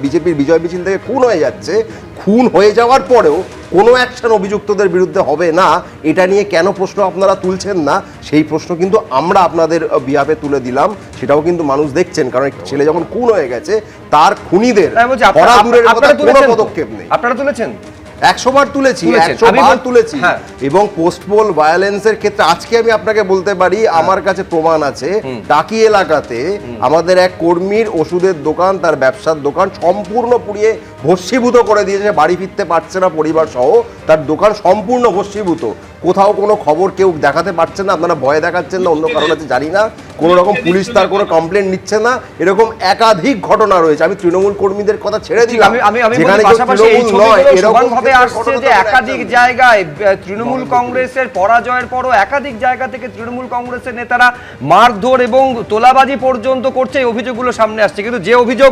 বিজেপির বিজয় মিছিল থেকে খুন হয়ে যাচ্ছে, খুন হয়ে যাওয়ার পরেও কোনো অ্যাকশন অভিযুক্তদের বিরুদ্ধে হবে না, এটা নিয়ে কেন প্রশ্ন আপনারা তুলছেন না, সেই প্রশ্ন কিন্তু আমরা আপনাদের বিহাফে তুলে দিলাম। সেটাও কিন্তু মানুষ দেখছেন, কারণ একটি ছেলে যখন খুন হয়ে গেছে তার খুনিদের ধরা দূরের কথা কোনো পদক্ষেপ নেই। আপনারা তুলেছেন 100 বার তুলেছি, 100 বার তুলেছি। এবং পোস্টপোল ভায়োলেন্সের ক্ষেত্রে আজকে আমি আপনাকে বলতে পারি, আমার কাছে প্রমাণ আছে, টাকি এলাকাতে আমাদের এক কর্মীর ওষুধের দোকান, তার ব্যবসার দোকান সম্পূর্ণ পুড়িয়ে ভস্মীভূত করে দিয়েছে, বাড়ি ফিরতে পারছে না পরিবার সহ, তার দোকান সম্পূর্ণ ভস্মীভূত। কোথাও কোনো খবর কেউ দেখাতে পারছে না, আপনারা ভয় দেখাচ্ছেন না অন্য কারণ আছে জানি না, কোনো রকম পুলিশ তার কোনো কমপ্লেন নিচ্ছে না, এরকম একাধিক ঘটনা রয়েছে। আমি তৃণমূল কর্মীদের কথা ছেড়ে দিলাম, যেখানে এরকম ভাবে আসছে যে একাধিক জায়গায় তৃণমূল কংগ্রেসের পরাজয়ের পরও একাধিক জায়গা থেকে তৃণমূল কংগ্রেসের নেতারা মারধর এবং তোলাবাজি পর্যন্ত করছে, এই অভিযোগগুলো সামনে আসছে। কিন্তু যে অভিযোগ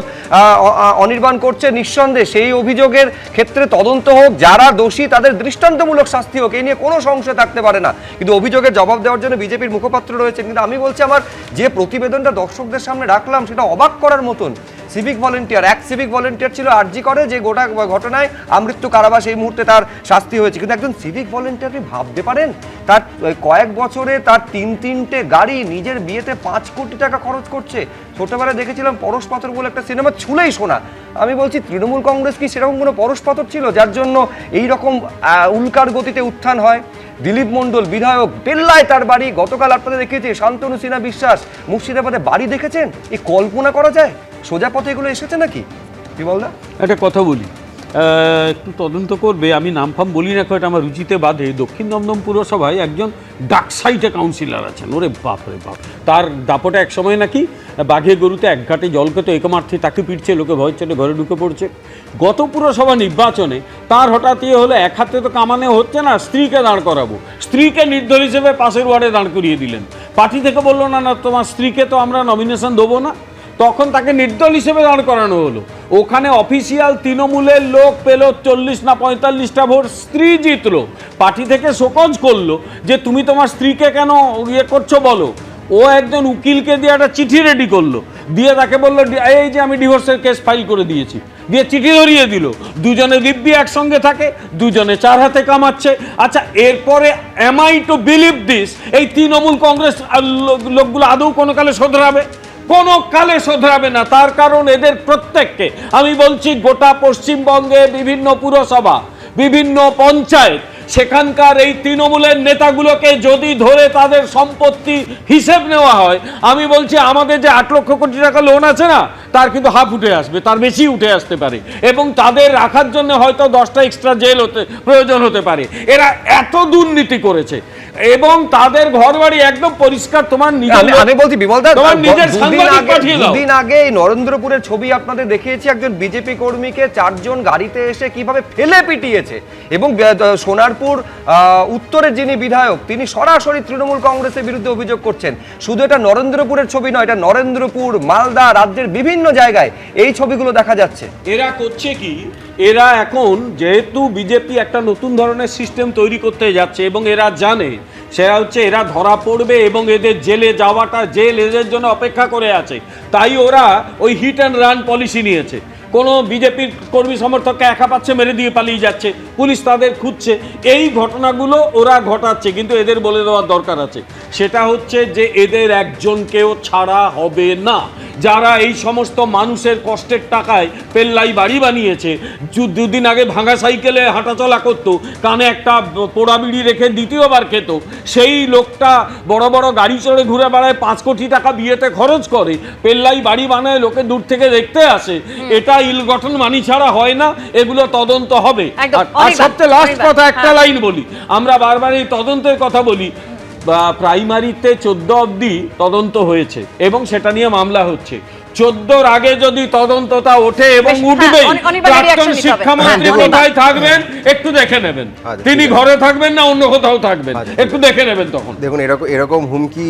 অনির্বাণ করছে, নিঃসন্দেহে সেই অভিযোগের ক্ষেত্রে তদন্ত হোক, যারা দোষী তাদের দৃষ্টান্তমূলক শাস্তি হোক, এই নিয়ে কোনো সংশয় থাকতে পারে না। কিন্তু অভিযোগের জবাব দেওয়ার জন্য বিজেপির মুখপাত্র রয়েছে। কিন্তু আমি বলছি, আমার যে প্রতিবেদনটা দর্শকদের সামনে রাখলাম সেটা অবাক করার মতন। সিভিক ভলেন্টিয়ার, এক সিভিক ভলেন্টিয়ার ছিল আরজি করে, যে গোটা ঘটনায় আমৃত্যু কারাবাস, এই মুহূর্তে তার শাস্তি হয়েছে। কিন্তু একজন সিভিক ভলেন্টিয়ার ভাবতে পারেন তার কয়েক বছরে তার তিনটে গাড়ি, নিজের বিয়েতে 5 কোটি টাকা খরচ করছে। ছোটবেলায় দেখেছিলাম পরশ পাথর বলে একটা সিনেমা, ছুলেই শোনা। আমি বলছি তৃণমূল কংগ্রেস কি সেরকম কোনো পরশ পাথর ছিল যার জন্য এই রকম উল্কার গতিতে উত্থান হয়? দিলীপ মণ্ডল বিধায়ক, বেল্লায় তার বাড়ি। গতকাল আপনাদের দেখিয়েছি শান্তনু সিনহা বিশ্বাস মুর্শিদাবাদে বাড়ি দেখেছেন। এই কল্পনা করা যায়? সোজা পথে এগুলো এসেছে নাকি? কি বলদা? একটা কথা বলি, একটু তদন্ত করবে, আমি নাম ফাম বলি না, এটা আমার রুচিতে বাধে। দক্ষিণ দমদম পুরসভায় একজন ডাকসাইটে কাউন্সিলর আছেন, ওরে বাপ রে বাপ, তার দাপটে এক সময় নাকি বাঘে গরুতে এক ঘাটে জল খেতে একমার্থে তাকে পিটছে, লোকে ভয় চলে ঘরে ঢুকে পড়ছে। গত পুরসভা নির্বাচনে তার হঠাৎ হলো, এক হাতে তো কামানে হচ্ছে না, স্ত্রীকে দাঁড় করাবো, স্ত্রীকে নির্দল হিসেবে পাশের ওয়ার্ডে দাঁড় করিয়ে দিলেন। পার্টি থেকে বললো না না তোমার স্ত্রীকে তো আমরা নমিনেশন দেবো না, তখন তাকে নির্দল হিসেবে দাঁড় করানো হলো। ওখানে অফিসিয়াল তৃণমূলের লোক পেল 40 না 45টা ভোট, স্ত্রী জিতলো। পার্টি থেকে শোকজ করলো যে তুমি তোমার স্ত্রীকে কেন ইয়ে করছো বলো। ও একজন উকিলকে দিয়ে একটা চিঠি রেডি করলো, দিয়ে তাকে বললো এই যে আমি ডিভোর্সের কেস ফাইল করে দিয়েছি, দিয়ে চিঠি ধরিয়ে দিল। দুজনে দিব্যি একসঙ্গে থাকে, দুজনে 4 হাতে কামাচ্ছে। আচ্ছা, এরপরে am I to believe this, এই তৃণমূল কংগ্রেস লোকগুলো আদৌ কোনো কালে শোধরাবে? কোনো কালে শোধরাবে না। তার কারণ এদের প্রত্যেককে, আমি বলছি গোটা পশ্চিমবঙ্গে বিভিন্ন পুরসভা, বিভিন্ন পঞ্চায়েত, সেখানকার এই তৃণমূলের নেতাগুলোকে যদি ধরে তাদের সম্পত্তি হিসেব নেওয়া হয়, আমি বলছি আমাদের যে 8 লক্ষ কোটি টাকা লোন আছে না, তার কিন্তু হাফ উঠে আসবে, তার বেশি উঠে আসতে পারে। এবং তাদের রাখার জন্য হয়তো 10টা এক্সট্রা জেল প্রয়োজন হতে পারে। এরা এত দুর্নীতি করেছে এবং তাদের ঘরবাড়ি একদম পরিষ্কার। তোমার আমি বলছি বিমলদা, তোমার নিজের সাংবাদিক পাঠিয়ে দাও। দুদিন আগে এই নরেন্দ্রপুরের ছবি আপনাদের দেখিয়েছি, একজন বিজেপি কর্মীকে 4 জন গাড়িতে এসে কিভাবে ফেলে পিটিয়েছে। এবং সোনারপুর উত্তরের যিনি বিধায়ক, তিনি সরাসরি তৃণমূল কংগ্রেসের বিরুদ্ধে অভিযোগ করছেন। শুধু এটা নরেন্দ্রপুরের ছবি নয়, এটা নরেন্দ্রপুর, মালদা, রাজ্যের বিভিন্ন জায়গায় এই ছবিগুলো দেখা যাচ্ছে। এরা করছে কি, এরা এখন যেহেতু বিজেপি একটা নতুন ধরনের সিস্টেম তৈরি করতে যাচ্ছে এবং এরা জানে সেটা হচ্ছে এরা ধরা পড়বে এবং এদের জেলে যাওয়াটা, জেল এদের জন্য অপেক্ষা করে আছে, তাই ওরা ওই হিট অ্যান্ড রান পলিসি নিয়েছে। কোনো বিজেপির কর্মী সমর্থককে একা পাচ্ছে, মেরে দিয়ে পালিয়ে যাচ্ছে, পুলিশ তাদের খুঁজছে। এই ঘটনাগুলো ওরা ঘটাচ্ছে, কিন্তু এদের বলে দেওয়ার দরকার আছে, সেটা হচ্ছে যে এদের একজনকেও ছাড়া হবে না। যারা এই সমস্ত মানুষের কষ্টের টাকায় পেল্লাই বাড়ি বানিয়েছে, দুদিন আগে ভাঙা সাইকেলে হাঁটাচলা করতো, কানে একটা পোড়া বিড়ি রেখে দ্বিতীয়বার খেত, সেই লোকটা বড় বড় গাড়ি চড়ে ঘুরে বেড়ায়, 5 কোটি টাকা বিয়েতে খরচ করে, পেল্লাই বাড়ি বানায়, লোকে দূর থেকে দেখতে আসে। এটা ইল গঠন মানি ছাড়া হয় না, এগুলো তদন্ত হবে। আর সবচেয়ে লাস্ট কথা একটা লাইন বলি, আমরা বারবার এই তদন্তের কথা বলি, প্রাইমারিতে 14 অবধি তদন্ত হয়েছে এবং সেটা নিয়ে মামলা হচ্ছে। 14-র আগে যদি তদন্তটা ওঠে এবং উঠবে, প্রাক্তন শিক্ষামন্ত্রী কোথায় থাকবেন একটু দেখে নেবেন, তিনি ঘরে থাকবেন না অন্য কোথাও থাকবেন, একটু দেখে নেবেন। তখন দেখুন এরকম হুমকি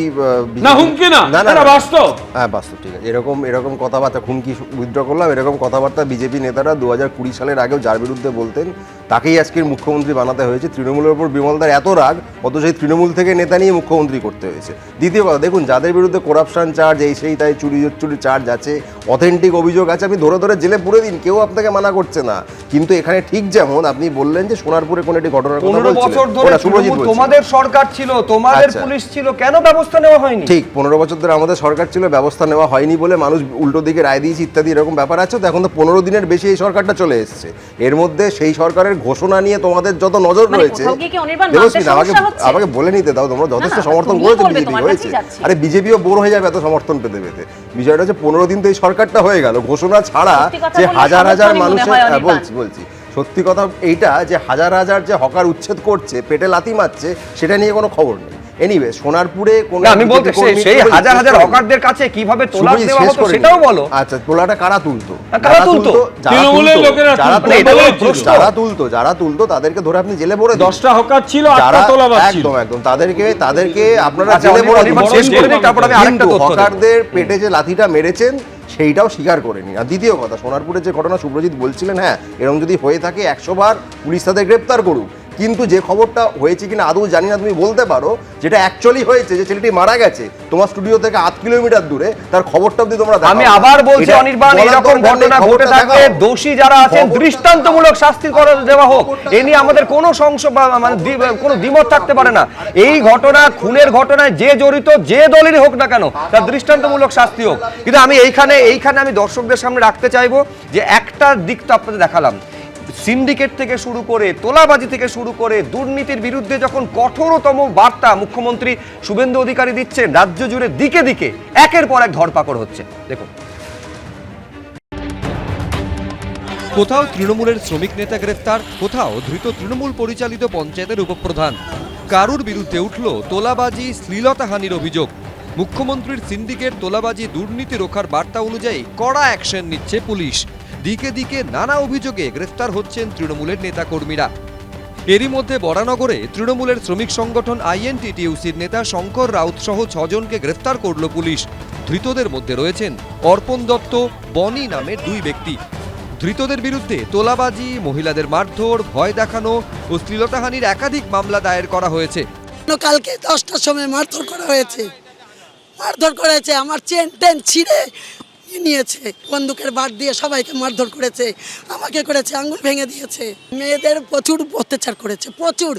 না, হুমকি না, এটা বাস্তব। হ্যাঁ বাস্তব, ঠিক আছে। এরকম কথাবার্তা, হুমকি উইথড্র করলাম, এরকম কথাবার্তা বিজেপি নেতারা 2020 সালের আগেও যার বিরুদ্ধে বলতেন তাকেই আজকের মুখ্যমন্ত্রী বানাতে হয়েছে। তৃণমূলের উপর বিমলদার এত রাগ, অত সেই তৃণমূল থেকে নেতা নিয়ে মুখ্যমন্ত্রী করতে হয়েছে। দ্বিতীয় কথা, দেখুন যাদের বিরুদ্ধে করাপশন চার্জ, এই সেই তাই চুরি চার্জ আছে, অথেন্টিক অভিযোগ আছে, আপনি ধরে ধরে জেলে পুরে দিন, কেউ আপনাকে মানা করছে না। কিন্তু এখানে ঠিক যেমন আপনি বললেন যে সোনারপুরে কোন একটি ঘটনার কথা বলছিলেন, তোমাদের সরকার ছিল, তোমাদের পুলিশ ছিল, কেন ব্যবস্থা নেওয়া হয়নি? ঠিক, 15 বছর ধরে আমাদের সরকার ছিল, ব্যবস্থা নেওয়া হয়নি বলে মানুষ উল্টো দিকে রায় দিয়েছে ইত্যাদি এরকম ব্যাপার আছে। তো এখন তো 15 দিনের বেশি এই সরকারটা চলে এসেছে। এর মধ্যে সেই সরকারের ঘোষণা নিয়ে তোমাদের যত নজর রয়েছে, আমাকে বলে নিতে দাও, তোমরা যথেষ্ট সমর্থন করেছো বিজেপি হয়েছে। আরে বিজেপিও বোর হয়ে যাবে এত সমর্থন পেতে পেতে। বিষয়টা হচ্ছে 15 দিন তো এই সরকারটা হয়ে গেল, ঘোষণা ছাড়া যে হাজার হাজার মানুষের, বলছি সত্যি কথা এইটা, যে হাজার হাজার যে হকার উচ্ছেদ করছে, পেটে লাথি মারছে, সেটা নিয়ে কোনো খবর নেই। এনিওয়ে, সোনারপুরে কোন, আমি বলতে সেই হাজার হাজার হকারদের কাছে কিভাবে তোলা দেওয়া হতো সেটাও বলো। আচ্ছা, তোলাটা কারা তুলতো? যারা তুলতো তাদেরকে ধরে আপনি জেলে ভরে 10টা হকার ছিল, 8টা তোলাবাজ ছিল। একদম তাদেরকে আপনারা জেলে ভরে দিন। শেষ করে দিন, তারপর আমি আরেকটা তথ্য, হকারদের পেটে যে লাথিটা মেরেছেন সেইটাও স্বীকার করেনি। আর দ্বিতীয় কথা, সোনারপুরের যে ঘটনা সুব্রজিৎ বলছিলেন, হ্যাঁ এরকম যদি হয়ে থাকে 100 বার পুলিশ তাদের গ্রেপ্তার করুক, কিন্তু যে খবরটা হয়েছে কিনা আদৌ জানি না, তুমি বলতে পারো যেটা অ্যাকচুয়ালি হয়েছে, যে ছেলেটি মারা গেছে তোমার স্টুডিও থেকে 8 কিলোমিটার দূরে, তার খবরটা অবধি তোমরা আমি আবার বলছি অনির্বাণ, এরকম ঘটনা ঘটে থাকলে দোষী যারা আছেন দৃষ্টান্তমূলক শাস্তি করে দেওয়া হোক, এ নিয়ে আমাদের কোনো সংশয় বা মানে কোনো দ্বিমত থাকতে পারে না। এই ঘটনা, খুনের ঘটনায় যে জড়িত, যে দলেরই হোক না কেন, তার দৃষ্টান্তমূলক শাস্তি হোক। কিন্তু আমি এইখানে আমি দর্শকদের সামনে রাখতে চাইবো যে একটা দিক তো আপনাদের দেখালাম, সিন্ডিকেট থেকে শুরু করে, তোলাবাজি থেকে শুরু করে, দুর্নীতির বিরুদ্ধে যখন কঠোরতম বার্তা মুখ্যমন্ত্রী শুভেন্দু অধিকারী দিচ্ছেন, রাজ্য জুড়ে দিকে দিকে একের পর এক ধরপাকড় হচ্ছে। দেখুন, কোথাও তৃণমূলের শ্রমিক নেতা গ্রেফতার, কোথাও ধৃত তৃণমূল পরিচালিত পঞ্চায়েতের উপপ্রধান। কারুর বিরুদ্ধে উঠল তোলাবাজি, শ্লীলতাহানির অভিযোগ। মুখ্যমন্ত্রীর সিন্ডিকেট, তোলাবাজি, দুর্নীতি রোখার বার্তা অনুযায়ী কড়া অ্যাকশন নিচ্ছে পুলিশ। দিকে দিকে নানা অভিযোগে গ্রেফতার হচ্ছেন তৃণমূলের নেতাকর্মীরা। এরই মধ্যে বরানগরে তৃণমূলের শ্রমিক সংগঠন আইএনটিটিইউসির নেতা শঙ্কর রাউত সহ 6 জনকে গ্রেফতার করল পুলিশ। ধৃতদের মধ্যে রয়েছেন অর্পণ দত্ত, বনি নামের 2 ব্যক্তি। ধৃতদের বিরুদ্ধে তোলাবাজি, মহিলাদের মারধর, ভয় দেখানো ও শ্লীলতাহানির একাধিক মামলা দায়ের করা হয়েছে। কালকে 10টার সময় মারধর করা হয়েছে, আমার চেন টেন ছিঁড়ে নিয়েছে, বন্দুকের বাট দিয়ে সবাইকে মারধর করেছে, আমাকে করেছে, আঙ্গুল ভেঙে দিয়েছে, মেয়েদের প্রচুর অত্যাচার করেছে, প্রচুর।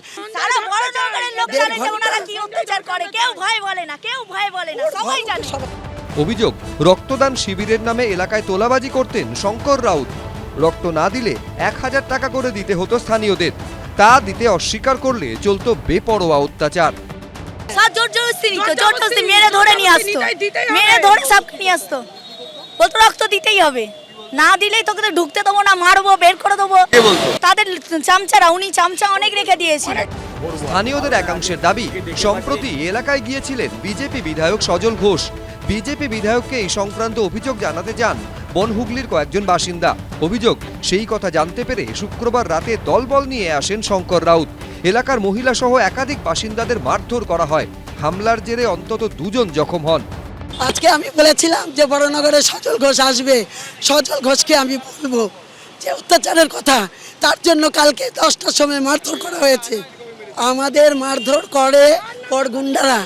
অভিযোগ, রক্তদান শিবিরের নামে এলাকায় তোলাবাজি করতেন শঙ্কর রাউত। রক্ত না দিলে 1000 টাকা করে দিতে হতো স্থানীয়দের। তা দিতে অস্বীকার করলে চলতো বেপরোয়া অত্যাচার। রক্ত দিতেই হবে, না দিলেই তোকে তো ঢুকতে দেবো না, মারবো, বের করে দেবো। তাদের চামচারা, উনি চামচা অনেক রেখে দিয়েছিলেন। স্থানীয়দের একাংশের দাবি, সম্প্রতি এলাকায় গিয়েছিলেন বিজেপি বিধায়ক সজল ঘোষ। বিজেপি বিধায়ককে এই সংক্রান্ত অভিযোগ জানাতে যান বনহুগলির কয়েকজন বাসিন্দা। অভিযোগ, সেই কথা জানতে পেরে শুক্রবার রাতে দলবল নিয়ে আসেন শঙ্কর রাউত। এলাকার মহিলা সহ একাধিক বাসিন্দাদের মারধর করা হয়। হামলার জেরে অন্তত 2 জন জখম হন। আজকে আমি বলেছিলাম যে বড়নগরে সজল ঘোষ আসবে, সজল ঘোষকে আমি বলবো যে অত্যাচারের কথা, তার জন্য কালকে 10টার সময় মারধর করা হয়েছে। আমাদের মারধর করে ওর গুন্ডারা,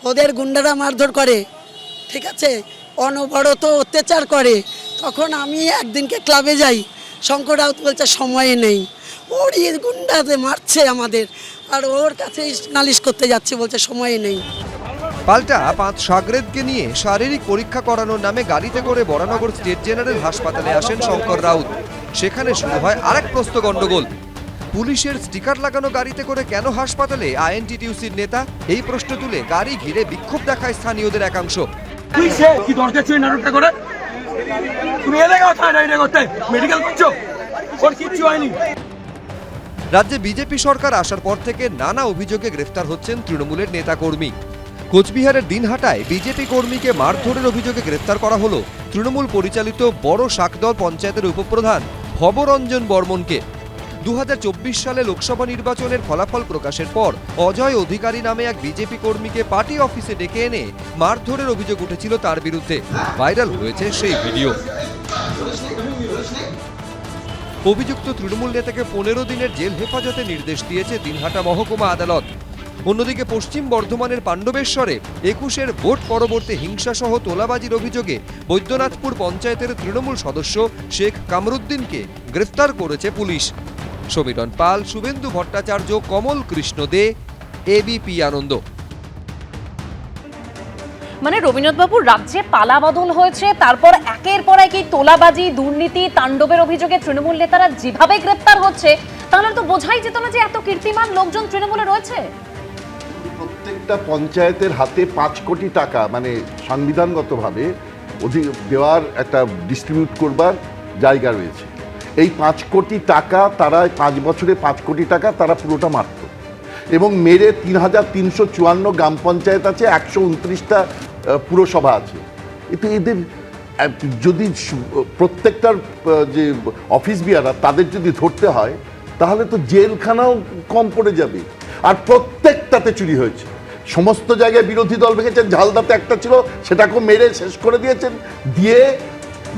ওদের গুন্ডারা মারধর করে, ঠিক আছে, অনবরত অত্যাচার করে। তখন আমি একদিনকে ক্লাবে যাই, শঙ্কর রাউত বলছে সময় নেই, ওর গুন্ডাতে মারছে আমাদের, আর ওর কাছে নালিশ করতে যাচ্ছে, বলছে সময় নেই। পাল্টা 5 সাগরেদকে নিয়ে শারীরিক পরীক্ষা করানোর নামে গাড়িতে করে বরানগর স্টেট জেনারেল হাসপাতালে আসেন শঙ্কর রাউত। সেখানে শুরু হয় আরেক প্রশ্ন গন্ডগোল। পুলিশের স্টিকার লাগানো গাড়িতে করে কেন হাসপাতালে আইএনটিটিইউসির নেতা? এই প্রশ্ন তুলে গাড়ি ঘিরে বিক্ষোভ দেখায় স্থানীয়দের একাংশ। রাজ্যে বিজেপি সরকার আসার পর থেকে নানা অভিযোগে গ্রেফতার হচ্ছেন তৃণমূলের নেতাকর্মী। কোচবিহারের দিনহাটায় বিজেপি কর্মীকে মারধরের অভিযোগে গ্রেফতার করা হলো তৃণমূল পরিচালিত বড় শাকদল পঞ্চায়েতের উপপ্রধান ভবরঞ্জন বর্মনকে। 2024 সালে লোকসভা নির্বাচনের ফলাফল প্রকাশের পর অজয় অধিকারী নামে এক বিজেপি কর্মীকে পার্টি অফিসে ডেকে এনে মারধরের অভিযোগ উঠেছিল তার বিরুদ্ধে। ভাইরাল হয়েছে সেই ভিডিও। অভিযুক্ত তৃণমূল নেতাকে 15 দিনের জেল হেফাজতে নির্দেশ দিয়েছে দিনহাটা মহকুমা আদালত। অন্যদিকে পশ্চিম বর্ধমানের পাণ্ডবেশ্বরে 21-এর ভোট পরবর্তী হিংসাসহ তোলাবাজির অভিযোগে বৈদ্যনাথপুর পঞ্চায়েতের তৃণমূল সদস্য শেখ কামরুদ্দিনকে গ্রেফতার করেছে পুলিশ। সমীরণ পাল, শুভেন্দু ভট্টাচার্য, কমল কৃষ্ণ দে, এবিপি আনন্দ। মানে রবীন্দ্রনাথবাবু, রাজ্যে পালা বদল হয়েছে, তারপর একের পর এক তোলাবাজি, দুর্নীতি, তাণ্ডবের অভিযোগে তৃণমূল নেতারা যেভাবে গ্রেফতার হচ্ছে, তাহলে তো বোঝাই যেত না যে এত কীর্তিমান লোকজন তৃণমূলে রয়েছে। প্রত্যেকটা পঞ্চায়েতের হাতে 5 কোটি টাকা মানে সাংবিধানগতভাবে দেওয়ার একটা ডিস্ট্রিবিউট করবার জায়গা রয়েছে। এই 5 কোটি টাকা তারা 5 বছরে 5 কোটি টাকা তারা পুরোটা মারত এবং মেরে 3354 গ্রাম পঞ্চায়েত আছে, 129টা পুরসভা আছে। এতে এদের যদি প্রত্যেকটার যে অফিস বিয়ারা তাদের যদি ধরতে হয় তাহলে তো জেলখানাও কম পড়ে যাবে। আর প্রত্যেকটাতে চুরি হয়েছে, সমস্ত জায়গায় বিরোধী দল ভেঙেছেন। ঝালদাতে একটা ছিল, সেটাকেও মেরে শেষ করে দিয়েছেন। দিয়ে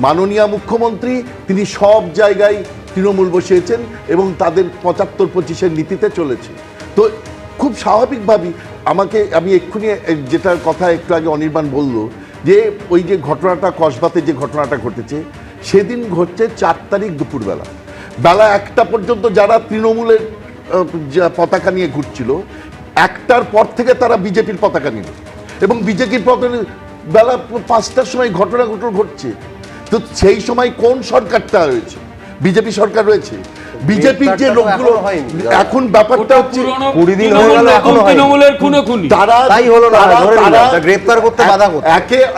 মাননীয় মুখ্যমন্ত্রী তিনি সব জায়গায় তৃণমূল বসিয়েছেন এবং তাদের 75-25-এর নীতিতে চলেছে। তো খুব স্বাভাবিকভাবেই আমি এক্ষুনি যেটার কথা একটু আগে অনির্বাণ বলল, যে ওই যে ঘটনাটা কসবাতে যে ঘটনাটা ঘটেছে সেদিন ঘটছে 4 তারিখ দুপুরবেলা, বেলা 1টা পর্যন্ত যারা তৃণমূলের পতাকা নিয়ে ঘুরছিল, 1টার পর থেকে তারা বিজেপির পতাকা নিল এবং বিজেপির পতাকা বেলা 5টার সময় ঘটনা ঘটছে। তো সেই সময় কোন সরকারটা রয়েছে? বিজেপি সরকার রয়েছে। বিজেপির যে লোকগুলো এখন ব্যাপারটা হচ্ছে 20 দিন হয়ে গেল এখনো তৃণমূলের খুনোখুনি তারা তাই হলো না, ধরে নিলাম গ্রেফতার করতে বাধা করতে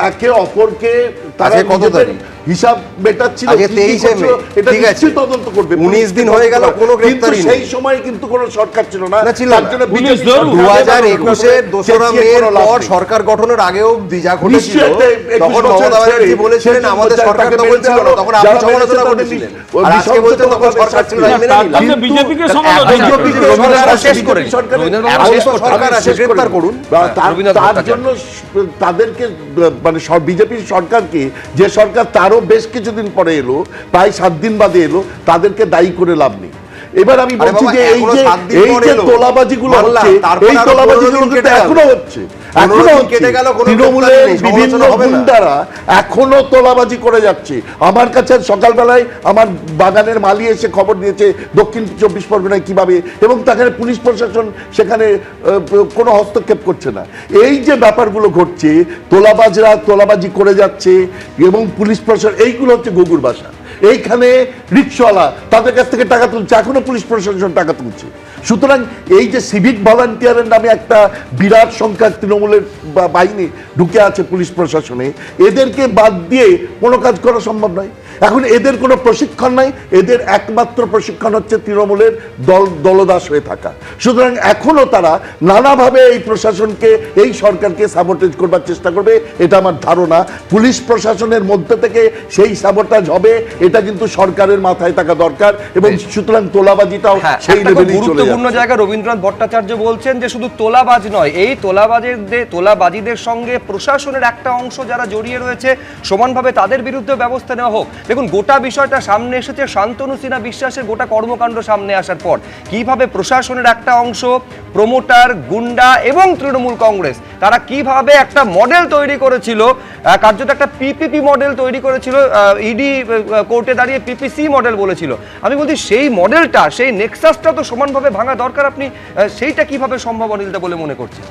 একে অপরকে তারা কত তারিখ হিসাব মেটাচ্ছিল, আজকে 23 মে, এটা ঠিক আছে, নিশ্চয়ই তদন্ত করবে। 19 দিন হয়ে গেল কোনো গ্রেফতারি নেই। সেই সময় কিন্তু কোনো সরকার ছিল না, ছিল তার না। জন্য বিজেপি 2021-এর 2রা মের পর সরকার গঠনের আগেও যা ঘটেছিল তখন মমতা ব্যানার্জি বলেছিলেন আমাদের সরকার তখন ছিল না, তখন আপনি সমালোচনা করেছিলেন, আর আজকে বলছেন তখন সরকার ছিল না, মেনে নিলাম। বিজেপিকে সমালোচনা শেষ করে সরকার আসে গ্রেফতার করুন। তার জন্য তাদেরকে মানে বিজেপির সরকারকে, যে সরকার তারও বেশ কিছুদিন পরে এলো, প্রায় 7 দিন বাদে এলো, তাদেরকে দায়ী করে লাভ নেই। এবার আমি বলছি যে এই যে তোলাবাজিগুলো হচ্ছে, এই তোলাবাজিগুলো কিন্তু এখনো হচ্ছে, তৃণমূলের বিভিন্ন গুন্ডারা এখনো তোলাবাজি করে যাচ্ছে। আমার কাছে সকালবেলায় আমার বাগানের মালি এসে খবর দিয়েছে দক্ষিণ 24 পরগনায় কিভাবে, এবং তাখানে পুলিশ প্রশাসন সেখানে কোনো হস্তক্ষেপ করছে না। এই যে ব্যাপারগুলো ঘটছে, তোলাবাজরা তোলাবাজি করে যাচ্ছে এবং পুলিশ প্রশাসন, এইগুলো হচ্ছে গগুর বাসা। এইখানে রিক্সাওয়ালা তাদের কাছ থেকে টাকা তুলছে, এখনো পুলিশ প্রশাসন টাকা তুলছে। সুতরাং এই যে সিভিক ভলান্টিয়ারের নামে একটা বিরাট সংখ্যক তৃণমূলের বাহিনী ঢুকে আছে পুলিশ প্রশাসনে, এদেরকে বাদ দিয়ে কোনো কাজ করা সম্ভব নয়। এখন এদের কোনো প্রশিক্ষণ নাই, এদের একমাত্র প্রশিক্ষণ হচ্ছে তৃণমূলের দলদাস হয়ে থাকা। সুতরাং এখনো তারা নানাভাবে এই প্রশাসনকে, এই সরকারকে সাবোটেজ করবার চেষ্টা করবে, এটা আমার ধারণা। পুলিশ প্রশাসনের মধ্যে থেকে সেই সাবোটাজ হবে, এটা কিন্তু সরকারের মাথায় থাকা দরকার, এবং সুতরাং তোলাবাজিটাও সেই লেভেলেই চলে যাবে। গুরুত্বপূর্ণ জায়গা রবীন্দ্রনাথ ভট্টাচার্য বলছেন যে শুধু তোলাবাজ নয়, এই তোলাবাজিদের সঙ্গে প্রশাসনের একটা অংশ যারা জড়িয়ে রয়েছে সমানভাবে তাদের বিরুদ্ধে ব্যবস্থা নেওয়া হোক। দেখুন, গোটা বিষয়টা সামনে এসেছে শান্তনু সিনহা বিশ্বাসের গোটা কর্মকাণ্ড সামনে আসার পর, কিভাবে প্রশাসনের একটা অংশ, প্রমোটার, গুন্ডা এবং তৃণমূল কংগ্রেস তারা কিভাবে একটা মডেল তৈরি করেছিল, কার্যত একটা পিপিপি মডেল তৈরি করেছিল, ইডি কোর্টে দাঁড়িয়ে পিপিসি মডেল বলেছিল। আমি বলছি সেই মডেলটা, সেই নেক্সাসটা তো সমানভাবে ভাঙা দরকার। আপনি সেইটা কিভাবে সম্ভব অনিলদা বলে মনে করছেন?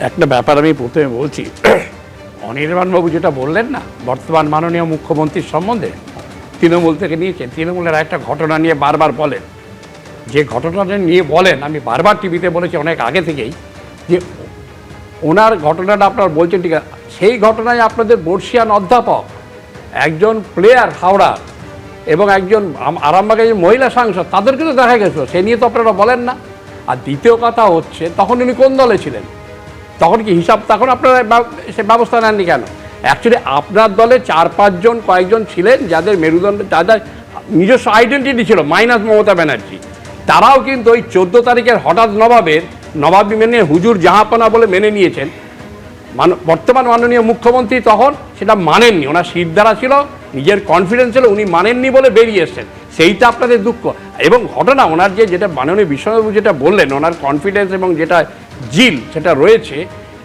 একটা ব্যাপার আমি প্রথমে বলছি, অনির্বাণবাবু যেটা বললেন না বর্তমান মাননীয় মুখ্যমন্ত্রীর সম্বন্ধে, তৃণমূল থেকে নিয়েছেন, তৃণমূলের একটা ঘটনা নিয়ে বারবার বলেন, যে ঘটনাটা নিয়ে বলেন, আমি বারবার টিভিতে বলেছি অনেক আগে থেকেই, যে ওনার ঘটনাটা আপনারা বলছেন ঠিক আছে, সেই ঘটনায় আপনাদের বর্ষিয়ান অধ্যাপক, একজন প্লেয়ার হাওড়া এবং একজন আরামবাগের মহিলা সাংসদ, তাদেরকে তো দেখা গেছিল, সে নিয়ে তো আপনারা বলেন না। আর দ্বিতীয় কথা হচ্ছে, তখন উনি কোন দলে ছিলেন? তখন কি হিসাব, তখন আপনারা সে ব্যবস্থা নেননি কেন? অ্যাকচুয়ালি আপনার দলে 4-5 জন কয়েকজন ছিলেন যাদের মেরুদণ্ড, যাদের নিজস্ব আইডেন্টিটি ছিল, মাইনাস মমতা ব্যানার্জি, তারাও কিন্তু ওই 14 তারিখের হঠাৎ নবাবী মেনে হুজুর জাহাপনা বলে মেনে নিয়েছেন। বর্তমান মাননীয় মুখ্যমন্ত্রী তখন সেটা মানেননি, ওনার শিরদাঁড়া ছিল, নিজের কনফিডেন্স ছিল, উনি মানেননি বলে বেরিয়ে এসছেন, সেইটা আপনাদের দুঃখ। এবং ঘটনা ওনার যেটা মাননীয় বিশ্বনাথবাবু যেটা বললেন, ওনার কনফিডেন্স এবং যেটা জিল সেটা রয়েছে,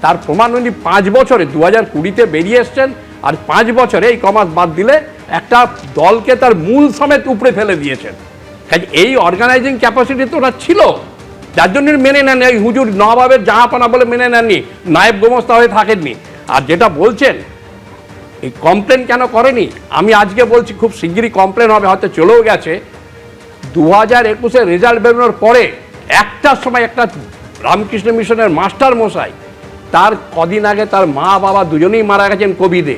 তার প্রমাণ উনি 5 বছরে 2020-তে বেরিয়ে এসছেন, আর 5 বছরে এই কমাস বাদ দিলে একটা দলকে তার মূল সমেত উপড়ে ফেলে দিয়েছেন। কাজে এই অর্গানাইজিং ক্যাপাসিটি তো ওনার ছিল, যার জন্য মেনে নেন, এই হুজুর নবাবের জাহাপনা বলে মেনে নেননি, নায়েব গোমস্তা হয়ে থাকেননি। আর যেটা বলছেন এই কমপ্লেন কেন করেনি, আমি আজকে বলছি খুব শিগগিরই কমপ্লেন হবে, হয়তো চলেও গেছে। 2021-এর রেজাল্ট বেরোনোর পরে একটার সময় একটা রামকৃষ্ণ মিশনের মাস্টার মশাই, তার কদিন আগে তার মা বাবা দুজনেই মারা গেছেন কোভিডে,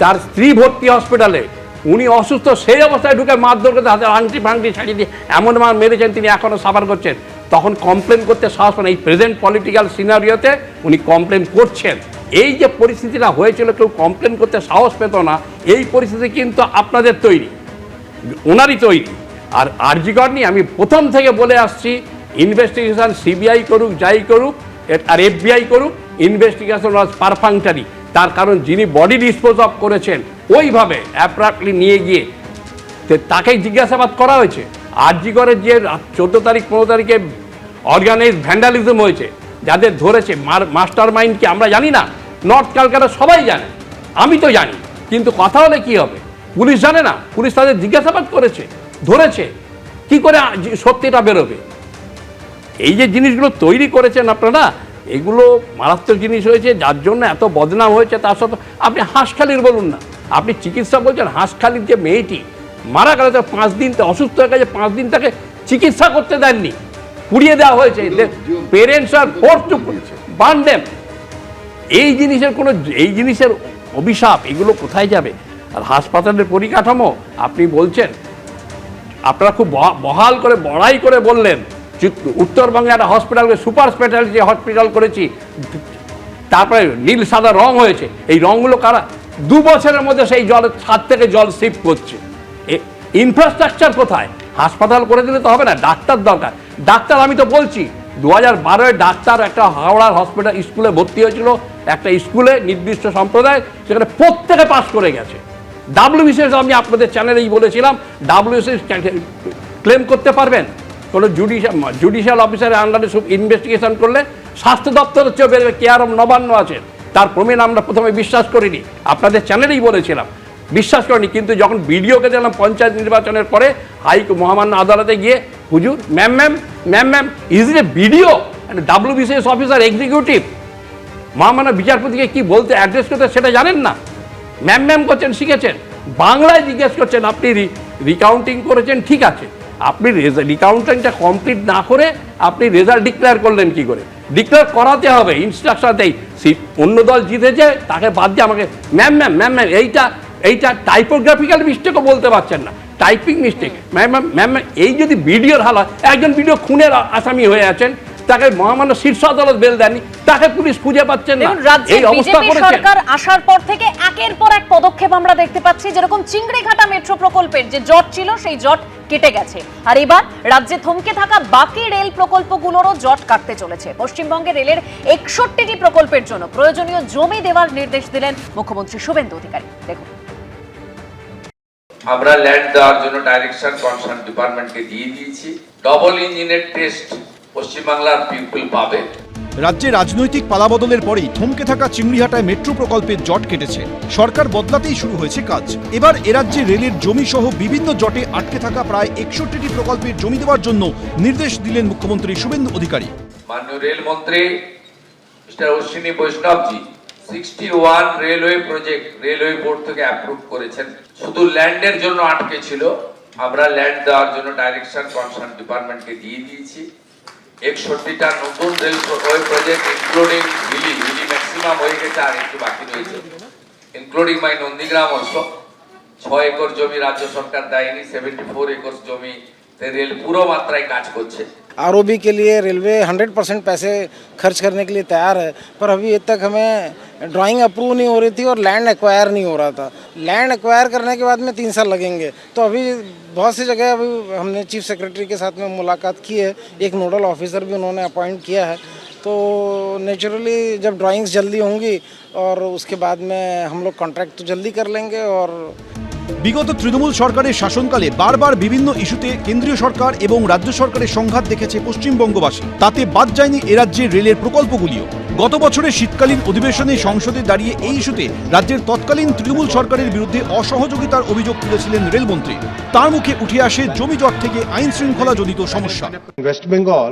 তার স্ত্রী ভর্তি হসপিটালে, উনি অসুস্থ, সেই অবস্থায় ঢুকে মারধর করতে হাতে আংটি ফাংটি ছাড়িয়ে দিয়ে এমন মার মেরেছেন, তিনি এখনও সাফার করছেন। তখন কমপ্লেন করতে সাহস পান, এই প্রেজেন্ট পলিটিক্যাল সিনারিওতে উনি কমপ্লেন করছেন। এই যে পরিস্থিতিটা হয়েছিল, কেউ কমপ্লেন করতে সাহস পেত না, এই পরিস্থিতি কিন্তু আপনাদের তৈরি, ওনারই তৈরি। আর আরজিকর নিয়ে আমি প্রথম থেকে বলে আসছি, ইনভেস্টিগেশন সিবিআই করুক, যাই করুক, আর FBI করুক, ইনভেস্টিগেশন ওয়াজ পারফাংটারি। তার কারণ যিনি বডি ডিসপোজ অফ করেছেন, ওইভাবে অ্যাপ্রাপ্টলি নিয়ে গিয়ে তাকে জিজ্ঞাসাবাদ করা হয়েছে। আরজি করে যে 14 তারিখ 15 তারিখে অর্গানাইজ ভ্যান্ডালিজম হয়েছে, যাদের ধরেছে মাস্টার মাইন্ড কি আমরা জানি না? নর্থ ক্যালকাটা সবাই জানে, আমি তো জানি, কিন্তু কথা হলে কি হবে? পুলিশ জানে না? পুলিশ তাদের জিজ্ঞাসাবাদ করেছে, ধরেছে, কি করে সত্যিটা বেরোবে? এই যে জিনিসগুলো তৈরি করেছেন আপনারা, এগুলো মারাত্মক জিনিস হয়েছে, যার জন্য এত বদনাম হয়েছে। তার সাথে আপনি হাঁসখালির বলুন না, আপনি চিকিৎসা বলছেন, হাঁসখালির যে মেয়েটি মারা গেল, 5 দিন অসুস্থ হয়ে গেছে, 5 দিন তাকে চিকিৎসা করতে দেননি, পুড়িয়ে দেওয়া হয়েছে। Parents R forced to burn them. এই জিনিসের অভিশাপ, এগুলো কোথায় যাবে? আর হাসপাতালের পরিকাঠামো আপনি বলছেন, আপনারা খুব বহাল করে বড়াই করে বললেন উত্তরবঙ্গে একটা হসপিটালকে সুপার স্পেশালিটি হসপিটাল করেছি, তারপরে নীল সাদা রং হয়েছে। এই রঙগুলো কারা? 2 বছরের মধ্যে সেই জলের ছাদ থেকে জল শিফট করছে। ইনফ্রাস্ট্রাকচার কোথায়? হাসপাতাল করে দিলে তো হবে না, ডাক্তার দরকার। ডাক্তার আমি তো বলছি 2012-এ ডাক্তার একটা হাওড়ার হসপিটাল স্কুলে ভর্তি হয়েছিল, একটা স্কুলে নির্দিষ্ট সম্প্রদায়, সেখানে প্রত্যেকে পাস করে গেছে। WBCS আমি আপনাদের চ্যানেলেই বলেছিলাম, WBCS ক্লেম করতে পারবেন? কোনো জুডিশিয়াল অফিসারের আন্ডারে ইনভেস্টিগেশন করলে স্বাস্থ্য দপ্তরের চেয়ে বেরোবে। কেয়ার অফ নবান্ন আছে, তার প্রমাণ আমরা প্রথমে বিশ্বাস করিনি, আপনাদের চ্যানেলেই বলেছিলাম, বিশ্বাস করিনি। কিন্তু যখন বিডিওকে দিলাম পঞ্চায়েত নির্বাচনের পরে মহামান্য আদালতে গিয়ে, হুজুর ma'am is it A BDO WBCS officer executive? মহামান্য বিচারপতিকে কি বলতে অ্যাড্রেস করতে সেটা জানেন না, ম্যাম করছেন, শিখেছেন। বাংলায় জিজ্ঞেস করছেন, আপনি রিকাউন্টিং করেছেন, ঠিক আছে, আপনি রিকাউন্টিংটা কমপ্লিট না করে আপনি রেজাল্ট ডিক্লেয়ার করলেন কি করে? ডিক্লেয়ার করাতে হবে, ইনস্ট্রাকশন দেই, অন্য দল জিতেছে তাকে বাদ দিয়ে আমাকে ম্যাম এইটা টাইপোগ্রাফিক্যাল মিস্টেকও বলতে পারছেন না, টাইপিং মিস্টেক। ম্যাম এই যদি ভিডিওর হালাত, একজন ভিডিও খুনের আসামি হয়ে আছেন, তাকে মহামান্য শীর্ষ আদালত বেল দেননি, তাকে পুলিশ খুঁজে পাচ্ছেন না। রাজ্যে বিজেপি সরকার আসার পর থেকে একের পর এক পদক্ষেপ আমরা দেখতে পাচ্ছি, যেরকম চিংড়িঘাটা মেট্রো প্রকল্পের যে জট ছিল সেই জট কেটে গেছে, আর এবার রাজ্যে থমকে থাকা বাকি রেল প্রকল্পগুলোরও জট কাটতে চলেছে। পশ্চিমবঙ্গে রেলের 61টি প্রকল্পের জন্য প্রয়োজনীয় জমি দেওয়ার নির্দেশ দিলেন মুখ্যমন্ত্রী শুভেন্দু অধিকারী। দেখুন, আমরা ল্যান্ড দেওয়ার জন্য ডাইরেকশন কনসার্ন ডিপার্টমেন্টকে দিয়ে দিয়েছি। ডবল ইঞ্জিনের টেস্ট পশ্চিমবাংলার পিপল পাবে। রাজ্যে রাজনৈতিক পালাবদলের পরেই থমকে থাকা চিংড়িহাটায় মেট্রো প্রকল্পের জট কেটেছে। সরকার বদলাতেই শুরু হয়েছে কাজ। এবার এরাজ্যে রেলের জমি সহ বিভিন্ন জটে আটকে থাকা প্রায় 61টি প্রকল্পের জমি দেওয়ার জন্য নির্দেশ দিলেন মুখ্যমন্ত্রী শুভেন্দু অধিকারী। মাননীয় রেলমন্ত্রী mister Ashwini Vaishnavji 61 railway project railway board থেকে অ্যাপ্রুভ করেছেন। শুধু ল্যান্ডের জন্য আটকে ছিল, আমরা ল্যান্ড দেওয়ার জন্য ডাইরেকশন কনসার্ন ডিপার্টমেন্টকে দিয়ে দিয়েছি। 61টা নতুন railway project including Hili maximum হয়ে গেছে, আর একটু বাকি রয়েছে, including my Nandigram also. 6 acre জমি রাজ্য সরকার দেয়নি, 74 একর জমি रेल पूरा मात्राएं काज করছে। आरओबी के लिए रेलवे 100% पैसे खर्च करने के लिए तैयार है, पर अभी तक हमें ड्राइंग अप्रूव नहीं हो रही थी और लैंड एक्वायर नहीं हो रहा था। लैंड एक्वायर करने के बाद में 3 साल लगेंगे। तो अभी बहुत सी जगह अभी हमने चीफ सेक्रेटरी के साथ में मुलाकात की है, एक नोडल ऑफिसर भी उन्होंने अपॉइंट किया है। तो नेचुरली जब ड्राइंग्स जल्दी होंगी और उसके बाद में हम लोग कॉन्ट्रैक्ट तो जल्दी कर लेंगे। और বিগত তৃণমূল সরকারের শাসনকালে বারবার বিভিন্ন ইস্যুতে কেন্দ্রীয় সরকার এবং রাজ্য সরকারের সংঘাত দেখেছে পশ্চিমবঙ্গবাসী। তাতে বাদ যায়নি এ রাজ্যের রেলের প্রকল্পগুলিও। গত বছরের শীতকালীন অধিবেশনে সংসদে দাঁড়িয়ে এই ইস্যুতে রাজ্যের তৎকালীন তৃণমূল সরকারের বিরুদ্ধে অসহযোগিতার অভিযোগ তুলেছিলেন রেলমন্ত্রী। তার মুখে উঠে আসে জমি জট থেকে আইন শৃঙ্খলা জনিত সমস্যা। West Bengal,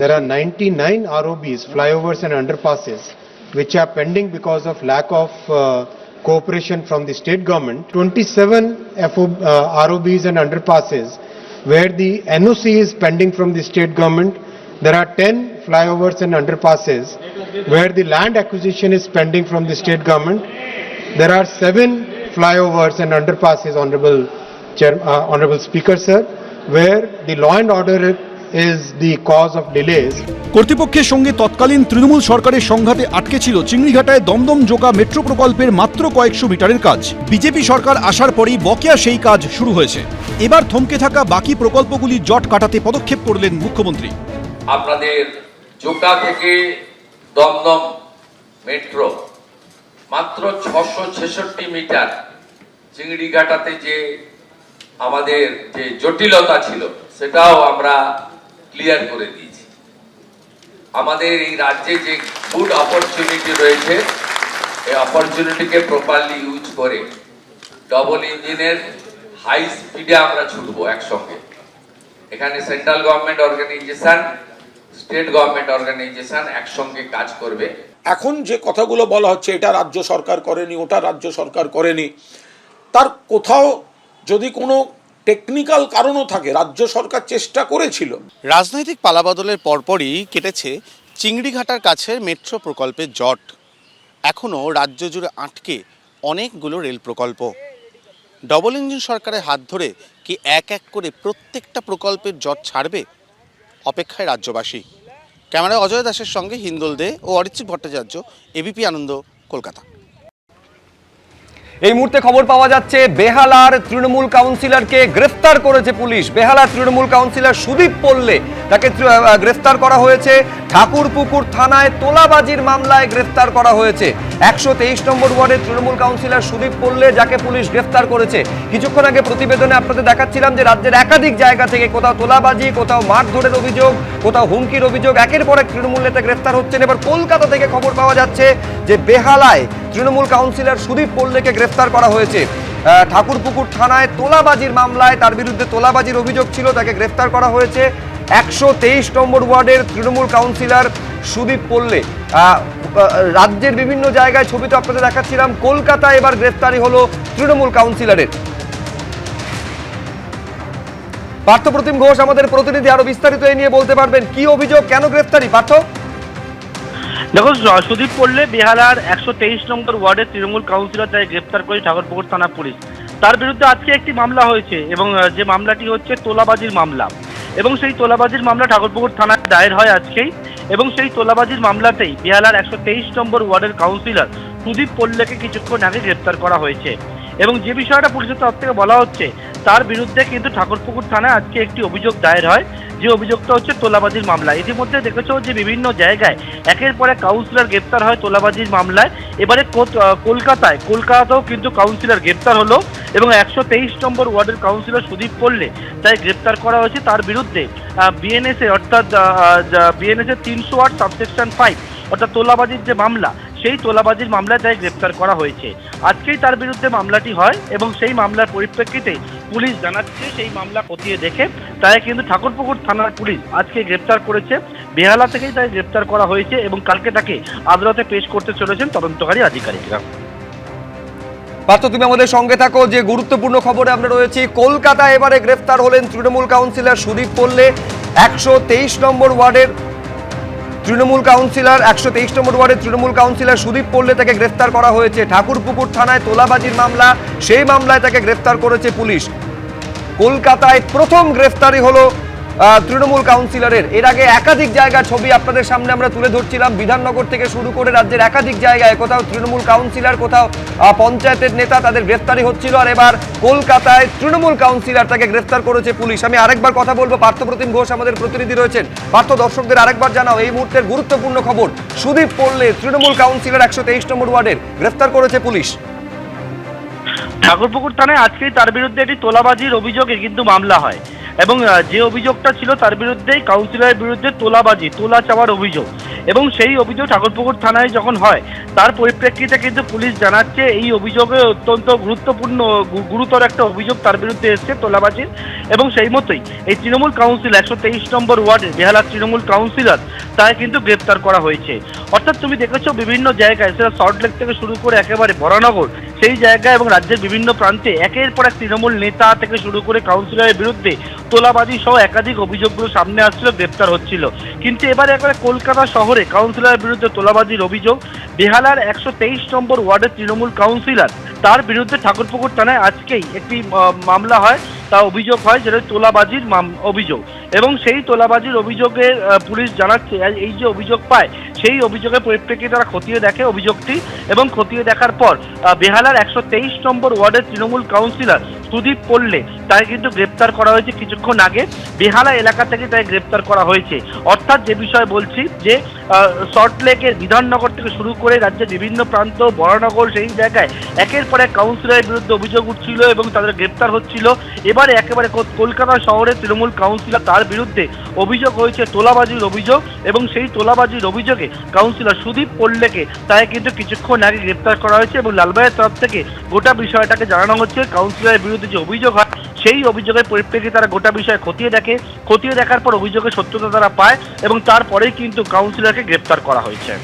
there are 99 ROBs, flyovers and underpasses, which are pending because of lack of cooperation from the state government. 27 ROBs and underpasses where the NOC is pending from the state government. There are 10 flyovers and underpasses where the land acquisition is pending from the state government. There are 7 flyovers and underpasses, Honorable Speaker sir, where the law and order is the cause of delays. কর্তৃপক্ষের সঙ্গে তৎকালীন তৃণমূল সরকারের সংঘাতে আটকে ছিল চিংড়িঘাটায় Dumdum Joka metro প্রকল্পের মাত্র কয়েকশো মিটারের কাজ। বিজেপি সরকার আসার পরেই বকেয়া সেই কাজ শুরু হয়েছে। এবার থমকে থাকা বাকি প্রকল্পগুলি জট কাটাতে পদক্ষেপ করলেন মুখ্যমন্ত্রী। আপনাদের জোকা থেকে দমদম মেট্রো মাত্র 666 মিটার, চিংড়িঘাটাতে যে আমাদের যে জটিলতা ছিল সেটাও আমরা ক্লিয়ার করে দিয়েছি। আমাদের এই রাজ্যে যে গুড অপরচুনিটি রয়েছে এই অপরচুনিটিকে প্রপারলি ইউজ করে ডবল ইঞ্জিনের হাই স্পিডে আমরা ছুটবো একসঙ্গে। এখানে central government organisation, state government organisation একসঙ্গে কাজ করবে। এখন যে কথাগুলো বলা হচ্ছে এটা রাজ্য সরকার করেনি, ওটা রাজ্য সরকার করেনি, তার কোথাও যদি কোনো টেকনিক্যাল কারণও থাকে রাজ্য সরকার চেষ্টা করেছিল। রাজনৈতিক পালাবদলের পরপরই কেটেছে চিংড়িঘাটার কাছে মেট্রো প্রকল্পের জট। এখনও রাজ্য জুড়ে আটকে অনেকগুলো রেল প্রকল্প। ডবল ইঞ্জিন সরকারের হাত ধরে কি এক এক করে প্রত্যেকটা প্রকল্পের জট ছাড়বে? অপেক্ষায় রাজ্যবাসী। ক্যামেরায় অজয় দাসের সঙ্গে হিন্দোল দে ও অরিত্রিক ভট্টাচার্য, এবিপি আনন্দ, কলকাতা। এই মুহূর্তে খবর পাওয়া যাচ্ছে বেহালার তৃণমূল কাউন্সিলরকে গ্রেফতার করেছে পুলিশ। বেহালার তৃণমূল কাউন্সিলর সুদীপ পল্লে তাকে গ্রেফতার করা হয়েছে। ঠাকুরপুকুর থানায় তোলাবাজির মামলায় গ্রেফতার করা হয়েছে। 123 নম্বর ওয়ার্ডের তৃণমূল কাউন্সিলর সুদীপ পল্লে, যাকে পুলিশ গ্রেফতার করেছে। কিছুক্ষণ আগে প্রতিবেদনে আপনাদের দেখাচ্ছিলাম যে রাজ্যের একাধিক জায়গা থেকে কোথাও তোলাবাজি, কোথাও মারধরের অভিযোগ, কোথাও হুমকির অভিযোগ, একের পর এক তৃণমূল নেতা গ্রেফতার হচ্ছেন। এবার কলকাতা থেকে খবর পাওয়া যাচ্ছে যে বেহালায় তৃণমূল কাউন্সিলর সুদীপ পল্লেকে গ্রেফতার করা হয়েছে। ঠাকুরপুকুর থানায় তোলাবাজির মামলায় তার বিরুদ্ধে তোলাবাজির অভিযোগ ছিল, তাকে গ্রেফতার করা হয়েছে। 123 নম্বর ওয়ার্ডের তৃণমূল কাউন্সিলর সুদীপ পল্লে। রাজ্যের বিভিন্ন জায়গায় ছবি তো আপনাদের দেখাচ্ছিলাম। কলকাতায় এবার গ্রেফতারি হলো তৃণমূল কাউন্সিলরের। পার্থপ্রতিম ঘোষ আমাদের প্রতিনিধি, আরো বিস্তারিত এই নিয়ে বলতে পারবেন, কি অভিযোগ, কেন গ্রেফতারি পার্থ? দেখো, সুদীপ পল্লে বেহালার 123 নম্বর ওয়ার্ডের তৃণমূল কাউন্সিলর, তাই গ্রেফতার করে ঠাকুরপুকুর থানা পুলিশ। তার বিরুদ্ধে আজকে একটি মামলা হয়েছে এবং যে মামলাটি হচ্ছে তোলাবাজির মামলা, এবং সেই তোলাবাজির মামলা ঠাকুরপুকুর থানায় দায়ের হয় আজকেই। এবং সেই তোলাবাজির মামলাতেই বেহালার 123 নম্বর ওয়ার্ডের কাউন্সিলর সুদীপ পল্লেকে কিছুক্ষণ আগে গ্রেফতার করা হয়েছে। এবং যে বিষয়টা পুলিশের তরফ থেকে বলা হচ্ছে, তার বিরুদ্ধে কিন্তু ঠাকুরপুকুর থানায় আজকে একটি অভিযোগ দায়ের হয়, যে অভিযোগটা হচ্ছে তোলাবাজির মামলা। ইতিমধ্যে দেখেছো যে বিভিন্ন জায়গায় একের পর এক কাউন্সিলর গ্রেপ্তার হয় তোলাবাজির মামলায়। এবারে কলকাতাতেও কিন্তু কাউন্সিলর গ্রেপ্তার হলো এবং 123 নম্বর ওয়ার্ডের কাউন্সিলর সুদীপ পল্লে তাই গ্রেপ্তার করা হয়েছে। তার বিরুদ্ধে বিএনএস অর্থাৎ বিএনএস 308 সাবসেকশন 5 অর্থাৎ তোলাবাজির যে মামলা, সেই তোলাবাজির মামলায় তাই গ্রেপ্তার করা হয়েছে। আজকেই তার বিরুদ্ধে মামলাটি হয় এবং সেই মামলার পরিপ্রেক্ষিতে পুলিশ জানাচ্ছে সেই মামলা খতিয়ে দেখে তাই কিন্তু ঠাকুরপুকুর থানার পুলিশ আজকে গ্রেপ্তার করেছে। বেহালা থেকেই তাই গ্রেপ্তার করা হয়েছে এবং কালকে তাকে আদালতে পেশ করতে চলেছেন তদন্তকারী আধিকারিকরা। পার্থ, তুমি আমাদের সঙ্গে থাকো, যে গুরুত্বপূর্ণ খবরে আমরা রয়েছি। কলকাতায় এবারে গ্রেফতার হলেন তৃণমূল কাউন্সিলর সুদীপ পল্লে। 123 নম্বর ওয়ার্ডের তৃণমূল কাউন্সিলর 123 নম্বর ওয়ার্ডের তৃণমূল কাউন্সিলর সুদীপ পল্লে তাকে গ্রেফতার করা হয়েছে। ঠাকুরপুকুর থানায় তোলাবাজির মামলা, সেই মামলায় তাকে গ্রেফতার করেছে পুলিশ। কলকাতায় প্রথম গ্রেফতারি হলো তৃণমূল কাউন্সিলরের। এর আগে একাধিক জায়গার ছবি আপনাদের সামনে আমরা তুলে ধরছিলাম, বিধাননগর থেকে শুরু করে রাজ্যের একাধিক জায়গায় কোথাও তৃণমূল কাউন্সিলর, কোথাও পঞ্চায়েতের নেতা, তাদের গ্রেফতারি হচ্ছিল। আর এবার কলকাতায় তৃণমূল কাউন্সিলর, তাকে গ্রেফতার করেছে পুলিশ। আমি আরেকবার কথা বলবো, পার্থপ্রতিম ঘোষ আমাদের প্রতিনিধি রয়েছেন। পার্থ, দর্শকদের আরেকবার জানাও এই মুহূর্তের গুরুত্বপূর্ণ খবর। সুদীপ পল্লে তৃণমূল কাউন্সিলর 123 নম্বর ওয়ার্ডের গ্রেফতার করেছে পুলিশ। ঠাকুরপুকুর থানায় আজকেই তার বিরুদ্ধে একটি তোলাবাজির অভিযোগে কিন্তু মামলা হয় এবং যে অভিযোগটা ছিল তার বিরুদ্ধেই কাউন্সিলরের বিরুদ্ধে তোলা চাওয়ার অভিযোগ, এবং সেই অভিযোগ ঠাকুরপুকুর থানায় যখন হয় তার পরিপ্রেক্ষিতে কিন্তু পুলিশ জানাচ্ছে এই অভিযোগে অত্যন্ত গুরুতর একটা অভিযোগ তার বিরুদ্ধে এসছে তোলাবাজির। এবং সেই মতোই এই তৃণমূল কাউন্সিলর 123 নম্বর ওয়ার্ডের বেহালার তৃণমূল কাউন্সিলর তাই কিন্তু গ্রেপ্তার করা হয়েছে। অর্থাৎ তুমি দেখেছো বিভিন্ন জায়গায়, সেটা সল্টলেক থেকে শুরু করে একেবারে বরানগর, সেই জায়গায় এবং রাজ্যের বিভিন্ন প্রান্তে একের পর এক তৃণমূল নেতা থেকে শুরু করে কাউন্সিলরের বিরুদ্ধে তোলাবাজি সহ একাধিক অভিযোগগুলো সামনে আসছিল, গ্রেপ্তার হচ্ছিল। কিন্তু এবারে একবারে কলকাতা শহরে কাউন্সিলরের বিরুদ্ধে তোলাবাজির অভিযোগ। বেহালার 123 নম্বর ওয়ার্ডের তৃণমূল কাউন্সিলর, তার বিরুদ্ধে ঠাকুরপুকুর থানায় আজকেই একটি মামলা হয়, তা অভিযোগ হয়, যেটা তোলাবাজির অভিযোগ। এবং সেই তোলাবাজির অভিযোগে পুলিশ জানাচ্ছে এই যে অভিযোগ পায়, সেই অভিযোগের পরিপ্রেক্ষিতে তারা খতিয়ে দেখে অভিযোগটি, এবং খতিয়ে দেখার পর বেহালার 123 নম্বর ওয়ার্ডের তৃণমূল কাউন্সিলর সুদীপ পল্লে তাকে কিন্তু গ্রেপ্তার করা হয়েছে কিছুক্ষণ আগে। বেহালা এলাকা থেকে তাকে গ্রেপ্তার করা হয়েছে। অর্থাৎ যে বিষয় বলছি যে সল্টলেকের বিধাননগর থেকে শুরু করে রাজ্যের বিভিন্ন প্রান্ত, বরানগর, সেই জায়গায় একের পর এক কাউন্সিলরের বিরুদ্ধে অভিযোগ উঠছিল এবং তাদের গ্রেপ্তার হচ্ছিল। এবারে একেবারে কলকাতা শহরের তৃণমূল কাউন্সিলর, তার বিরুদ্ধে অভিযোগ হয়েছে তোলাবাজির অভিযোগ, এবং সেই তোলাবাজির অভিযোগে কাউন্সিলর সুদীপ পল্লেকে তাকে কিন্তু কিছুক্ষণ আগে গ্রেপ্তার করা হয়েছে এবং লালবাগের তরফ থেকে গোটা বিষয়টাকে জানানো হচ্ছে। কাউন্সিলরের বিরুদ্ধে যে অভিযোগ হয় সেই অভিযোগের পরিপ্রেক্ষিতে তারা গোটা বিষয় খতিয়ে দেখে, খতিয়ে দেখার পর অভিযোগের সত্যতা তারা পায় এবং তারপরেই কিন্তু কাউন্সিলরকে গ্রেপ্তার করা হয়েছে।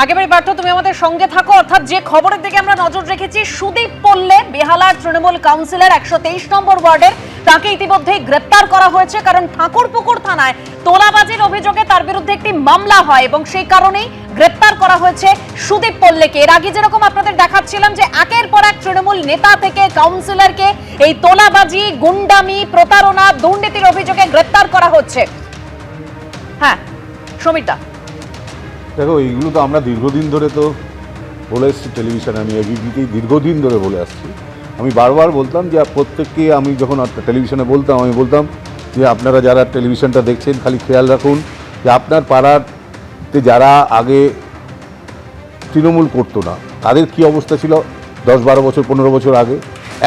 একেবারে পার্থ, তুমি আমাদের সঙ্গে থাকো। অর্থাৎ যে খবরের দিকে আমরা নজর রেখেছি, সুদীপ পল্লে বেহালার তৃণমূল কাউন্সিলর 123 নম্বর ওয়ার্ডের, তাকে ইতিমধ্যেই গ্রেপ্তার করা হয়েছে। কারণ ঠাকুরপুকুর থানায় তোলাবাজির অভিযোগে তার বিরুদ্ধে একটি মামলা হয় এবং সেই কারণেই গ্রেপ্তার করা হয়েছে সুদীপ পল্লেকে। এর আগে যেরকম আপনাদের দেখাচ্ছিলাম যে একের পর এক তৃণমূল নেতা থেকে কাউন্সিলরকে এই তোলাবাজি, গুন্ডামি, প্রতারণা, দুর্নীতির অভিযোগে গ্রেপ্তার করা হচ্ছে। হ্যাঁ সমীরদা, দেখো, এইগুলো তো আমরা দীর্ঘদিন ধরে তো বলে এসছি টেলিভিশনে, আমি এবিপিতেই দীর্ঘদিন ধরে বলে আসছি। আমি বারবার বলতাম যে প্রত্যেককে, আমি যখন টেলিভিশনে বলতাম, আমি বলতাম যে আপনারা যারা টেলিভিশনটা দেখছেন খালি খেয়াল রাখুন যে আপনার পাড়াতে যারা আগে তৃণমূল করতো না তাদের কি অবস্থা ছিল 10-12 বছর 15 বছর আগে,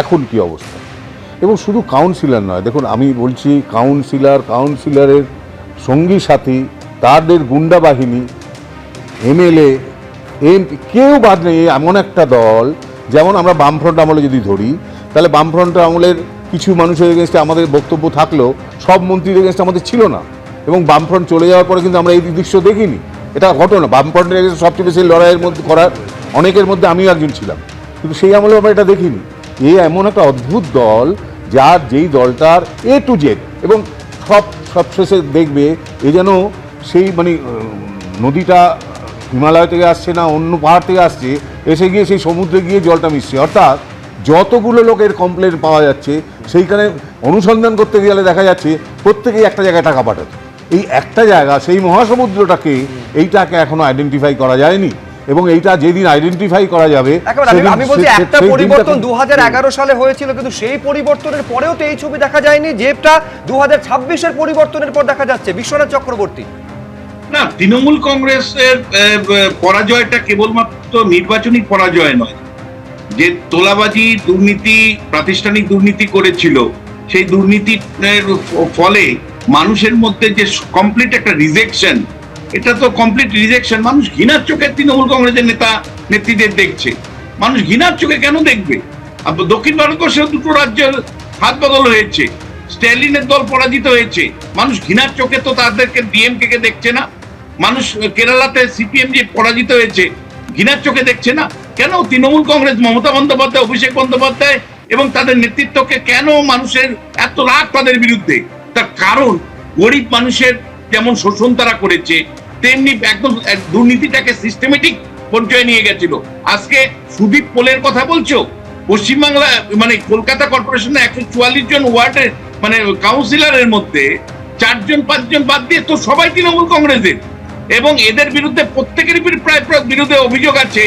এখন কি অবস্থা। এবং শুধু কাউন্সিলর নয়, দেখুন আমি বলছি কাউন্সিলরের সঙ্গী সাথী, তাদের গুন্ডা বাহিনী, এমএলএ, এমপি, কেউ বাদ নেই। এমন একটা দল, যেমন আমরা বামফ্রন্ট আমলে যদি ধরি, তাহলে বামফ্রন্ট আমলের কিছু মানুষের এগেনস্টে আমাদের বক্তব্য থাকলেও সব মন্ত্রীর এগেনস্টে আমাদের ছিল না। এবং বামফ্রন্ট চলে যাওয়ার পরে কিন্তু আমরা এই দৃশ্য দেখিনি। এটা ঘটনা, বামফ্রন্টের এগেনস্টে সবচেয়ে বেশি লড়াইয়ের মধ্যে করার অনেকের মধ্যে আমিও একজন ছিলাম, কিন্তু সেই আমলে আমরা এটা দেখিনি। এই এমন একটা অদ্ভুত দল, যেই দলটার A to Z, এবং সবশেষে দেখবে এ যেন সেই মানে নদীটা হিমালয় থেকে আসছে না অন্য পাহাড় থেকে আসছে, এসে গিয়ে সেই সমুদ্রে গিয়ে জলটা মিশছে। অর্থাৎ যতগুলো লোকের কমপ্লেন পাওয়া যাচ্ছে সেইখানে অনুসন্ধান করতে গেলে দেখা যাচ্ছে প্রত্যেকেই একটা জায়গায় টাকা পাঠাচ্ছে। এই একটা জায়গা, সেই মহাসমুদ্রটাকে, এইটাকে এখনো আইডেন্টিফাই করা যায়নি। এবং এইটা যেদিন আইডেন্টিফাই করা যাবে, আমি বলছি একটা পরিবর্তন 2011 সালে হয়েছিল, কিন্তু সেই পরিবর্তনের পরেও তো এই ছবি দেখা যায়নি, যেটা 2026-এর পরিবর্তনের পর দেখা যাচ্ছে। বিশ্বনাথ চক্রবর্তী, না, তৃণমূল কংগ্রেসের পরাজয়টা কেবলমাত্র নির্বাচনী পরাজয় নয়। যে তোলাবাজি, দুর্নীতি, প্রাতিষ্ঠানিক দুর্নীতি করেছিল, সেই দুর্নীতির ফলে মানুষের মধ্যে যে কমপ্লিট একটা রিজেকশন, এটা তো কমপ্লিট রিজেকশন। মানুষ ঘৃণার চোখে তৃণমূল কংগ্রেসের নেতা নেত্রীদের দেখছে। মানুষ ঘৃণার চোখে কেন দেখবে? দক্ষিণ ভারতবর্ষেও দুটো রাজ্যের হাত বদল হয়েছে, স্ট্যালিনের দল পরাজিত হয়েছে, মানুষ ঘৃণার চোখে তো তাদেরকে ডিএমকে কে দেখছে না। মানুষ কেরালাতে সিপিএম যে পরাজিত হয়েছে, ঘৃণার চোখে দেখছে না। কেন তৃণমূল কংগ্রেস, মমতা বন্দ্যোপাধ্যায়, অভিষেক বন্দ্যোপাধ্যায় এবং তাদের নেতৃত্বকে কেন মানুষের এত রাগ তাদের বিরুদ্ধে? তার কারণ গরিব মানুষের যেমন শোষণ তারা করেছে, তেমনি একদম দুর্নীতিটাকে সিস্টেমেটিক পর্যায়ে নিয়ে গেছিল। আজকে সুদীপ পোলের কথা বলছো, পশ্চিমবাংলা মানে কলকাতা কর্পোরেশনের 144 জন ওয়ার্ডের মানে কাউন্সিলরের মধ্যে 4-5 জন বাদ দিয়ে তো সবাই তৃণমূল কংগ্রেসের। এবং এদের বিরুদ্ধে প্রত্যেকেরই প্রায় বিরুদ্ধে অভিযোগ আছে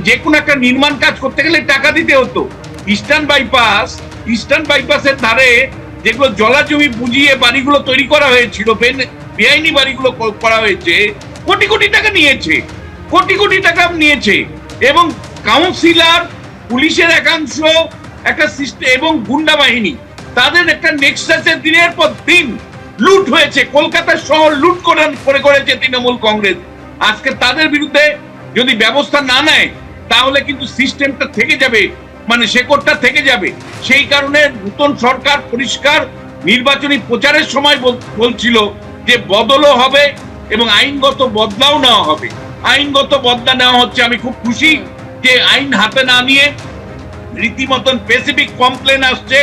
যে কোনো একটা নির্মাণ কাজ করতে গেলে টাকা দিতে হতো। ইস্টার্ন বাইপাসের ধারে যেগুলো জলাজমি বুঝিয়ে বাড়িগুলো তৈরি করা হয়েছিল, বেআইনি বাড়িগুলো করা হয়েছে, কোটি কোটি টাকা নিয়েছে। এবং কাউন্সিলর, পুলিশের একাংশ, একটা সিস্টেম এবং গুন্ডা বাহিনী, তাদের একটা নেক্সাসে দিনের পর দিন লুট হয়েছে। কলকাতার শহর লুট করেছে তৃণমূল কংগ্রেস। আজকে তাদের বিরুদ্ধে যদি ব্যবস্থা না নেয় তাহলে কিন্তু সিস্টেমটা থেকে যাবে, মানে শেকড়টা থেকে যাবে। সেই কারণে নতুন সরকার পরিষ্কার নির্বাচনী প্রচারের সময় বলছিল যে বদলও হবে এবং আইনগত বদলাও নেওয়া হবে। আইনগত বদলা নেওয়া হচ্ছে। আমি খুব খুশি যে আইন হাতে না নিয়ে রীতিমতন স্পেসিফিক কমপ্লেন আসছে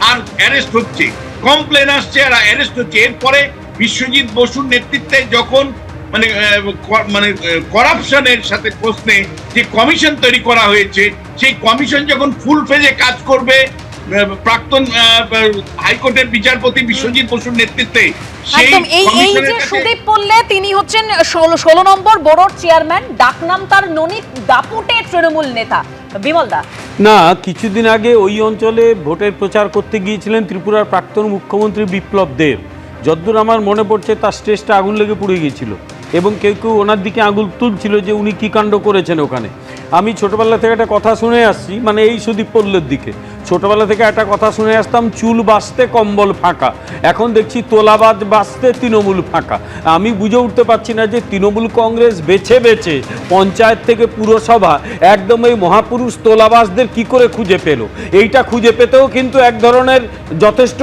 আর অ্যারেস্ট হচ্ছে, কমপ্লেন আসছে আর অ্যারেস্ট হচ্ছে। এরপরে বিশ্বজিৎ বসুর নেতৃত্বে যখন মানে করাপশনের সাথে প্রশ্নে যে কমিশন তৈরি করা হয়েছে, সেই কমিশন যখন ফুল ফেজে কাজ করবে প্রাক্তন হাইকোর্টের বিচারপতি বিশ্বজিৎ বসুর নেতৃত্বে, এই যে সুদীপ পল্লে, তিনি হচ্ছেন 16 নম্বর বোর্ডের চেয়ারম্যান, ডাকনাম তার ননিত দাপুটে তৃণমূল নেতা। বিমল দা, না, কিছুদিন আগে ওই অঞ্চলে ভোটের প্রচার করতে গিয়েছিলেন ত্রিপুরার প্রাক্তন মুখ্যমন্ত্রী বিপ্লব দেব। যদ্দূর আমার মনে পড়ছে তার স্টেজটা আগুন লেগে পুড়ে গিয়েছিল এবং কেউ কেউ ওনার দিকে আঙুল তুলছিল যে উনি কী কাণ্ড করেছেন ওখানে। আমি ছোটোবেলা থেকে একটা কথা শুনে আসছি, মানে এই সুদীপ পল্লের দিকে ছোটোবেলা থেকে একটা কথা শুনে আসতাম, চুল বাঁচতে কম্বল ফাঁকা। এখন দেখছি তোলাবাজ বাঁচতে তৃণমূল ফাঁকা। আমি বুঝে উঠতে পারছি না যে তৃণমূল কংগ্রেস বেছে বেছে পঞ্চায়েত থেকে পুরসভা একদম এই মহাপুরুষ তোলাবাজদের কি করে খুঁজে পেল। এইটা খুঁজে পেতেও কিন্তু এক ধরনের যথেষ্ট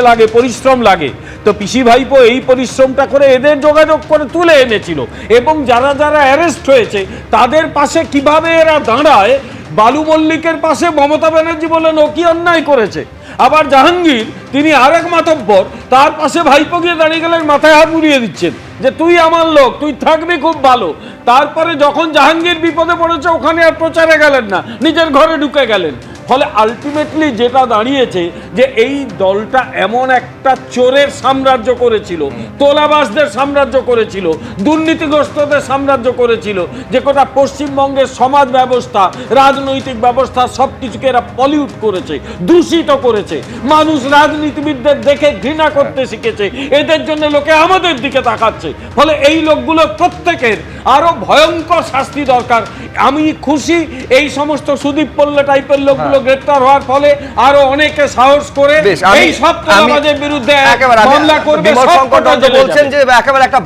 লাগে, পরিশ্রম লাগে। তো পিসি ভাইপো এই পরিশ্রমটা করে এদের যোগাযোগ করে তুলে এনেছিল এবং যারা যারা অ্যারেস্ট হয়েছে তাদের পাশে কিভাবে এরা দাঁড়ায়। বালু মল্লিকের পাশে মমতা ব্যানার্জি বলেন ও কি অন্যায় করেছে, আবার জাহাঙ্গীর তিনি আরেক মাতব্বর, তার পাশে ভাইপো গিয়ে দাঁড়িয়ে গেলেন, মাথায় হাত বুলিয়ে দিচ্ছেন যে তুই আমার লোক, তুই থাকবি খুব ভালো। তারপরে যখন জাহাঙ্গীর বিপদে পড়েছে ওখানে আর প্রচারে গেলেন না, নিজের ঘরে ঢুকে গেলেন। ফলে আলটিমেটলি যেটা দাঁড়িয়েছে যে এই দলটা এমন একটা চোরের সাম্রাজ্য করেছিল, তোলাবাজদের সাম্রাজ্য করেছিল, দুর্নীতিগ্রস্তদের সাম্রাজ্য করেছিল, যে গোটা পশ্চিমবঙ্গের সমাজ ব্যবস্থা, রাজনৈতিক ব্যবস্থা সব কিছুকে এরা পলিউট করেছে, দূষিত করেছে। মানুষ রাজনীতিবিদদের দেখে ঘৃণা করতে শিখেছে, এদের জন্য লোকে আমাদের দিকে তাকাচ্ছে। ফলে এই লোকগুলো প্রত্যেকের আরো ভয়ঙ্কর শাস্তি দরকার। আমি খুশি এই সমস্ত সুদীপ পল্লে টাইপের লোকগুলো গ্রেপ্তার হওয়ার ফলে আরো অনেকে সাহস করে এই সব তোলাবাজের বিরুদ্ধে মামলা করবে। বলছেন যে একেবারে একটা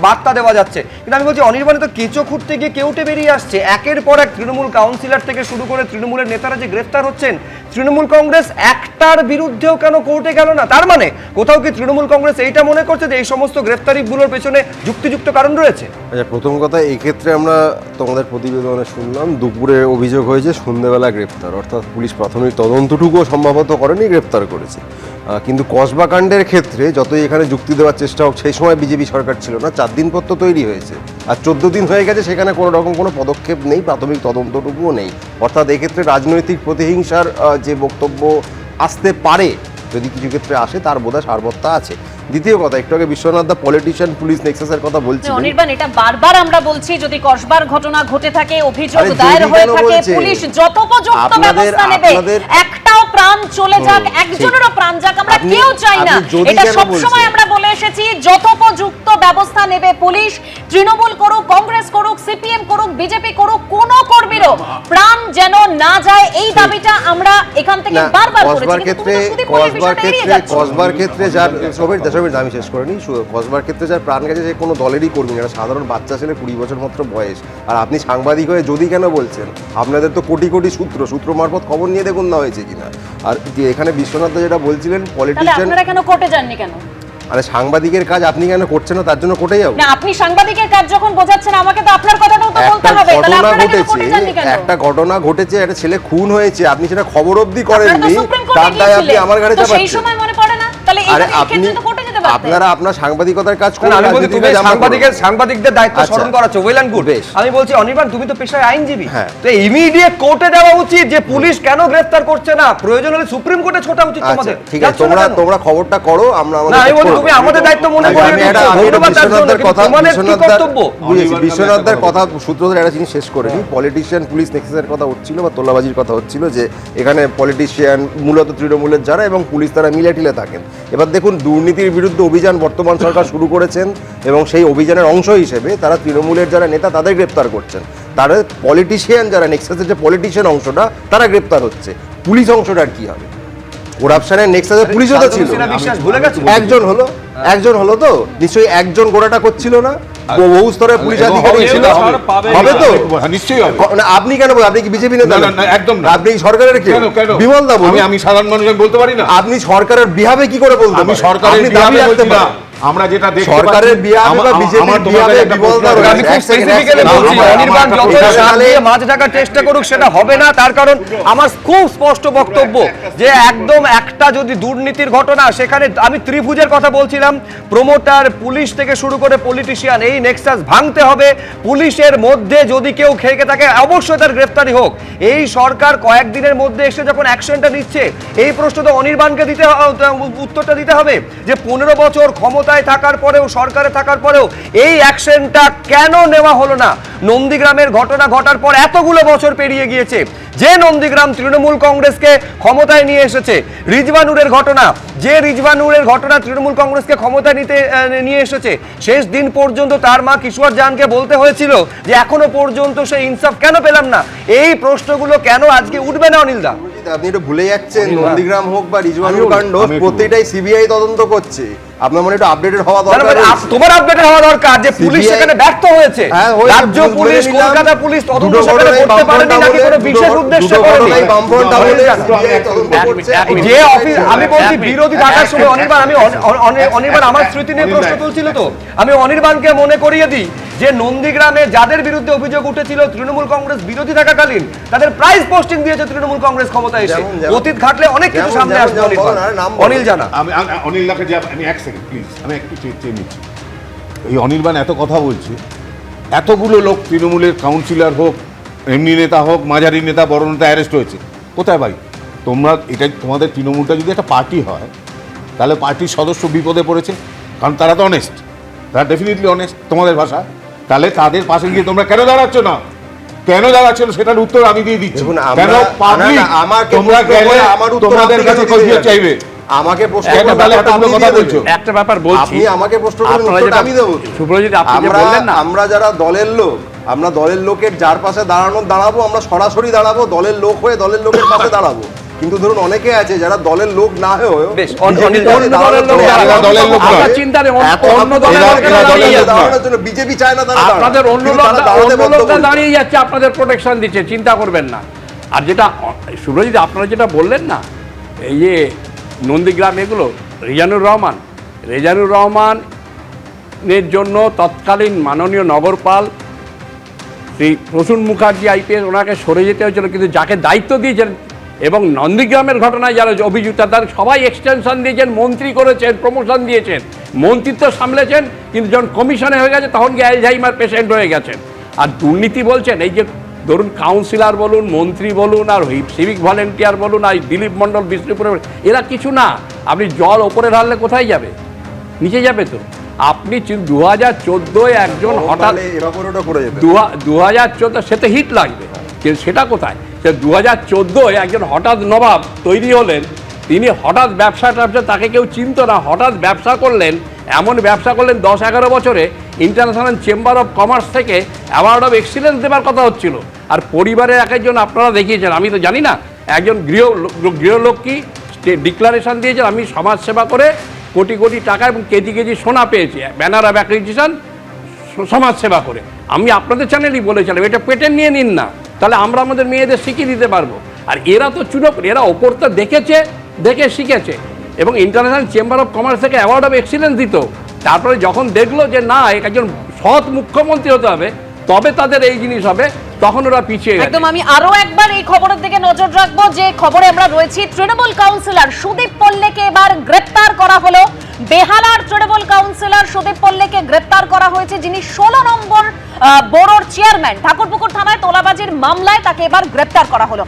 বার্তা দেওয়া যাচ্ছে, কিন্তু আমি বলছি অনির্বাণে তো কেঁচো খুঁড়তে গিয়ে কেউটে বেরিয়ে আসছে। একের পর এক তৃণমূল কাউন্সিলর থেকে শুরু করে তৃণমূলের নেতারা যে গ্রেফতার হচ্ছেন, তৃণমূল কংগ্রেস একটার বিরুদ্ধেও কেন কোর্টে গেল না? তার মানে কোথাও কি তৃণমূল কংগ্রেস এইটা মনে করছে যে এই সমস্ত গ্রেফতারিগুলোর পেছনে যুক্তিযুক্ত কারণ রয়েছে? আচ্ছা, প্রথম কথা, এই ক্ষেত্রে আমরা তোমাদের প্রতিবেদনে শুনলাম দুপুরে অভিযোগ হয়েছে, সন্ধ্যেবেলা গ্রেপ্তার, অর্থাৎ পুলিশ প্রাথমিক তদন্তটুকুও সম্ভবত করেনি, গ্রেপ্তার করেছে। কিন্তু কসবা কাণ্ডের ক্ষেত্রে যতই এখানে যুক্তি দেওয়ার চেষ্টা হোক, সেই সময় বিজেপি সরকার ছিল না, 4 দিন পর তো তৈরি হয়েছে, আর 14 দিন হয়ে গেছে, সেখানে কোনো রকম কোনো পদক্ষেপ নেই, প্রাথমিক তদন্তটুকুও নেই। অর্থাৎ এক্ষেত্রে রাজনৈতিক প্রতিহিংসার যে বক্তব্য আসতে পারে, যদি কিছু ক্ষেত্রে আসে, তার বোধহয় সারবত্তা আছে। দ্বিতীয় কথা, একটু আগে বিশ্বনাথ দা পলিটিশিয়ান পুলিশ নেক্সাসের কথা বলছি। অনির্বাণ, এটা বারবার আমরা বলছি, যদি কসবার ঘটনা ঘটে থাকে, অভিযোগ দায়ের হয়ে থাকে, পুলিশ যথোপযুক্ত ব্যবস্থা নেবে। একটাও প্রাণ চলে যাক, একজনেরও প্রাণ যাক, আমরা কেউ চাই না। এটা সব সময় আমরা বলে এসেছি, যথোপযুক্ত ব্যবস্থা নেবে পুলিশ। তৃণমূল করুক, কংগ্রেস করুক, সিপিএম করুক, বিজেপি করুক, কোন কর্মীরও প্রাণ যেন না যায়, এই দাবিটা আমরা এখান থেকে বারবার করেছি। কসবার ক্ষেত্রে যার আমি শেষ করিনি, কসবার ক্ষেত্রে যার প্রাণ গেছে সে কোনো দলেরই কর্মী না, সাধারণ বাচ্চা ছেলে, 20 বছর মাত্র বয়স। আর আপনি সাংবাদিক হয়ে যদি কেন বলছেন, আপনাদের তো কোটি কোটি সূত্র মারফত খবর নিয়ে দেখুন না হয়েছে কিনা। আর এখানে বিশ্বনাথ যেটা বলছিলেন, পলিটিশিয়ান, আপনারা কেন কোর্টে যাননি কেন? আরে সাংবাদিকের কাজ আপনি কেন করছেন না, তার জন্য কোর্টে যাও না? আপনি সাংবাদিকের কাজ যখন বোঝাচ্ছেন, আমাকে তো আপনার কথাটাও তো বলতে হবে। তাহলে আপনারা কেন কোর্টে যাননি কেন? একটা ঘটনা ঘটেছে, একটা ছেলে খুন হয়েছে, আপনি সেটা খবর অবধি করেননি, তার দায় আপনি আমার ঘাড়ে চাপাচ্ছেন। সেই সময় মনে পড়ে না? তাহলে এই ক্ষেত্রে তো কোর্টে যেতে পারতেন। আপনারা আপনার সাংবাদিকতার কাজ করেন। আমি বলি তুমি সাংবাদিকদের দায়িত্ব স্মরণ করাচ্ছো, ওয়েল এন্ড গুড। আমি বলছি অনির্বাণ, তুমি তো পেশায় আইনজীবী, তো ইমিডিয়েট কোর্টে দেওয়া উচিত যে পুলিশ কেন গ্রেফতার করছে না, প্রয়োজন হলে সুপ্রিম কোর্টে ছোটা উচিত তোমাদের। ঠিক আছে, তোমরা খবরটা করো, আমরা আমাদের তুমি আমাদের দায়িত্ব মনে করে বিশ্বনাথদের কথা সূত্র ধরে একটা জিনিস শেষ করে নি। পলিটিশিয়ান পুলিশ নেক্সাসের কথা হচ্ছিল বা তোলাবাজির কথা হচ্ছিল, যে এখানে পলিটিশিয়ান মূলত তৃণমূলের যারা এবং পুলিশ তারা মিলে টিলে থাকেন। এবার দেখুন, দুর্নীতির বিরুদ্ধে অভিযান বর্তমান সরকার শুরু করেছেন এবং সেই অভিযানের অংশ হিসেবে তারা তৃণমূলের যারা নেতা তাদের গ্রেপ্তার করছেন। তারা পলিটিশিয়ান যারা নেক্সাসের যে পলিটিশিয়ান অংশটা, তারা গ্রেপ্তার হচ্ছে। পুলিশ অংশটা আর কি হবে? করাপশনের নেক্সাসে পুলিশও তো ছিল, একজন হলো তো নিশ্চয়ই, একজন গোড়াটা করছিল না, বহু স্তরে পুলিশ আধিকারিক ছিল, হবে তো নিশ্চয়ই হবে। আপনি কেন বলেন? আপনি কি বিজেপি নেতা? একদম না। আপনি সরকারের কে? বিমল দা বলুন। আমি সাধারণ মানুষ বলতে পারি না। আপনি সরকারের বিহাবে কি করে বলতে পারেন? আমি সরকারের বিহাবে বলতে পারি। আমরা যেটা দেখি সরকারের বিহাবে বা বিজেপির বিহাবে বিমলদা, আমি খুব স্পেসিফিক্যালি বলছি, অনির্বাণ যত সালিয়ে মাছ ঢাকার চেষ্টা করুক সেটা হবে না। তার কারণ আমার খুব স্পষ্ট বক্তব্য যে একদম একটা যদি দুর্নীতির ঘটনা, সেখানে আমি ত্রিভুজের কথা বলছিলাম, প্রমোটার, পুলিশ থেকে শুরু করে পলিটিশিয়ান, এই নেক্সাস ভাঙতে হবে। পুলিশের মধ্যে যদি কেউ খেয়ে থাকে, অবশ্যই তার গ্রেফতারি হোক। এই সরকার কয়েকদিনের মধ্যে এসে যখন অ্যাকশনটা নিচ্ছে, এই প্রশ্ন তো অনির্বাণকে উত্তরটা দিতে হবে যে 15 বছর ক্ষমতা ক্ষমতায় থাকার পরেও, সরকারে থাকার পরেও এই অ্যাকশনটা কেন নেওয়া হলো না? নন্দীগ্রামের ঘটনা ঘটার পর এতগুলো বছর পেরিয়ে গিয়েছে, যে নন্দীগ্রাম তৃণমূল কংগ্রেসকে ক্ষমতায় নিয়ে এসেছে, রিজওয়ানুরের ঘটনা, যে রিজওয়ানুরের ঘটনা তৃণমূল কংগ্রেসকে ক্ষমতায় নিয়ে এসেছে, শেষ দিন পর্যন্ত তার মা কিশোর জানকে বলতে হয়েছিল যে এখনো পর্যন্ত সে ইনসাফ কেন পেলাম না। এই প্রশ্নগুলো কেন আজকে উঠবে না অনিলদা? আপনি একটু ভুলে যাচ্ছেন, নন্দীগ্রাম হোক বা রিজওয়ানুর কাণ্ড প্রত্যেকটাই সিবিআই তদন্ত করছে। আপনার মনে একটু আপডেটেড হওয়া দরকার। তোমার আপডেটেড হওয়া দরকার যে পুলিশ সেখানে ব্যর্থ হয়েছে, রাজ্য পুলিশ, কলকাতা পুলিশ তদন্ত সেখানে করতে পারেনি নাকি কোনো বিশেষ উদ্দেশ্য করেনি। যে অফিস, আমি বলছি বিরোধী থাকার সময় অনির্বাণ আমার স্মৃতি নিয়ে প্রশ্ন তুলছিল, তো আমি অনির্বাণকে মনে করিয়ে দিই যে নন্দীগ্রামে যাদের বিরুদ্ধে অভিযোগ উঠেছিল তৃণমূল কংগ্রেস বিরোধী থাকাকালীন, তাদের প্রাইজ পোস্টিং দিয়েছে তৃণমূল কংগ্রেস ক্ষমতায় এসে। অতীত ঘাটলে অনেক কিছু সামনে আসবে। অনিল জানা, অনিল দাকে আমি এক সেকেন্ড প্লিজ, আমি একটু চেয়ে নিচ্ছি। এই অনির্বাণ এত কথা বলছে, এতগুলো লোক তৃণমূলের কাউন্সিলর হোক, এমনি নেতা হোক, মাঝারি নেতা, বড় নেতা অ্যারেস্ট হয়েছে। কোথায় ভাই তোমরা? এটা তোমাদের তৃণমূলটা যদি একটা পার্টি হয় তাহলে পার্টির সদস্য বিপদে পড়েছে, কারণ তারা তো অনেস্ট, তারা ডেফিনেটলি অনেস্ট তোমাদের ভাষা। তাহলে তাদের পাশে গিয়ে তোমরা কেন দাঁড়াচ্ছ না? কেন দাঁড়াচ্ছ না সেটার উত্তর আমি দিয়ে দিচ্ছি। কেন পাবলিক তোমরা গেলে তোমাদের কাছে কৈফিয়ত চাইবে? আমাকে প্রশ্ন কথা বলছো, একটা ব্যাপার বলছি, আপনি আমাকে প্রশ্ন করুন, উত্তরটা আমি দেবো। সুব্রজিৎ, আপনি যে বললেন না, আমরা যারা দলের লোক, আমরা দলের লোকের যার পাশে দাঁড়াবো, আমরা সরাসরি দাঁড়াবো, দলের লোক হয়ে দলের লোকের পাশে দাঁড়াবো। কিন্তু ধরুন অনেকে আছে যারা দলের লোক না হয়েও বিজেপি চায় না, আপনাদের অন্য লোকরা দাঁড়িয়ে যাচ্ছে, আপনাদের প্রোটেকশন দিচ্ছে, চিন্তা করবেন না। আর যেটা সুব্রজিৎ আপনারা যেটা বললেন না, এই যে নন্দীগ্রাম, এগুলো রেজানুর রহমানের জন্য তৎকালীন মাননীয় নগরপাল শ্রী প্রসূন মুখার্জি আইপিএস, ওনাকে সরে যেতে হয়েছিল, কিন্তু যাকে দায়িত্ব দিয়েছেন এবং নন্দীগ্রামের ঘটনায় যারা অভিযুক্ত তারা সবাই এক্সটেনশন দিয়েছেন, মন্ত্রী করেছেন, প্রমোশন দিয়েছেন, মন্ত্রিত্ব সামলেছেন, কিন্তু যখন কমিশনে হয়ে গেছে তখন গিয়ে অ্যালঝাইমার পেশেন্ট হয়ে গেছেন। আর দুর্নীতি বলছেন, এই যে ধরুন কাউন্সিলর বলুন, মন্ত্রী বলুন, আর সিভিক ভলেন্টিয়ার বলুন, আর দিলীপ মণ্ডল, বিষ্ণুপুরে, এরা কিছু না। আপনি জল ওপরে ঢাললে কোথায় যাবে? নিচে যাবে তো। আপনি 2014 একজন হঠাৎ 2014 সেটা হিট লাগবে, কিন্তু সেটা কোথায়? সে 2014 একজন হঠাৎ নবাব তৈরি হলেন, তিনি হঠাৎ ব্যবসা তাকে কেউ চিনত না, হঠাৎ ব্যবসা করলেন, এমন ব্যবসা করলেন 10-11 বছরে ইন্টারন্যাশনাল চেম্বার অফ কমার্স থেকে অ্যাওয়ার্ড অফ এক্সিলেন্স দেবার কথা হচ্ছিল। আর পরিবারের একজন আপনারা দেখিয়েছেন, আমি তো জানি না, একজন গৃহলক্ষ্মী ডিক্লারেশন দিয়েছেন, আমি সমাজসেবা করে কোটি কোটি টাকা এবং কেজি কেজি সোনা পেয়েছি, ব্যানার অফ অ্যাক্রিডিটেশন, সমাজসেবা করে। আমি আপনাদের চ্যানেলই বলেছিলাম এটা পেটেন্ট নিয়ে নিন না, তাহলে আমরা আমাদের মেয়েদের শিখিয়ে দিতে পারবো। আর এরা তো এরা ওপরটা দেখে শিখেছে, এবং ইন্টারন্যাশনাল চেম্বার অফ কমার্স থেকে অ্যাওয়ার্ড অফ এক্সিলেন্স দিত। তারপরে যখন দেখলো যে না, একজন সৎ মুখ্যমন্ত্রী হতে হবে, তবে তাদের এই জিনিস হবে, তখন ওরা পিছিয়ে গেছে। একদম। আমি আরো একবার এই খবরের দিকে নজর রাখবো, যে খবরে আমরা রয়েছি, তৃণমূল কাউন্সিলর সুদীপ পল্লেকে এবার গ্রেপ্তার করা হলো। বেহালার তৃণমূল কাউন্সিলর সুদীপ পল্লেকে গ্রেপ্তার করা হয়েছে, যিনি 16 নম্বর বোরোর চেয়ারম্যান। ঠাকুরপুকুর থানায় তোলাবাজির মামলায় তাকে এবার গ্রেপ্তার করা হলো।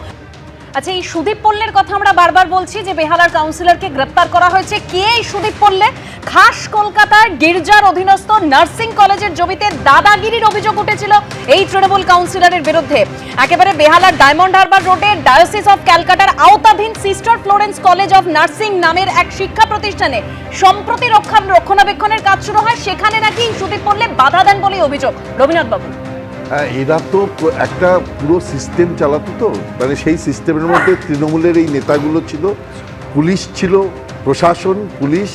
আচ্ছা, এই সুদীপ পল্লের কথা আমরা বারবার বলছি যে বেহালার কাউন্সিলরকে গ্রেপ্তার করা হয়েছে। কে এই সুদীপ পল্লে? খাস কলকাতার গির্জার অধীনস্থ নার্সিং কলেজের জমিতে দাদাগিরির অভিযোগ উঠেছিল এই তৃণমূল কাউন্সিলরের বিরুদ্ধে। একেবারে বেহালার ডায়মন্ড হারবার রোডে ডায়োসিস অফ ক্যালকাটার আওতাধীন sister Florence college of nursing নামের এক শিক্ষা প্রতিষ্ঠানে সম্প্রতি রক্ষণাবেক্ষণের কাজ শুরু হয়, সেখানে নাকি সুদীপ পল্লে বাধা দেন বলে অভিযোগ। রবীন্দ্রনাথ বাবু, এরা তো একটা পুরো সিস্টেম চালাতো, তো মানে সেই সিস্টেমের মধ্যে তৃণমূলের এই নেতাগুলো ছিল, পুলিশ ছিল, প্রশাসন, পুলিশ,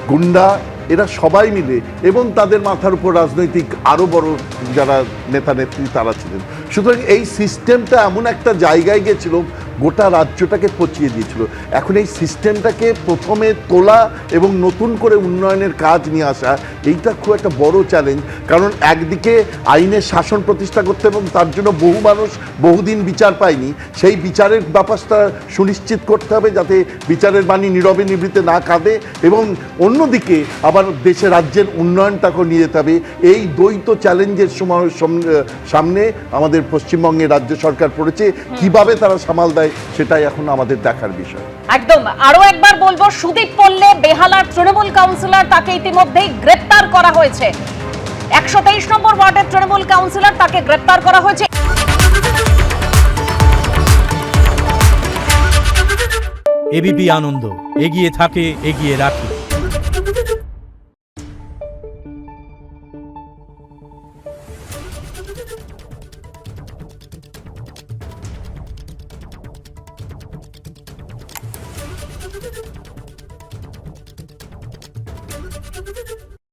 গুন্ডা, এরা সবাই মিলে, এবং তাদের মাথার উপর রাজনৈতিক আরও বড় যারা নেতা নেত্রী তারা ছিলেন। সুতরাং এই সিস্টেমটা এমন একটা জায়গায় গেছিল, গোটা রাজ্যটাকে পচিয়ে দিয়েছিল। এখন এই সিস্টেমটাকে প্রথমে তোলা এবং নতুন করে উন্নয়নের কাজ নিয়ে আসা, এইটা খুব একটা বড় চ্যালেঞ্জ। কারণ একদিকে আইনের শাসন প্রতিষ্ঠা করতে, এবং তার জন্য বহু মানুষ বহুদিন বিচার পায়নি, সেই বিচারের ব্যাপারটা সুনিশ্চিত করতে হবে যাতে বিচারের বাণী নীরবে নিভৃতে না কাঁদে, এবং অন্যদিকে আবার দেশে রাজ্যের উন্নয়নটাকে নিয়ে যেতে হবে। এই দ্বৈত চ্যালেঞ্জের সামনে আমাদের পশ্চিমবঙ্গের রাজ্য সরকার পড়েছে, কিভাবে তারা সামাল দেয় যায় সেটাই এখন আমাদের দেখার বিষয়। একদম। আরো একবার বলবো, সুদীপ পল্লে বেহালার তৃণমূল কাউন্সিলর, তাকে ইতিমধ্যেই গ্রেপ্তার করা হয়েছে। 123 নম্বর ওয়ার্ডের তৃণমূল কাউন্সিলর, তাকে গ্রেপ্তার করা হয়েছে। এবিপি আনন্দ, এগিয়ে থাকে, এগিয়ে রাখে।